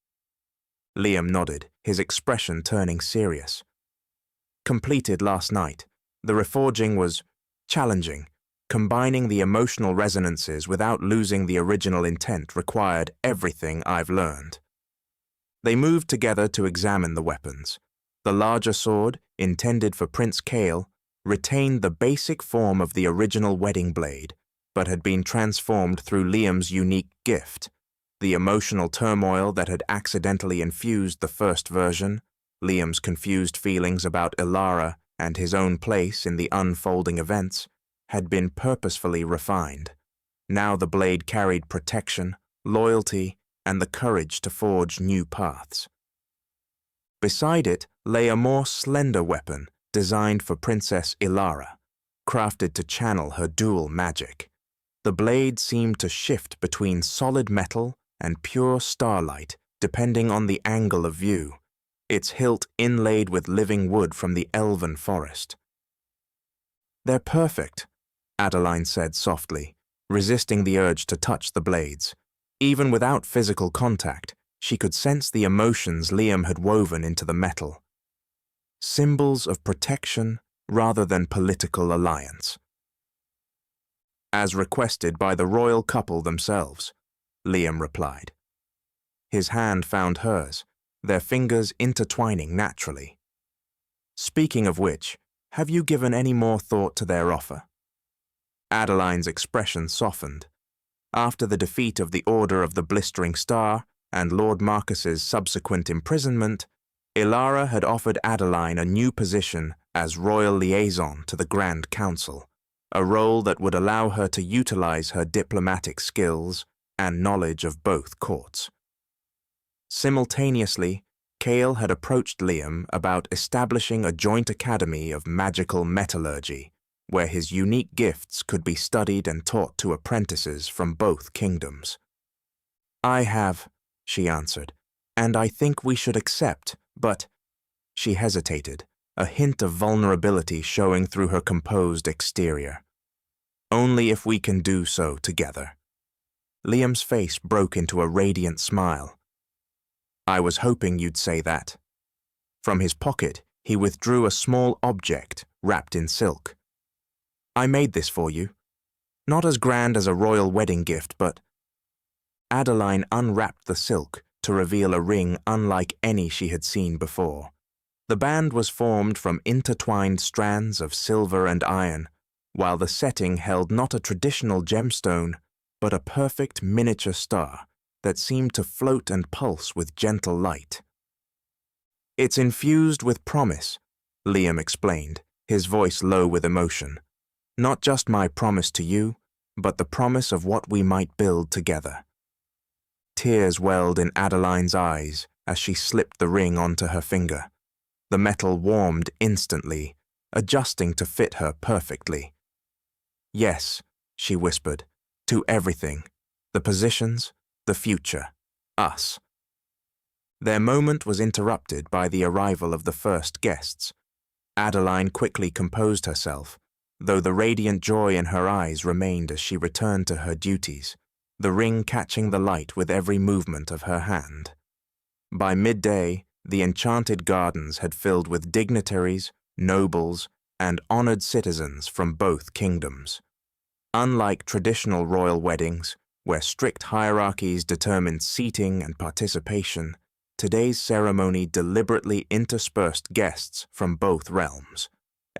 Liam nodded, his expression turning serious. "Completed last night. The reforging was challenging. Combining the emotional resonances without losing the original intent required everything I've learned." They moved together to examine the weapons. The larger sword, intended for Prince Kael, retained the basic form of the original wedding blade, but had been transformed through Liam's unique gift. The emotional turmoil that had accidentally infused the first version, Liam's confused feelings about Elara and his own place in the unfolding events, had been purposefully refined. Now the blade carried protection, loyalty, and the courage to forge new paths. Beside it lay a more slender weapon designed for Princess Elara, crafted to channel her dual magic. The blade seemed to shift between solid metal and pure starlight depending on the angle of view, its hilt inlaid with living wood from the elven forest. "They're perfect," Adeline said softly, resisting the urge to touch the blades. Even without physical contact, she could sense the emotions Liam had woven into the metal. Symbols of protection rather than political alliance. "As requested by the royal couple themselves," Liam replied. His hand found hers, their fingers intertwining naturally. "Speaking of which, have you given any more thought to their offer?" Adeline's expression softened. After the defeat of the Order of the Blistering Star and Lord Marcus's subsequent imprisonment, Elara had offered Adeline a new position as royal liaison to the Grand Council, a role that would allow her to utilize her diplomatic skills and knowledge of both courts. Simultaneously, Kael had approached Liam about establishing a joint academy of magical metallurgy, where his unique gifts could be studied and taught to apprentices from both kingdoms. "I have," she answered, "and I think we should accept, but—" She hesitated, a hint of vulnerability showing through her composed exterior. "Only if we can do so together." Liam's face broke into a radiant smile. "I was hoping you'd say that." From his pocket, he withdrew a small object wrapped in silk. "I made this for you. Not as grand as a royal wedding gift, but—" Adeline unwrapped the silk to reveal a ring unlike any she had seen before. The band was formed from intertwined strands of silver and iron, while the setting held not a traditional gemstone, but a perfect miniature star that seemed to float and pulse with gentle light. "It's infused with promise," Liam explained, his voice low with emotion. "Not just my promise to you, but the promise of what we might build together." Tears welled in Adeline's eyes as she slipped the ring onto her finger. The metal warmed instantly, adjusting to fit her perfectly. "Yes," she whispered, "to everything. The positions, the future, us." Their moment was interrupted by the arrival of the first guests. Adeline quickly composed herself, though the radiant joy in her eyes remained as she returned to her duties, the ring catching the light with every movement of her hand. By midday, the enchanted gardens had filled with dignitaries, nobles, and honored citizens from both kingdoms. Unlike traditional royal weddings, where strict hierarchies determined seating and participation, today's ceremony deliberately interspersed guests from both realms.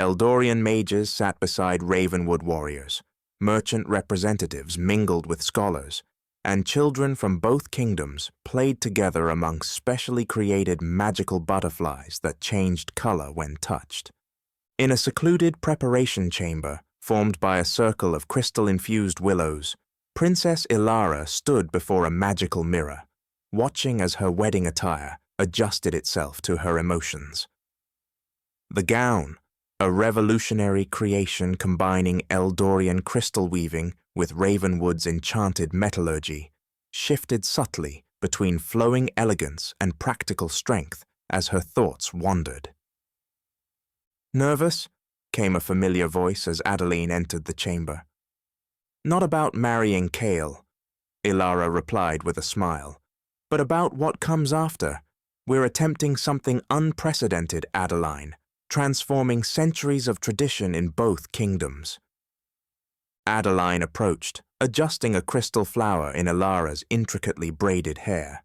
Eldorian mages sat beside Ravenwood warriors, merchant representatives mingled with scholars, and children from both kingdoms played together among specially created magical butterflies that changed color when touched. In a secluded preparation chamber, formed by a circle of crystal-infused willows, Princess Elara stood before a magical mirror, watching as her wedding attire adjusted itself to her emotions. The gown, a revolutionary creation combining Eldorian crystal weaving with Ravenwood's enchanted metallurgy, shifted subtly between flowing elegance and practical strength as her thoughts wandered. "Nervous?" came a familiar voice as Adeline entered the chamber. "Not about marrying Kael," Elara replied with a smile, "but about what comes after. We're attempting something unprecedented, Adeline, transforming centuries of tradition in both kingdoms." Adeline approached, adjusting a crystal flower in Elara's intricately braided hair.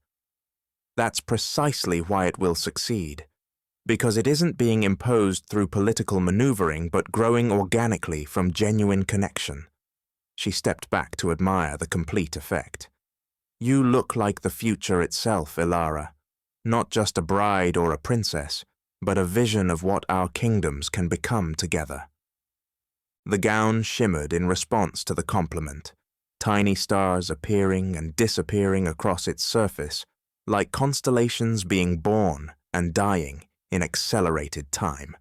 "That's precisely why it will succeed, because it isn't being imposed through political maneuvering but growing organically from genuine connection." She stepped back to admire the complete effect. "You look like the future itself, Elara, not just a bride or a princess, but a vision of what our kingdoms can become together." The gown shimmered in response to the compliment, tiny stars appearing and disappearing across its surface, like constellations being born and dying in accelerated time.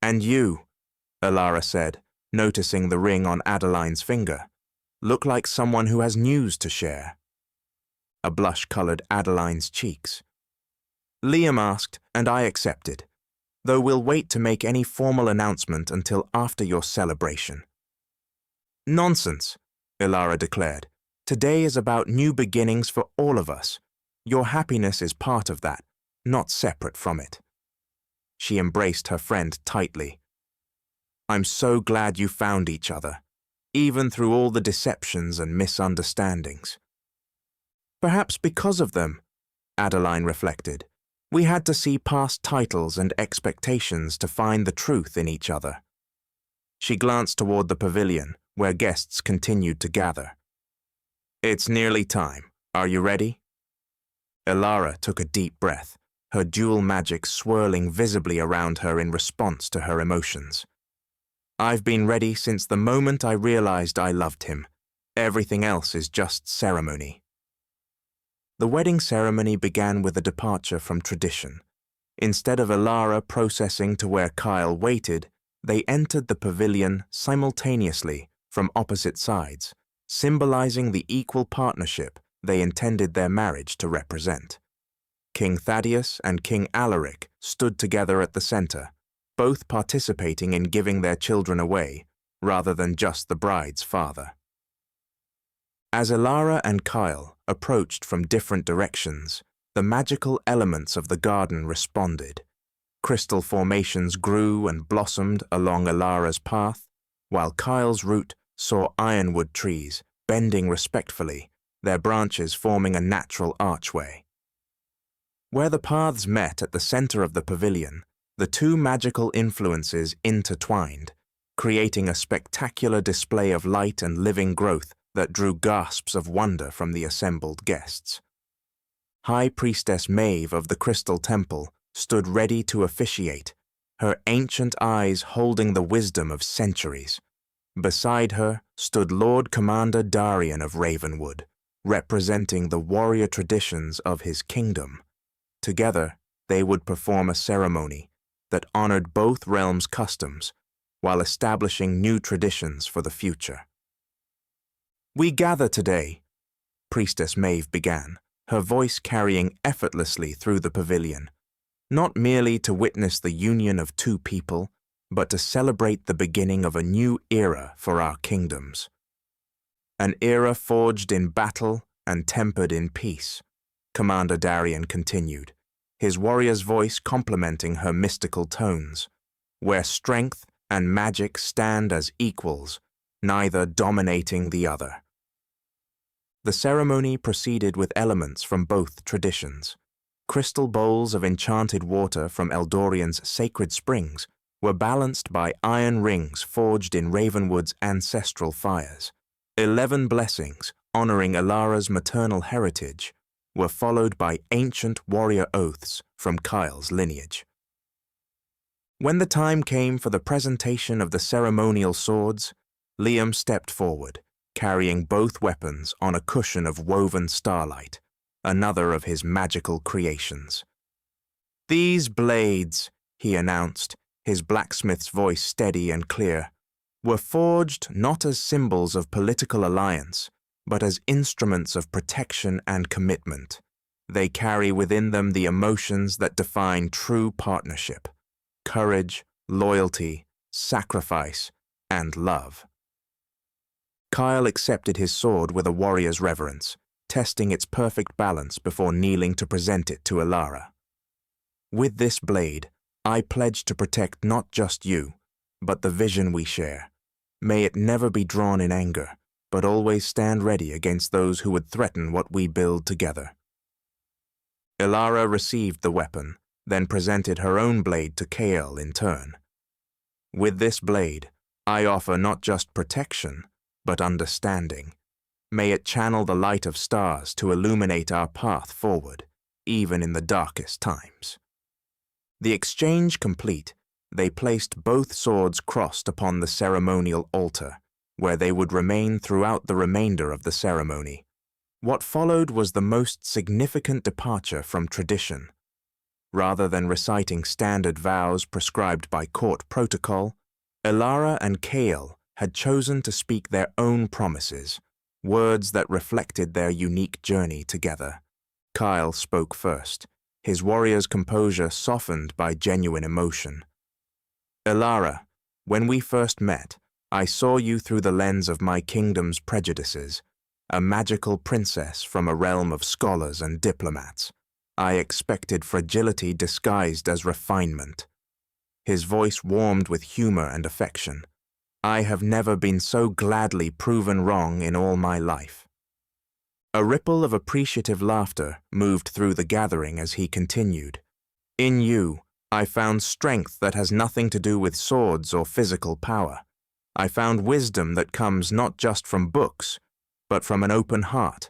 "And you," Elara said, noticing the ring on Adeline's finger, "look like someone who has news to share." A blush colored Adeline's cheeks. "Liam asked, and I accepted, though we'll wait to make any formal announcement until after your celebration." "Nonsense," Elara declared. "Today is about new beginnings for all of us. Your happiness is part of that, not separate from it." She embraced her friend tightly. "I'm so glad you found each other, even through all the deceptions and misunderstandings." "Perhaps because of them," Adeline reflected. "We had to see past titles and expectations to find the truth in each other." She glanced toward the pavilion, where guests continued to gather. "It's nearly time. Are you ready?" Elara took a deep breath, her dual magic swirling visibly around her in response to her emotions. "I've been ready since the moment I realized I loved him. Everything else is just ceremony." The wedding ceremony began with a departure from tradition. Instead of Elara processing to where Kael waited, they entered the pavilion simultaneously from opposite sides, symbolizing the equal partnership they intended their marriage to represent. King Thaddeus and King Alaric stood together at the center, both participating in giving their children away, rather than just the bride's father. As Elara and Kael approached from different directions, the magical elements of the garden responded. Crystal formations grew and blossomed along Elara's path, while Kael's route saw ironwood trees bending respectfully, their branches forming a natural archway. Where the paths met at the center of the pavilion, the two magical influences intertwined, creating a spectacular display of light and living growth that drew gasps of wonder from the assembled guests. High Priestess Maeve of the Crystal Temple stood ready to officiate, her ancient eyes holding the wisdom of centuries. Beside her stood Lord Commander Darian of Ravenwood, representing the warrior traditions of his kingdom. Together, they would perform a ceremony that honored both realms' customs while establishing new traditions for the future. "We gather today," Priestess Maeve began, her voice carrying effortlessly through the pavilion, not merely to witness the union of two people, but to celebrate the beginning of a new era for our kingdoms. An era forged in battle and tempered in peace, Commander Darian continued, his warrior's voice complementing her mystical tones, where strength and magic stand as equals, neither dominating the other. The ceremony proceeded with elements from both traditions. Crystal bowls of enchanted water from Eldorian's sacred springs were balanced by iron rings forged in Ravenwood's ancestral fires. 11 blessings, honoring Elara's maternal heritage, were followed by ancient warrior oaths from Kael's lineage. When the time came for the presentation of the ceremonial swords, Liam stepped forward, carrying both weapons on a cushion of woven starlight, another of his magical creations. "These blades," he announced, his blacksmith's voice steady and clear, "were forged not as symbols of political alliance, but as instruments of protection and commitment. They carry within them the emotions that define true partnership: courage, loyalty, sacrifice, and love." Kael accepted his sword with a warrior's reverence, testing its perfect balance before kneeling to present it to Elara. "With this blade, I pledge to protect not just you, but the vision we share. May it never be drawn in anger, but always stand ready against those who would threaten what we build together." Elara received the weapon, then presented her own blade to Kael in turn. "With this blade, I offer not just protection, but understanding. May it channel the light of stars to illuminate our path forward, even in the darkest times." The exchange complete, they placed both swords crossed upon the ceremonial altar, where they would remain throughout the remainder of the ceremony. What followed was the most significant departure from tradition. Rather than reciting standard vows prescribed by court protocol, Elara and Kael had chosen to speak their own promises, words that reflected their unique journey together. Kael spoke first, his warrior's composure softened by genuine emotion. "Elara, when we first met, I saw you through the lens of my kingdom's prejudices, a magical princess from a realm of scholars and diplomats. I expected fragility disguised as refinement." His voice warmed with humor and affection. "I have never been so gladly proven wrong in all my life." A ripple of appreciative laughter moved through the gathering as he continued. "In you, I found strength that has nothing to do with swords or physical power. I found wisdom that comes not just from books, but from an open heart,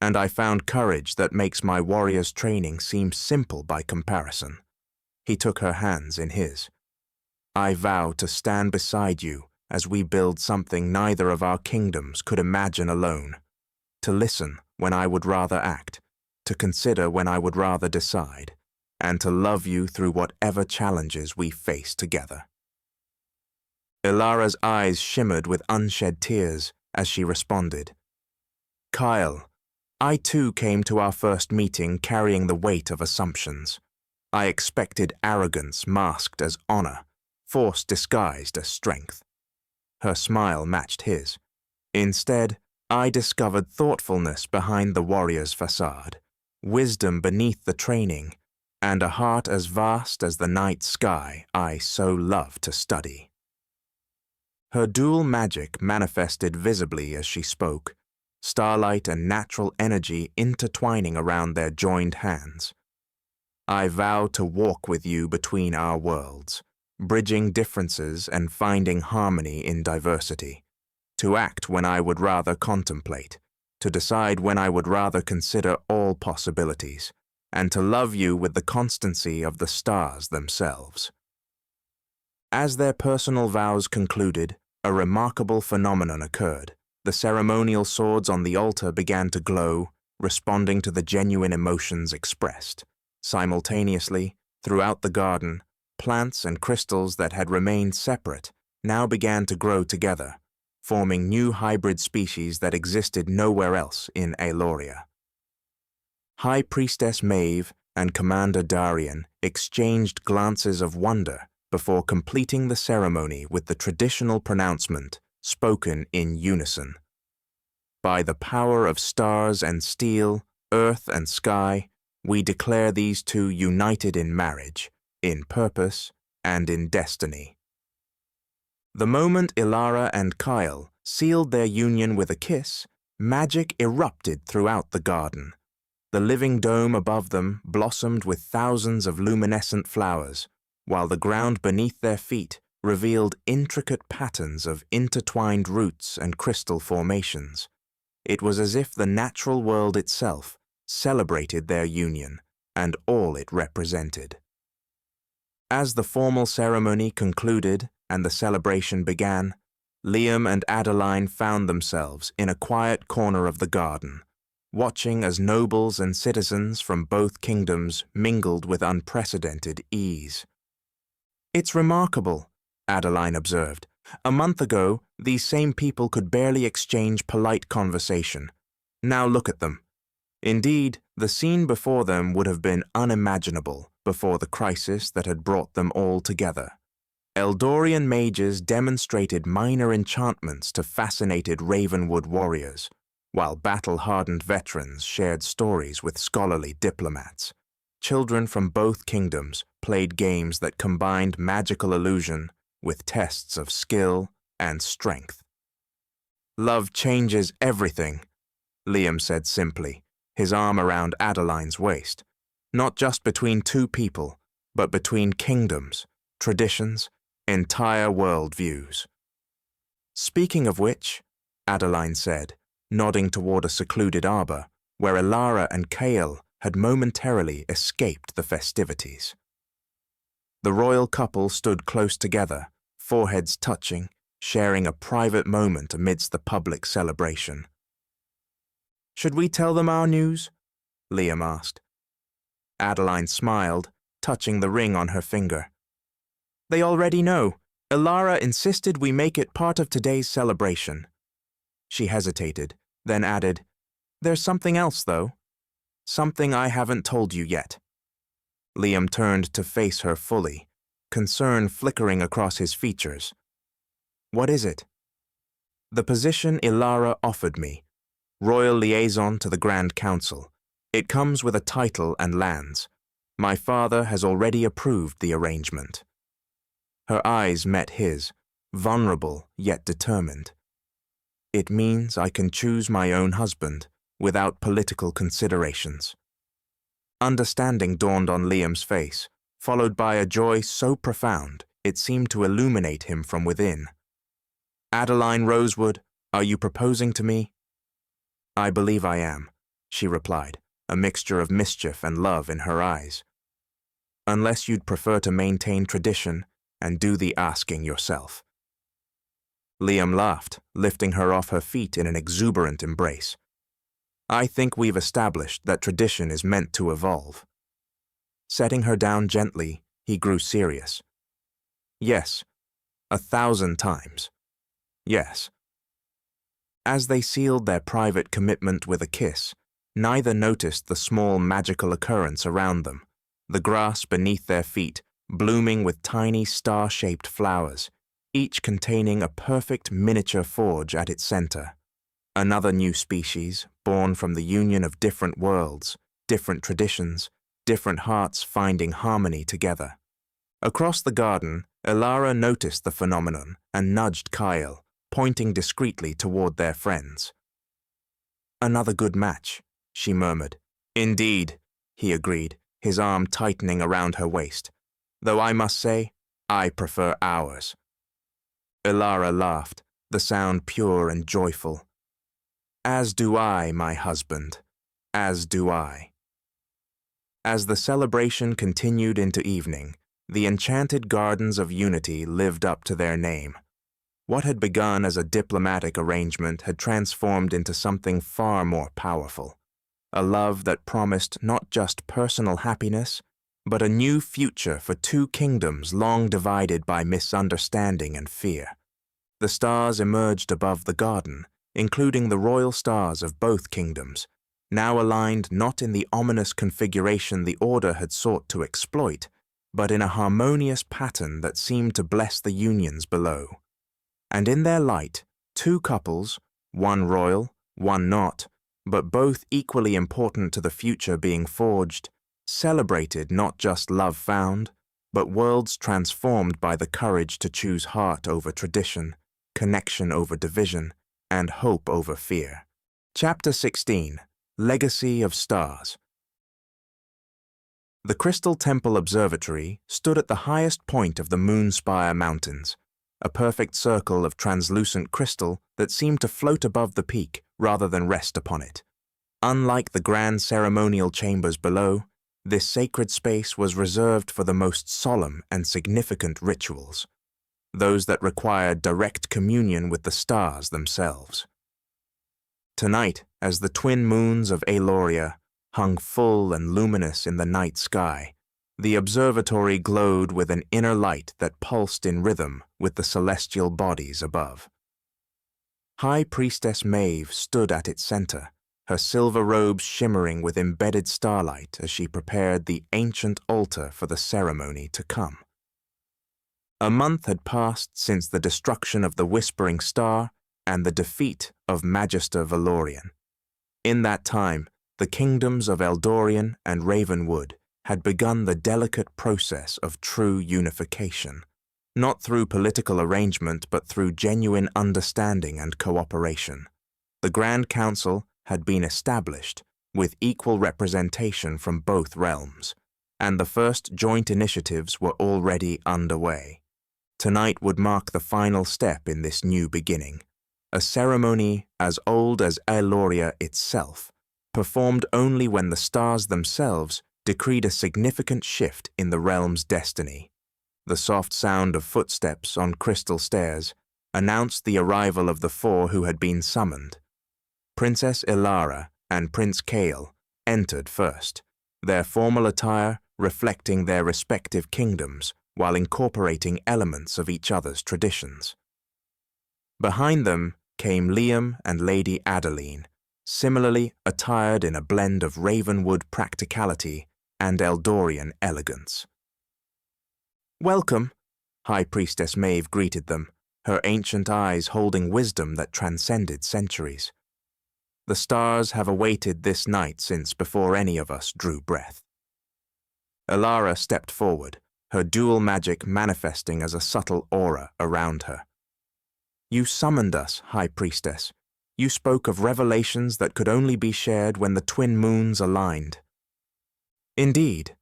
and I found courage that makes my warrior's training seem simple by comparison." He took her hands in his. "I vow to stand beside you as we build something neither of our kingdoms could imagine alone, to listen when I would rather act, to consider when I would rather decide, and to love you through whatever challenges we face together." Elara's eyes shimmered with unshed tears as she responded. "Kael, I too came to our first meeting carrying the weight of assumptions. I expected arrogance masked as honor, force disguised as strength." Her smile matched his. "Instead, I discovered thoughtfulness behind the warrior's facade, wisdom beneath the training, and a heart as vast as the night sky I so love to study." Her dual magic manifested visibly as she spoke, starlight and natural energy intertwining around their joined hands. "I vow to walk with you between our worlds, bridging differences and finding harmony in diversity, to act when I would rather contemplate, to decide when I would rather consider all possibilities, and to love you with the constancy of the stars themselves." As their personal vows concluded, a remarkable phenomenon occurred. The ceremonial swords on the altar began to glow, responding to the genuine emotions expressed. Simultaneously, throughout the garden, plants and crystals that had remained separate now began to grow together, forming new hybrid species that existed nowhere else in Aeloria. High Priestess Maeve and Commander Darian exchanged glances of wonder before completing the ceremony with the traditional pronouncement spoken in unison. By the power of stars and steel, earth and sky, we declare these two united in marriage, in purpose, and in destiny. The moment Elara and Kael sealed their union with a kiss, magic erupted throughout the garden. The living dome above them blossomed with thousands of luminescent flowers, while the ground beneath their feet revealed intricate patterns of intertwined roots and crystal formations. It was as if the natural world itself celebrated their union and all it represented. As the formal ceremony concluded and the celebration began, Liam and Adeline found themselves in a quiet corner of the garden, watching as nobles and citizens from both kingdoms mingled with unprecedented ease. "It's remarkable," Adeline observed. "A month ago, these same people could barely exchange polite conversation. Now look at them." Indeed, the scene before them would have been unimaginable before the crisis that had brought them all together. Eldorian mages demonstrated minor enchantments to fascinated Ravenwood warriors, while battle-hardened veterans shared stories with scholarly diplomats. Children from both kingdoms played games that combined magical illusion with tests of skill and strength. "Love changes everything," Liam said simply, his arm around Adeline's waist. "Not just between two people, but between kingdoms, traditions, entire worldviews." "Speaking of which," Adeline said, nodding toward a secluded arbor where Elara and Kael had momentarily escaped the festivities. The royal couple stood close together, foreheads touching, sharing a private moment amidst the public celebration. "Should we tell them our news?" Liam asked. Adeline smiled, touching the ring on her finger. "They already know. Elara insisted we make it part of today's celebration." She hesitated, then added, "There's something else, though. Something I haven't told you yet." Liam turned to face her fully, concern flickering across his features. "What is it?" "The position Elara offered me, Royal Liaison to the Grand Council. It comes with a title and lands. My father has already approved the arrangement." Her eyes met his, vulnerable yet determined. "It means I can choose my own husband, without political considerations." Understanding dawned on Liam's face, followed by a joy so profound it seemed to illuminate him from within. "Adeline Rosewood, are you proposing to me?" "I believe I am," she replied, a mixture of mischief and love in her eyes. "Unless you'd prefer to maintain tradition and do the asking yourself." Liam laughed, lifting her off her feet in an exuberant embrace. "I think we've established that tradition is meant to evolve." Setting her down gently, he grew serious. "Yes, 1,000 times. Yes." As they sealed their private commitment with a kiss, neither noticed the small magical occurrence around them, the grass beneath their feet blooming with tiny star-shaped flowers, each containing a perfect miniature forge at its center. Another new species, born from the union of different worlds, different traditions, different hearts finding harmony together. Across the garden, Elara noticed the phenomenon and nudged Kael, pointing discreetly toward their friends. "Another good match," she murmured. "Indeed," he agreed, his arm tightening around her waist. "Though I must say, I prefer ours." Elara laughed, the sound pure and joyful. "As do I, my husband. As do I." As the celebration continued into evening, the enchanted gardens of unity lived up to their name. What had begun as a diplomatic arrangement had transformed into something far more powerful, a love that promised not just personal happiness, but a new future for two kingdoms long divided by misunderstanding and fear. The stars emerged above the garden, including the royal stars of both kingdoms, now aligned not in the ominous configuration the Order had sought to exploit, but in a harmonious pattern that seemed to bless the unions below. And in their light, two couples, one royal, one not, but both equally important to the future being forged, celebrated not just love found, but worlds transformed by the courage to choose heart over tradition, connection over division, and hope over fear. Chapter 16. Legacy of Stars. The Crystal Temple Observatory stood at the highest point of the Moonspire Mountains, a perfect circle of translucent crystal that seemed to float above the peak rather than rest upon it. Unlike the grand ceremonial chambers below, this sacred space was reserved for the most solemn and significant rituals, those that required direct communion with the stars themselves. Tonight, as the twin moons of Aeloria hung full and luminous in the night sky, the observatory glowed with an inner light that pulsed in rhythm with the celestial bodies above. High Priestess Maeve stood at its center, her silver robes shimmering with embedded starlight as she prepared the ancient altar for the ceremony to come. A month had passed since the destruction of the Whispering Star and the defeat of Magister Valorian. In that time, the kingdoms of Eldorian and Ravenwood had begun the delicate process of true unification, not through political arrangement but through genuine understanding and cooperation. The Grand Council had been established, with equal representation from both realms, and the first joint initiatives were already underway. Tonight would mark the final step in this new beginning, a ceremony as old as Aeloria itself, performed only when the stars themselves decreed a significant shift in the realm's destiny. The soft sound of footsteps on crystal stairs announced the arrival of the four who had been summoned. Princess Elara and Prince Kael entered first, their formal attire reflecting their respective kingdoms while incorporating elements of each other's traditions. Behind them came Liam and Lady Adeline, similarly attired in a blend of Ravenwood practicality and Eldorian elegance. "Welcome," High Priestess Maeve greeted them, her ancient eyes holding wisdom that transcended centuries. "The stars have awaited this night since before any of us drew breath." Elara stepped forward, her dual magic manifesting as a subtle aura around her. "You summoned us, High Priestess. You spoke of revelations that could only be shared when the twin moons aligned." "Indeed."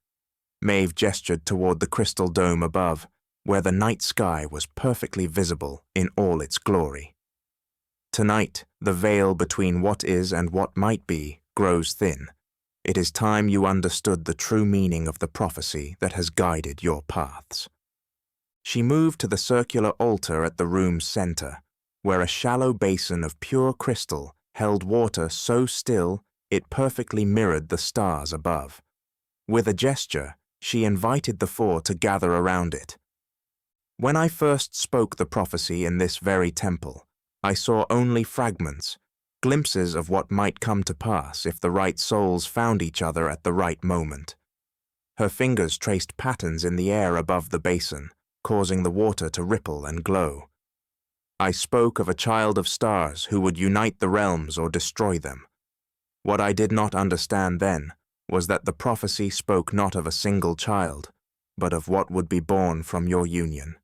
Maeve gestured toward the crystal dome above, where the night sky was perfectly visible in all its glory. "Tonight, the veil between what is and what might be grows thin. It is time you understood the true meaning of the prophecy that has guided your paths." She moved to the circular altar at the room's center, where a shallow basin of pure crystal held water so still it perfectly mirrored the stars above. With a gesture, she invited the four to gather around it. "When I first spoke the prophecy in this very temple, I saw only fragments, glimpses of what might come to pass if the right souls found each other at the right moment." Her fingers traced patterns in the air above the basin, causing the water to ripple and glow. "I spoke of a child of stars who would unite the realms or destroy them. What I did not understand then was that the prophecy spoke not of a single child, but of what would be born from your union."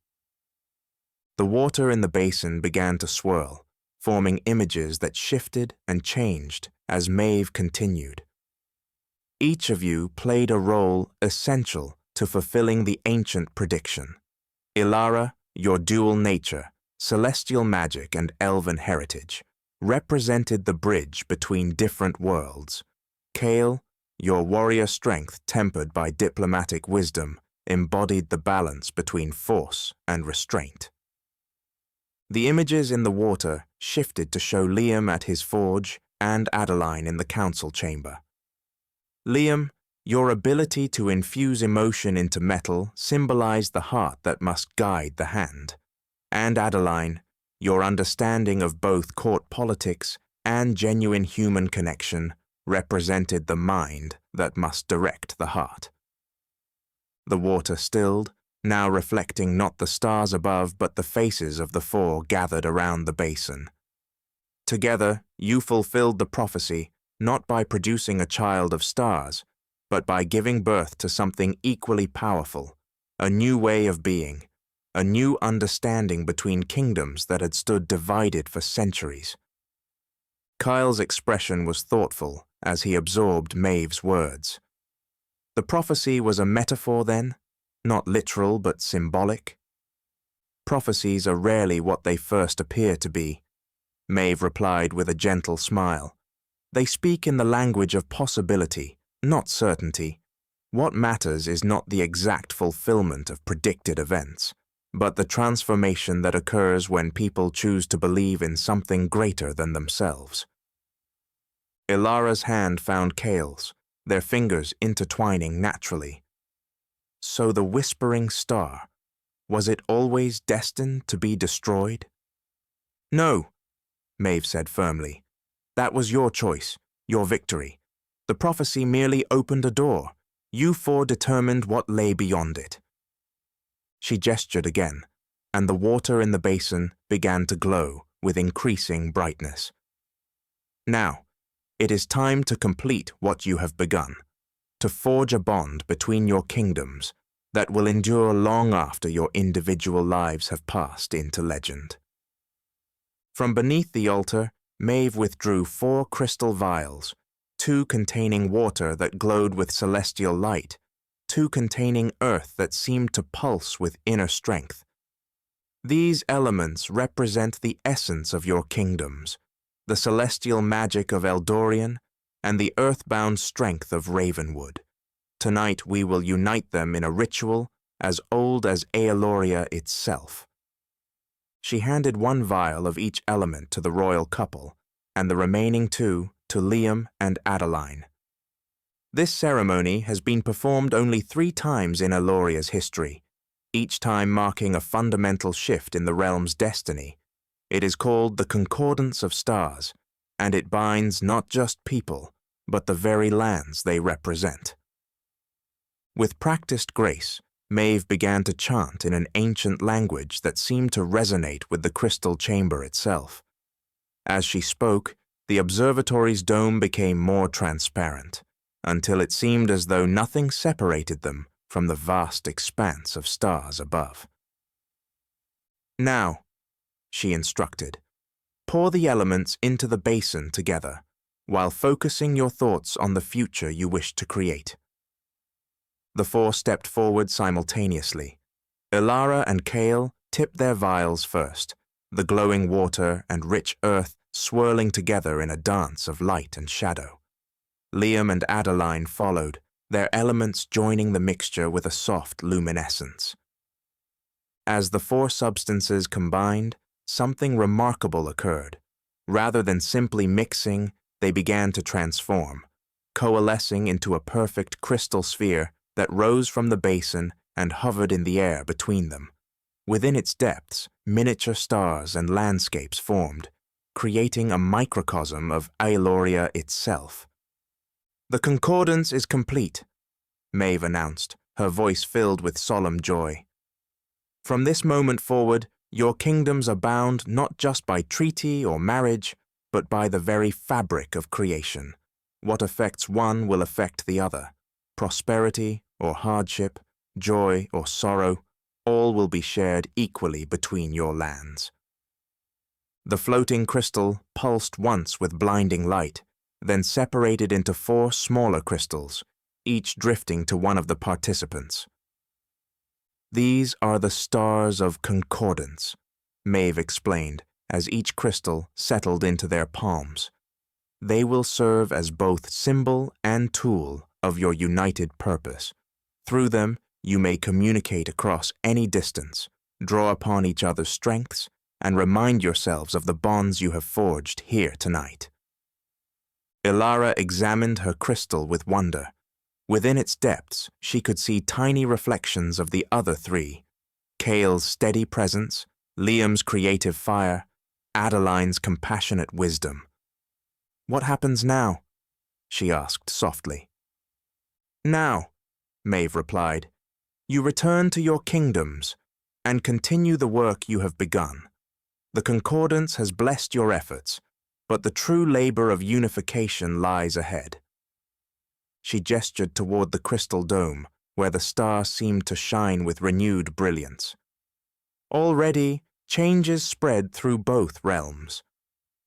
The water in the basin began to swirl, forming images that shifted and changed as Maeve continued. "Each of you played a role essential to fulfilling the ancient prediction. Elara, your dual nature, celestial magic and elven heritage, represented the bridge between different worlds. Kael, your warrior strength tempered by diplomatic wisdom, embodied the balance between force and restraint." The images in the water shifted to show Liam at his forge and Adeline in the council chamber. "Liam, your ability to infuse emotion into metal symbolized the heart that must guide the hand. And Adeline, your understanding of both court politics and genuine human connection represented the mind that must direct the heart. The water stilled, now reflecting not the stars above but the faces of the four gathered around the basin. Together, you fulfilled the prophecy not by producing a child of stars, but by giving birth to something equally powerful, a new way of being, a new understanding between kingdoms that had stood divided for centuries. Kael's expression was thoughtful as he absorbed Maeve's words. The prophecy was a metaphor then, not literal but symbolic. Prophecies are rarely what they first appear to be, Maeve replied with a gentle smile. They speak in the language of possibility, not certainty. What matters is not the exact fulfillment of predicted events, but the transformation that occurs when people choose to believe in something greater than themselves. Elara's hand found Kael's, their fingers intertwining naturally. So the whispering star, was it always destined to be destroyed? No, Maeve said firmly. That was your choice, your victory. The prophecy merely opened a door. You four determined what lay beyond it. She gestured again, and the water in the basin began to glow with increasing brightness. Now, it is time to complete what you have begun, to forge a bond between your kingdoms that will endure long after your individual lives have passed into legend. From beneath the altar, Maeve withdrew 4 crystal vials, 2 containing water that glowed with celestial light, 2 containing earth that seemed to pulse with inner strength. These elements represent the essence of your kingdoms, the celestial magic of Eldorian and the earthbound strength of Ravenwood. Tonight we will unite them in a ritual as old as Aeloria itself. She handed 1 vial of each element to the royal couple, and the remaining 2 to Liam and Adeline. This ceremony has been performed only 3 times in Aeloria's history, each time marking a fundamental shift in the realm's destiny. It is called the Concordance of Stars, and it binds not just people, but the very lands they represent. With practiced grace, Maeve began to chant in an ancient language that seemed to resonate with the crystal chamber itself. As she spoke, the observatory's dome became more transparent, until it seemed as though nothing separated them from the vast expanse of stars above. Now, she instructed, pour the elements into the basin together, while focusing your thoughts on the future you wish to create. The 4 stepped forward simultaneously. Elara and Kael tipped their vials first, the glowing water and rich earth swirling together in a dance of light and shadow. Liam and Adeline followed, their elements joining the mixture with a soft luminescence. As the 4 substances combined, something remarkable occurred. Rather than simply mixing, they began to transform, coalescing into a perfect crystal sphere that rose from the basin and hovered in the air between them. Within its depths, miniature stars and landscapes formed, creating a microcosm of Aeloria itself. The concordance is complete, Maeve announced, her voice filled with solemn joy. From this moment forward, your kingdoms are bound not just by treaty or marriage, but by the very fabric of creation. What affects one will affect the other. Prosperity or hardship, joy or sorrow, all will be shared equally between your lands. The floating crystal pulsed once with blinding light, then separated into 4 smaller crystals, each drifting to one of the participants. These are the stars of concordance, Maeve explained as each crystal settled into their palms. They will serve as both symbol and tool of your united purpose. Through them, you may communicate across any distance, draw upon each other's strengths, and remind yourselves of the bonds you have forged here tonight. Elara examined her crystal with wonder. Within its depths, she could see tiny reflections of the other 3, Kael's steady presence, Liam's creative fire, Adeline's compassionate wisdom. What happens now? she asked softly. Now, Maeve replied, you return to your kingdoms and continue the work you have begun. The Concordance has blessed your efforts, but the true labor of unification lies ahead. She gestured toward the crystal dome, where the star seemed to shine with renewed brilliance. Already, changes spread through both realms.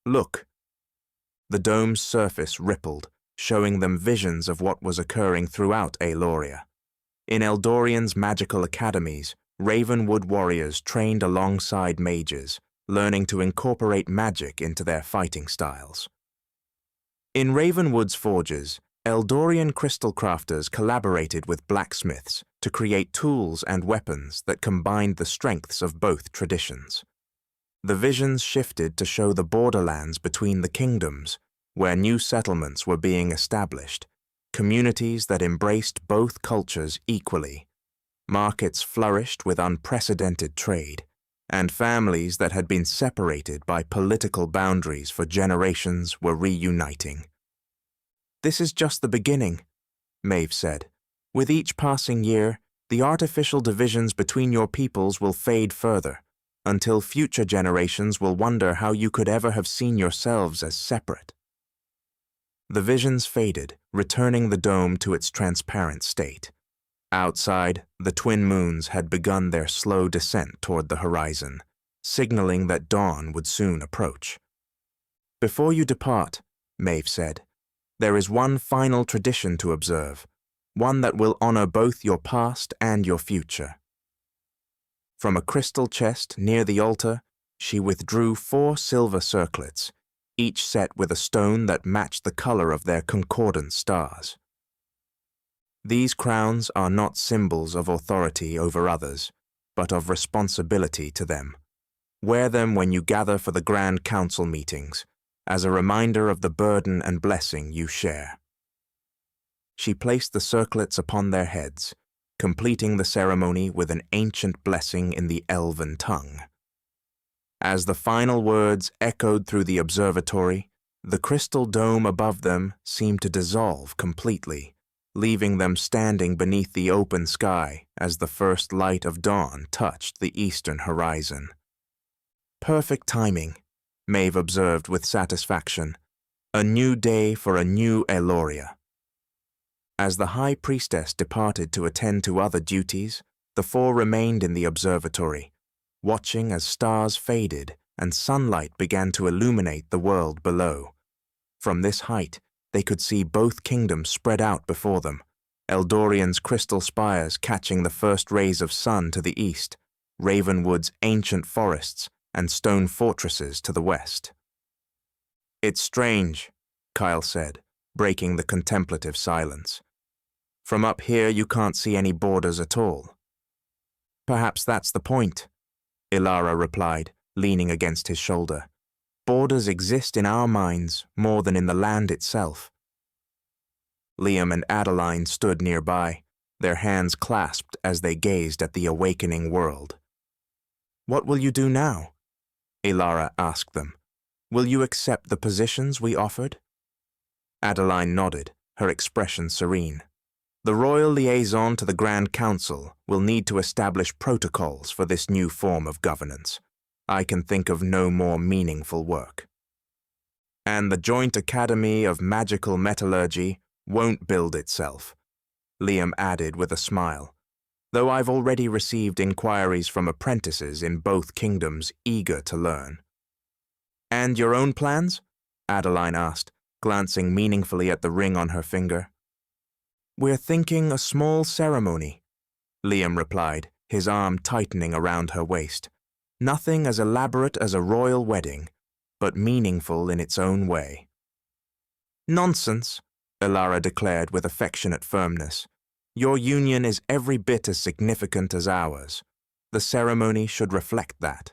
Look. The dome's surface rippled, showing them visions of what was occurring throughout Aeloria. In Eldorian's magical academies, Ravenwood warriors trained alongside mages, learning to incorporate magic into their fighting styles. In Ravenwood's forges, Eldorian crystal crafters collaborated with blacksmiths to create tools and weapons that combined the strengths of both traditions. The visions shifted to show the borderlands between the kingdoms, where new settlements were being established, communities that embraced both cultures equally. Markets flourished with unprecedented trade, and families that had been separated by political boundaries for generations were reuniting. This is just the beginning, Maeve said. With each passing year, the artificial divisions between your peoples will fade further, until future generations will wonder how you could ever have seen yourselves as separate. The visions faded, returning the dome to its transparent state. Outside, the twin moons had begun their slow descent toward the horizon, signaling that dawn would soon approach. Before you depart, Maeve said, there is one final tradition to observe, one that will honor both your past and your future. From a crystal chest near the altar, she withdrew 4 silver circlets, each set with a stone that matched the color of their concordant stars. These crowns are not symbols of authority over others, but of responsibility to them. Wear them when you gather for the Grand Council meetings, as a reminder of the burden and blessing you share. She placed the circlets upon their heads, completing the ceremony with an ancient blessing in the elven tongue. As the final words echoed through the observatory, the crystal dome above them seemed to dissolve completely, leaving them standing beneath the open sky as the first light of dawn touched the eastern horizon. Perfect timing, Maeve observed with satisfaction. A new day for a new Aeloria. As the High Priestess departed to attend to other duties, the 4 remained in the observatory, watching as stars faded and sunlight began to illuminate the world below. From this height, they could see both kingdoms spread out before them, Eldorian's crystal spires catching the first rays of sun to the east, Ravenwood's ancient forests and stone fortresses to the west. It's strange, Kael said, breaking the contemplative silence. From up here you can't see any borders at all. Perhaps that's the point, Elara replied, leaning against his shoulder. Borders exist in our minds more than in the land itself. Liam and Adeline stood nearby, their hands clasped as they gazed at the awakening world. What will you do now? Elara asked them. Will you accept the positions we offered? Adeline nodded, her expression serene. The royal liaison to the Grand Council will need to establish protocols for this new form of governance. I can think of no more meaningful work. And the Joint Academy of Magical Metallurgy won't build itself, Liam added with a smile, though I've already received inquiries from apprentices in both kingdoms eager to learn. And your own plans? Adeline asked, glancing meaningfully at the ring on her finger. We're thinking a small ceremony, Liam replied, his arm tightening around her waist. Nothing as elaborate as a royal wedding, but meaningful in its own way. Nonsense, Elara declared with affectionate firmness. Your union is every bit as significant as ours. The ceremony should reflect that.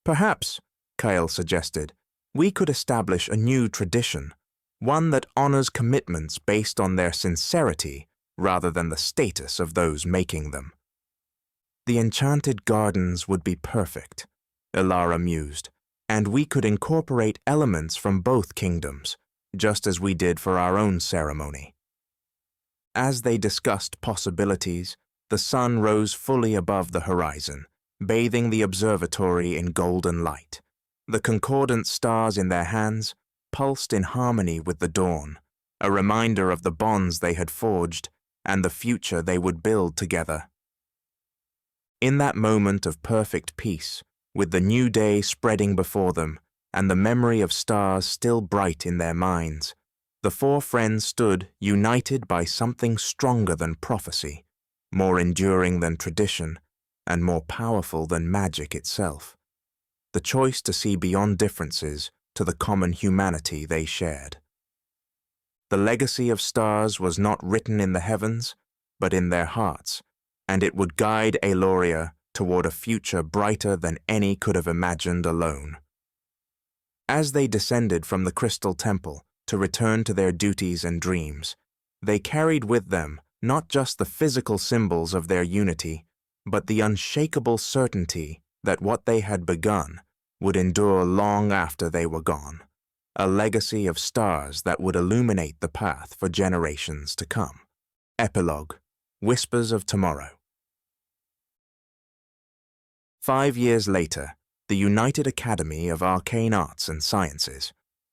Perhaps, Kael suggested, we could establish a new tradition, one that honors commitments based on their sincerity rather than the status of those making them. The enchanted gardens would be perfect, Elara mused, and we could incorporate elements from both kingdoms, just as we did for our own ceremony. As they discussed possibilities, the sun rose fully above the horizon, bathing the observatory in golden light. The concordant stars in their hands pulsed in harmony with the dawn, a reminder of the bonds they had forged and the future they would build together. In that moment of perfect peace, with the new day spreading before them and the memory of stars still bright in their minds, the four friends stood united by something stronger than prophecy, more enduring than tradition, and more powerful than magic itself: the choice to see beyond differences to the common humanity they shared. The legacy of stars was not written in the heavens, but in their hearts, and it would guide Aeloria toward a future brighter than any could have imagined alone. As they descended from the Crystal Temple to return to their duties and dreams, they carried with them not just the physical symbols of their unity, but the unshakable certainty that what they had begun would endure long after they were gone, a legacy of stars that would illuminate the path for generations to come. Epilogue: Whispers of Tomorrow. 5 years later, the United Academy of Arcane Arts and Sciences.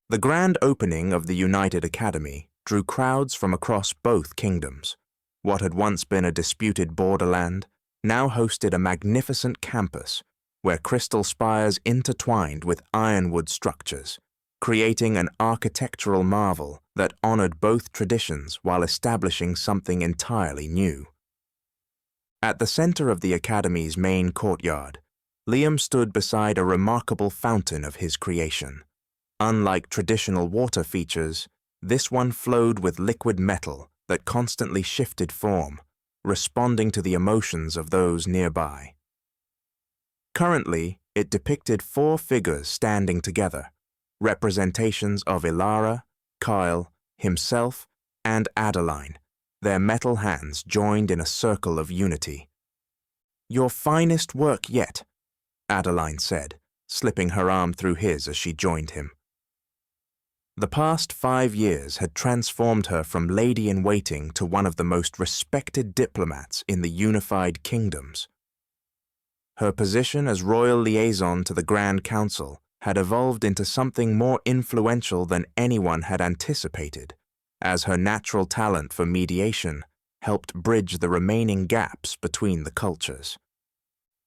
The grand opening of the United Academy drew crowds from across both kingdoms. What had once been a disputed borderland now hosted a magnificent campus where crystal spires intertwined with ironwood structures, creating an architectural marvel that honored both traditions while establishing something entirely new. At the center of the Academy's main courtyard, Liam stood beside a remarkable fountain of his creation. Unlike traditional water features, this one flowed with liquid metal that constantly shifted form, responding to the emotions of those nearby. Currently, it depicted 4 figures standing together, representations of Elara, Kael, himself, and Adeline, their metal hands joined in a circle of unity. "Your finest work yet," Adeline said, slipping her arm through his as she joined him. The past 5 years had transformed her from lady-in-waiting to one of the most respected diplomats in the unified kingdoms. Her position as royal liaison to the Grand Council had evolved into something more influential than anyone had anticipated, as her natural talent for mediation helped bridge the remaining gaps between the cultures.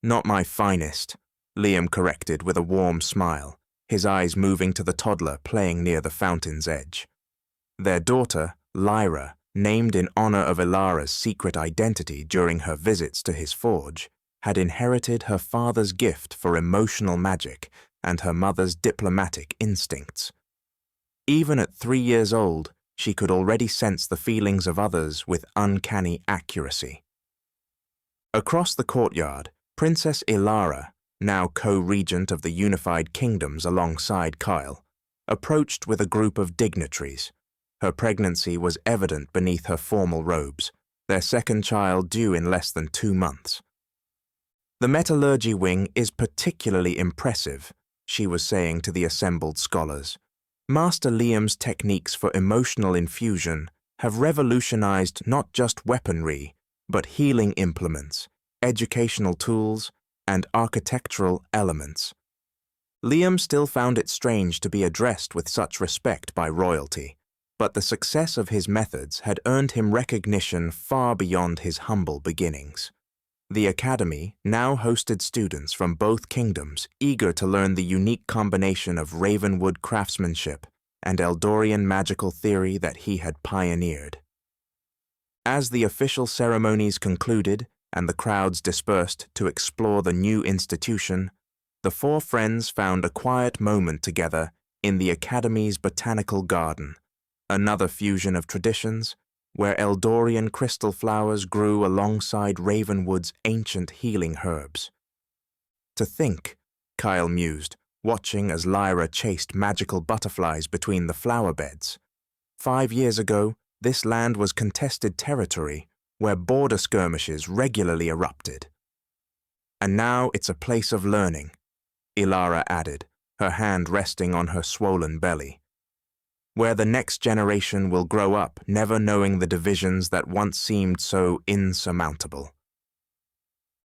"Not my finest," Liam corrected with a warm smile, his eyes moving to the toddler playing near the fountain's edge. Their daughter, Lyra, named in honor of Elara's secret identity during her visits to his forge, had inherited her father's gift for emotional magic and her mother's diplomatic instincts. Even at 3 years old, she could already sense the feelings of others with uncanny accuracy. Across the courtyard, Princess Elara, now co-regent of the unified kingdoms alongside Kael, approached with a group of dignitaries. Her pregnancy was evident beneath her formal robes, their second child due in less than 2 months. "The metallurgy wing is particularly impressive," she was saying to the assembled scholars. "Master Liam's techniques for emotional infusion have revolutionized not just weaponry, but healing implements, educational tools, and architectural elements." Liam still found it strange to be addressed with such respect by royalty, but the success of his methods had earned him recognition far beyond his humble beginnings. The Academy now hosted students from both kingdoms eager to learn the unique combination of Ravenwood craftsmanship and Eldorian magical theory that he had pioneered. As the official ceremonies concluded and the crowds dispersed to explore the new institution, the 4 friends found a quiet moment together in the Academy's botanical garden, another fusion of traditions, where Eldorian crystal flowers grew alongside Ravenwood's ancient healing herbs. "To think," Kael mused, watching as Lyra chased magical butterflies between the flower beds. 5 years ago, this land was contested territory where border skirmishes regularly erupted. "And now it's a place of learning," Elara added, her hand resting on her swollen belly. where the next generation will grow up never knowing the divisions that once seemed so insurmountable.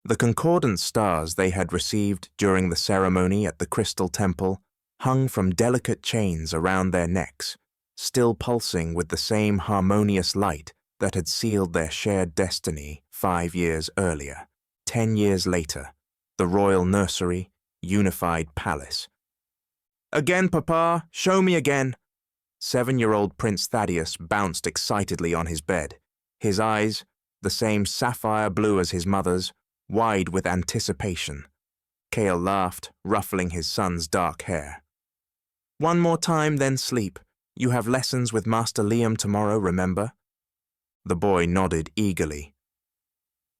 The concordant stars they had received during the ceremony at the Crystal Temple hung from delicate chains around their necks, still pulsing with the same harmonious light that had sealed their shared destiny 5 years earlier. 10 years later, the royal nursery, unified palace. "Again, Papa, show me again." 7-year-old Prince Thaddeus bounced excitedly on his bed, his eyes, the same sapphire blue as his mother's, wide with anticipation. Kael laughed, ruffling his son's dark hair. "One more time, then sleep. You have lessons with Master Liam tomorrow, remember?" The boy nodded eagerly.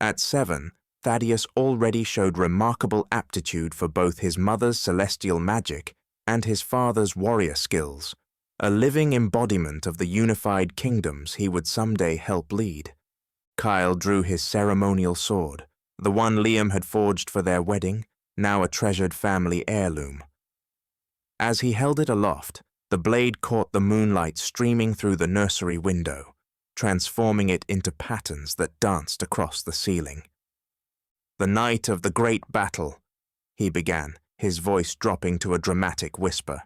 At 7, Thaddeus already showed remarkable aptitude for both his mother's celestial magic and his father's warrior skills, a living embodiment of the unified kingdoms he would someday help lead. Kael drew his ceremonial sword, the one Liam had forged for their wedding, now a treasured family heirloom. As he held it aloft, the blade caught the moonlight streaming through the nursery window, transforming it into patterns that danced across the ceiling. "The night of the great battle," he began, his voice dropping to a dramatic whisper.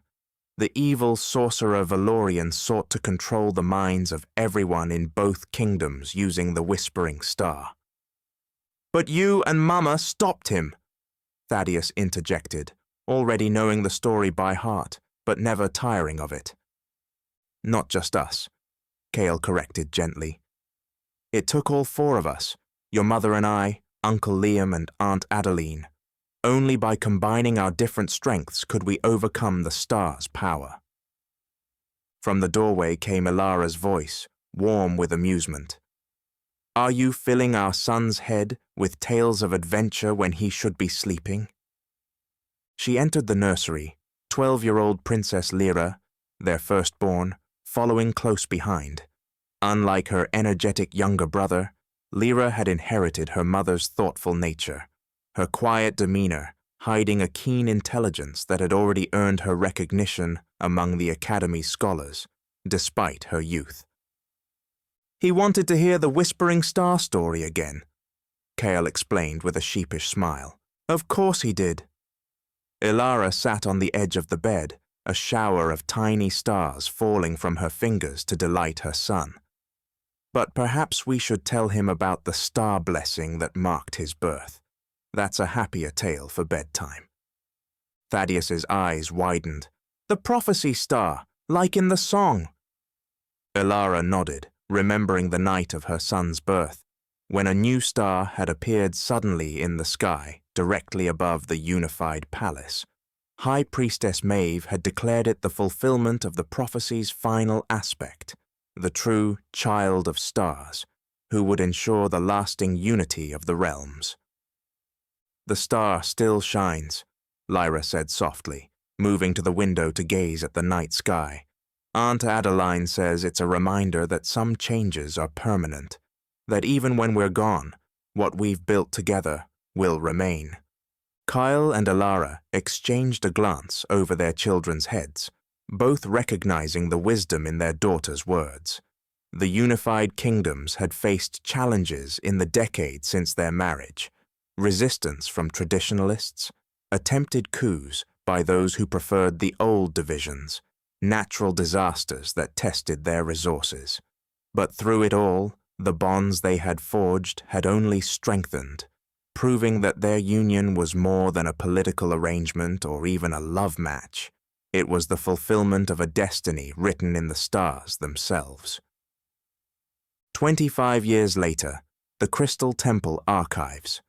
"The evil sorcerer Valorian sought to control the minds of everyone in both kingdoms using the Whispering Star. But you and Mama stopped him," Thaddeus interjected, already knowing the story by heart, but never tiring of it. "Not just us," Kael corrected gently. "It took all 4 of us, your mother and I, Uncle Liam and Aunt Adeline. Only by combining our different strengths could we overcome the star's power." From the doorway came Elara's voice, warm with amusement. "Are you filling our son's head with tales of adventure when he should be sleeping?" She entered the nursery, 12-year-old Princess Elara, their firstborn, following close behind. Unlike her energetic younger brother, Elara had inherited her mother's thoughtful nature, her quiet demeanor hiding a keen intelligence that had already earned her recognition among the Academy's scholars, despite her youth. "He wanted to hear the Whispering Star story again," Kael explained with a sheepish smile. "Of course he did." Elara sat on the edge of the bed, a shower of tiny stars falling from her fingers to delight her son. "But perhaps we should tell him about the star blessing that marked his birth. That's a happier tale for bedtime." Thaddeus's eyes widened. "The prophecy star, like in the song." Elara nodded, remembering the night of her son's birth, when a new star had appeared suddenly in the sky, directly above the unified palace. High Priestess Maeve had declared it the fulfillment of the prophecy's final aspect, the true child of stars, who would ensure the lasting unity of the realms. "The star still shines," Lyra said softly, moving to the window to gaze at the night sky. "Aunt Adeline says it's a reminder that some changes are permanent, that even when we're gone, what we've built together will remain." Kael and Elara exchanged a glance over their children's heads, both recognizing the wisdom in their daughter's words. The unified kingdoms had faced challenges in the decade since their marriage, resistance from traditionalists, attempted coups by those who preferred the old divisions, natural disasters that tested their resources. But through it all, the bonds they had forged had only strengthened, proving that their union was more than a political arrangement or even a love match. It was the fulfillment of a destiny written in the stars themselves. 25 years later, the Crystal Temple archives.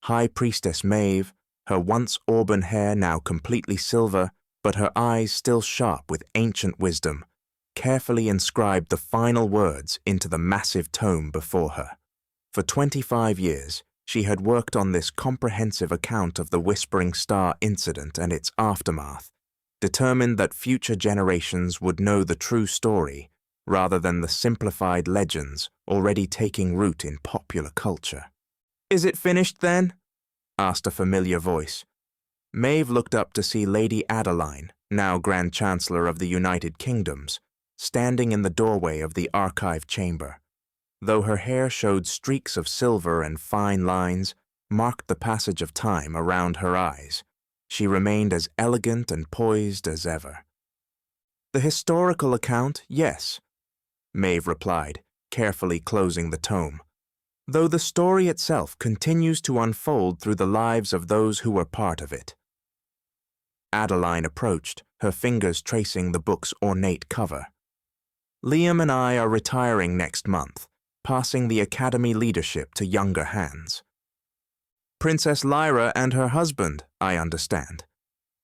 High Priestess Maeve, her once auburn hair now completely silver, but her eyes still sharp with ancient wisdom, carefully inscribed the final words into the massive tome before her. For 25 years, she had worked on this comprehensive account of the Whispering Star incident and its aftermath, determined that future generations would know the true story rather than the simplified legends already taking root in popular culture. "Is it finished then?" asked a familiar voice. Maeve looked up to see Lady Adeline, now Grand Chancellor of the United Kingdoms, standing in the doorway of the archive chamber. Though her hair showed streaks of silver and fine lines marked the passage of time around her eyes, she remained as elegant and poised as ever. "The historical account, yes," Maeve replied, carefully closing the tome, "though the story itself continues to unfold through the lives of those who were part of it." Adeline approached, her fingers tracing the book's ornate cover. "Liam and I are retiring next month, passing the Academy leadership to younger hands." "Princess Lyra and her husband, I understand,"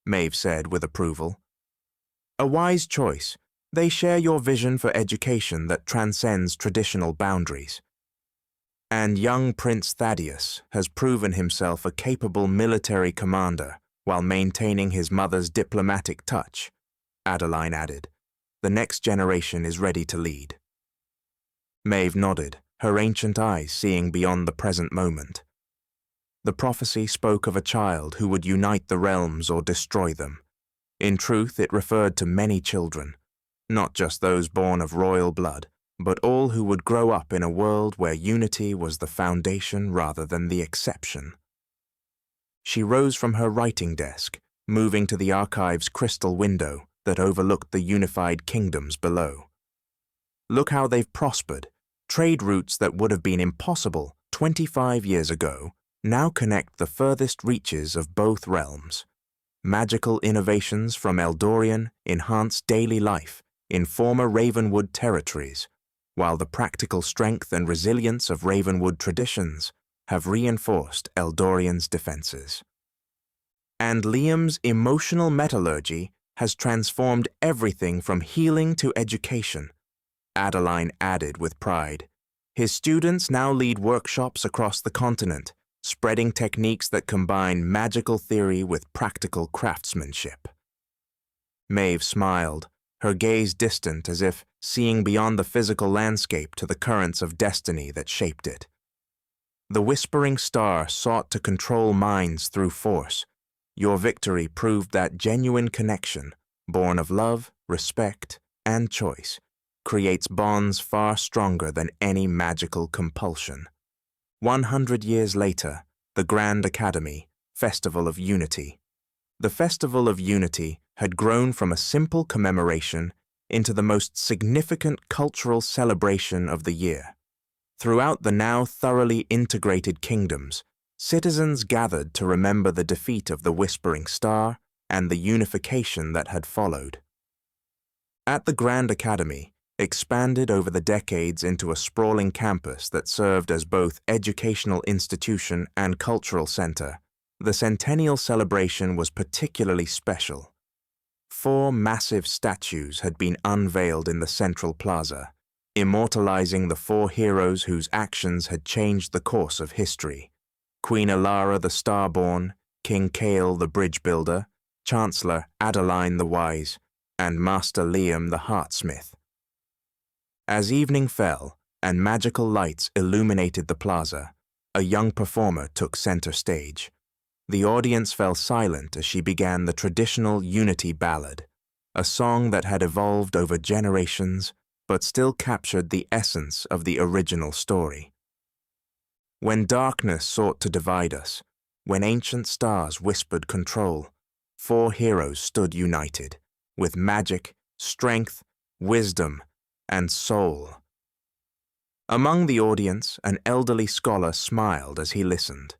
Maeve said with approval. "A wise choice. They share your vision for education that transcends traditional boundaries. And young Prince Thaddeus has proven himself a capable military commander while maintaining his mother's diplomatic touch," Adeline added. "The next generation is ready to lead." Maeve nodded, her ancient eyes seeing beyond the present moment. The prophecy spoke of a child who would unite the realms or destroy them. In truth, it referred to many children, not just those born of royal blood, but all who would grow up in a world where unity was the foundation rather than the exception. She rose from her writing desk, moving to the archive's crystal window that overlooked the unified kingdoms below. "Look how they've prospered. Trade routes that would have been impossible 25 years ago now connect the furthest reaches of both realms. Magical innovations from Eldorian enhance daily life in former Ravenwood territories, while the practical strength and resilience of Ravenwood traditions have reinforced Eldorian's defenses. And Liam's emotional metallurgy has transformed everything from healing to education," Adeline added with pride. "His students now lead workshops across the continent, spreading techniques that combine magical theory with practical craftsmanship." Maeve smiled, her gaze distant as if seeing beyond the physical landscape to the currents of destiny that shaped it. "The Whispering Star sought to control minds through force. Your victory proved that genuine connection, born of love, respect, and choice, creates bonds far stronger than any magical compulsion." 100 years later, the Grand Academy, Festival of Unity. The Festival of Unity had grown from a simple commemoration into the most significant cultural celebration of the year. Throughout the now thoroughly integrated kingdoms, citizens gathered to remember the defeat of the Whispering Star and the unification that had followed. At the Grand Academy, expanded over the decades into a sprawling campus that served as both educational institution and cultural center, the centennial celebration was particularly special. 4 massive statues had been unveiled in the central plaza, immortalizing the 4 heroes whose actions had changed the course of history: Queen Elara the Starborn, King Kael the Bridge Builder, Chancellor Adeline the Wise, and Master Liam the Heartsmith. As evening fell and magical lights illuminated the plaza, a young performer took center stage. The audience fell silent as she began the traditional Unity Ballad, a song that had evolved over generations but still captured the essence of the original story. When darkness sought to divide us, when ancient stars whispered control, 4 heroes stood united, with magic, strength, wisdom, and soul. Among the audience, an elderly scholar smiled as he listened.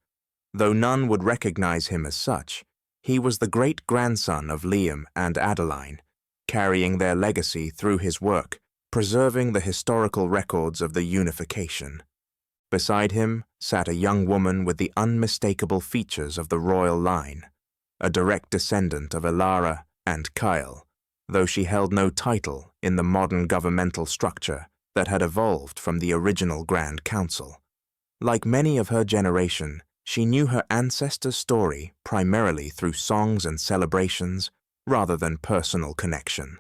Though none would recognize him as such, he was the great-grandson of Liam and Adeline, carrying their legacy through his work, preserving the historical records of the unification. Beside him sat a young woman with the unmistakable features of the royal line, a direct descendant of Elara and Kael, though she held no title in the modern governmental structure that had evolved from the original Grand Council. Like many of her generation, she knew her ancestors' story primarily through songs and celebrations rather than personal connection.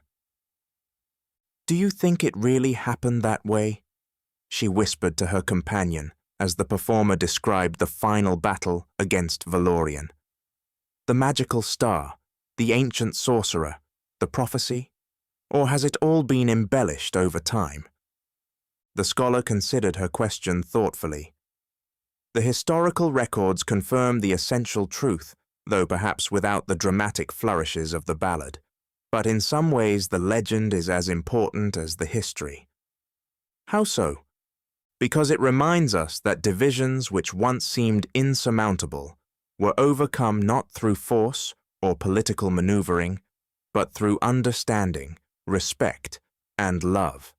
"Do you think it really happened that way?" she whispered to her companion as the performer described the final battle against Valorian. "The magical star, the ancient sorcerer, the prophecy? Or has it all been embellished over time? The scholar considered her question thoughtfully. The historical records confirm the essential truth, though perhaps without the dramatic flourishes of the ballad. But in some ways the legend is as important as the history. How so? Because it reminds us that divisions which once seemed insurmountable were overcome not through force or political maneuvering, but through understanding, respect, and love.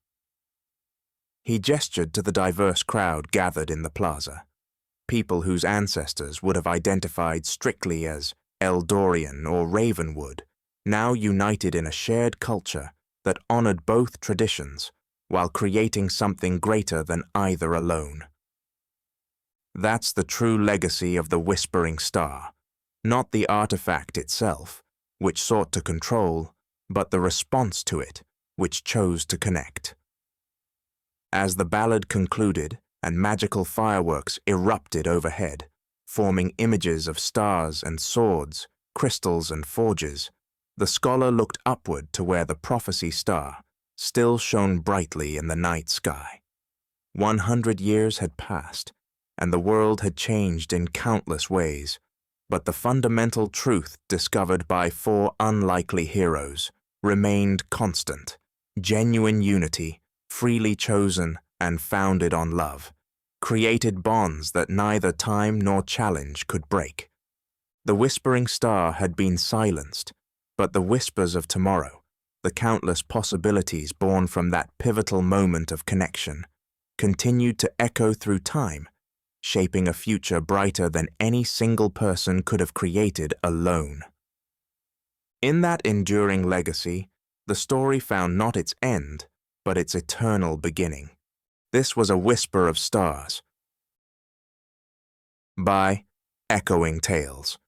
He gestured to the diverse crowd gathered in the plaza, people whose ancestors would have identified strictly as Eldorian or Ravenwood, now united in a shared culture that honored both traditions while creating something greater than either alone. That's the true legacy of the Whispering Star, not the artifact itself, which sought to control, but the response to it, which chose to connect. As the ballad concluded and magical fireworks erupted overhead, forming images of stars and swords, crystals and forges, the scholar looked upward to where the prophecy star still shone brightly in the night sky. 100 years had passed, and the world had changed in countless ways, but the fundamental truth discovered by 4 unlikely heroes remained constant: genuine unity, freely chosen and founded on love, created bonds that neither time nor challenge could break. The Whispering Star had been silenced, but the whispers of tomorrow, the countless possibilities born from that pivotal moment of connection, continued to echo through time, shaping a future brighter than any single person could have created alone. In that enduring legacy, the story found not its end, but its eternal beginning. This was A Whisper of Stars by Echoing Tales.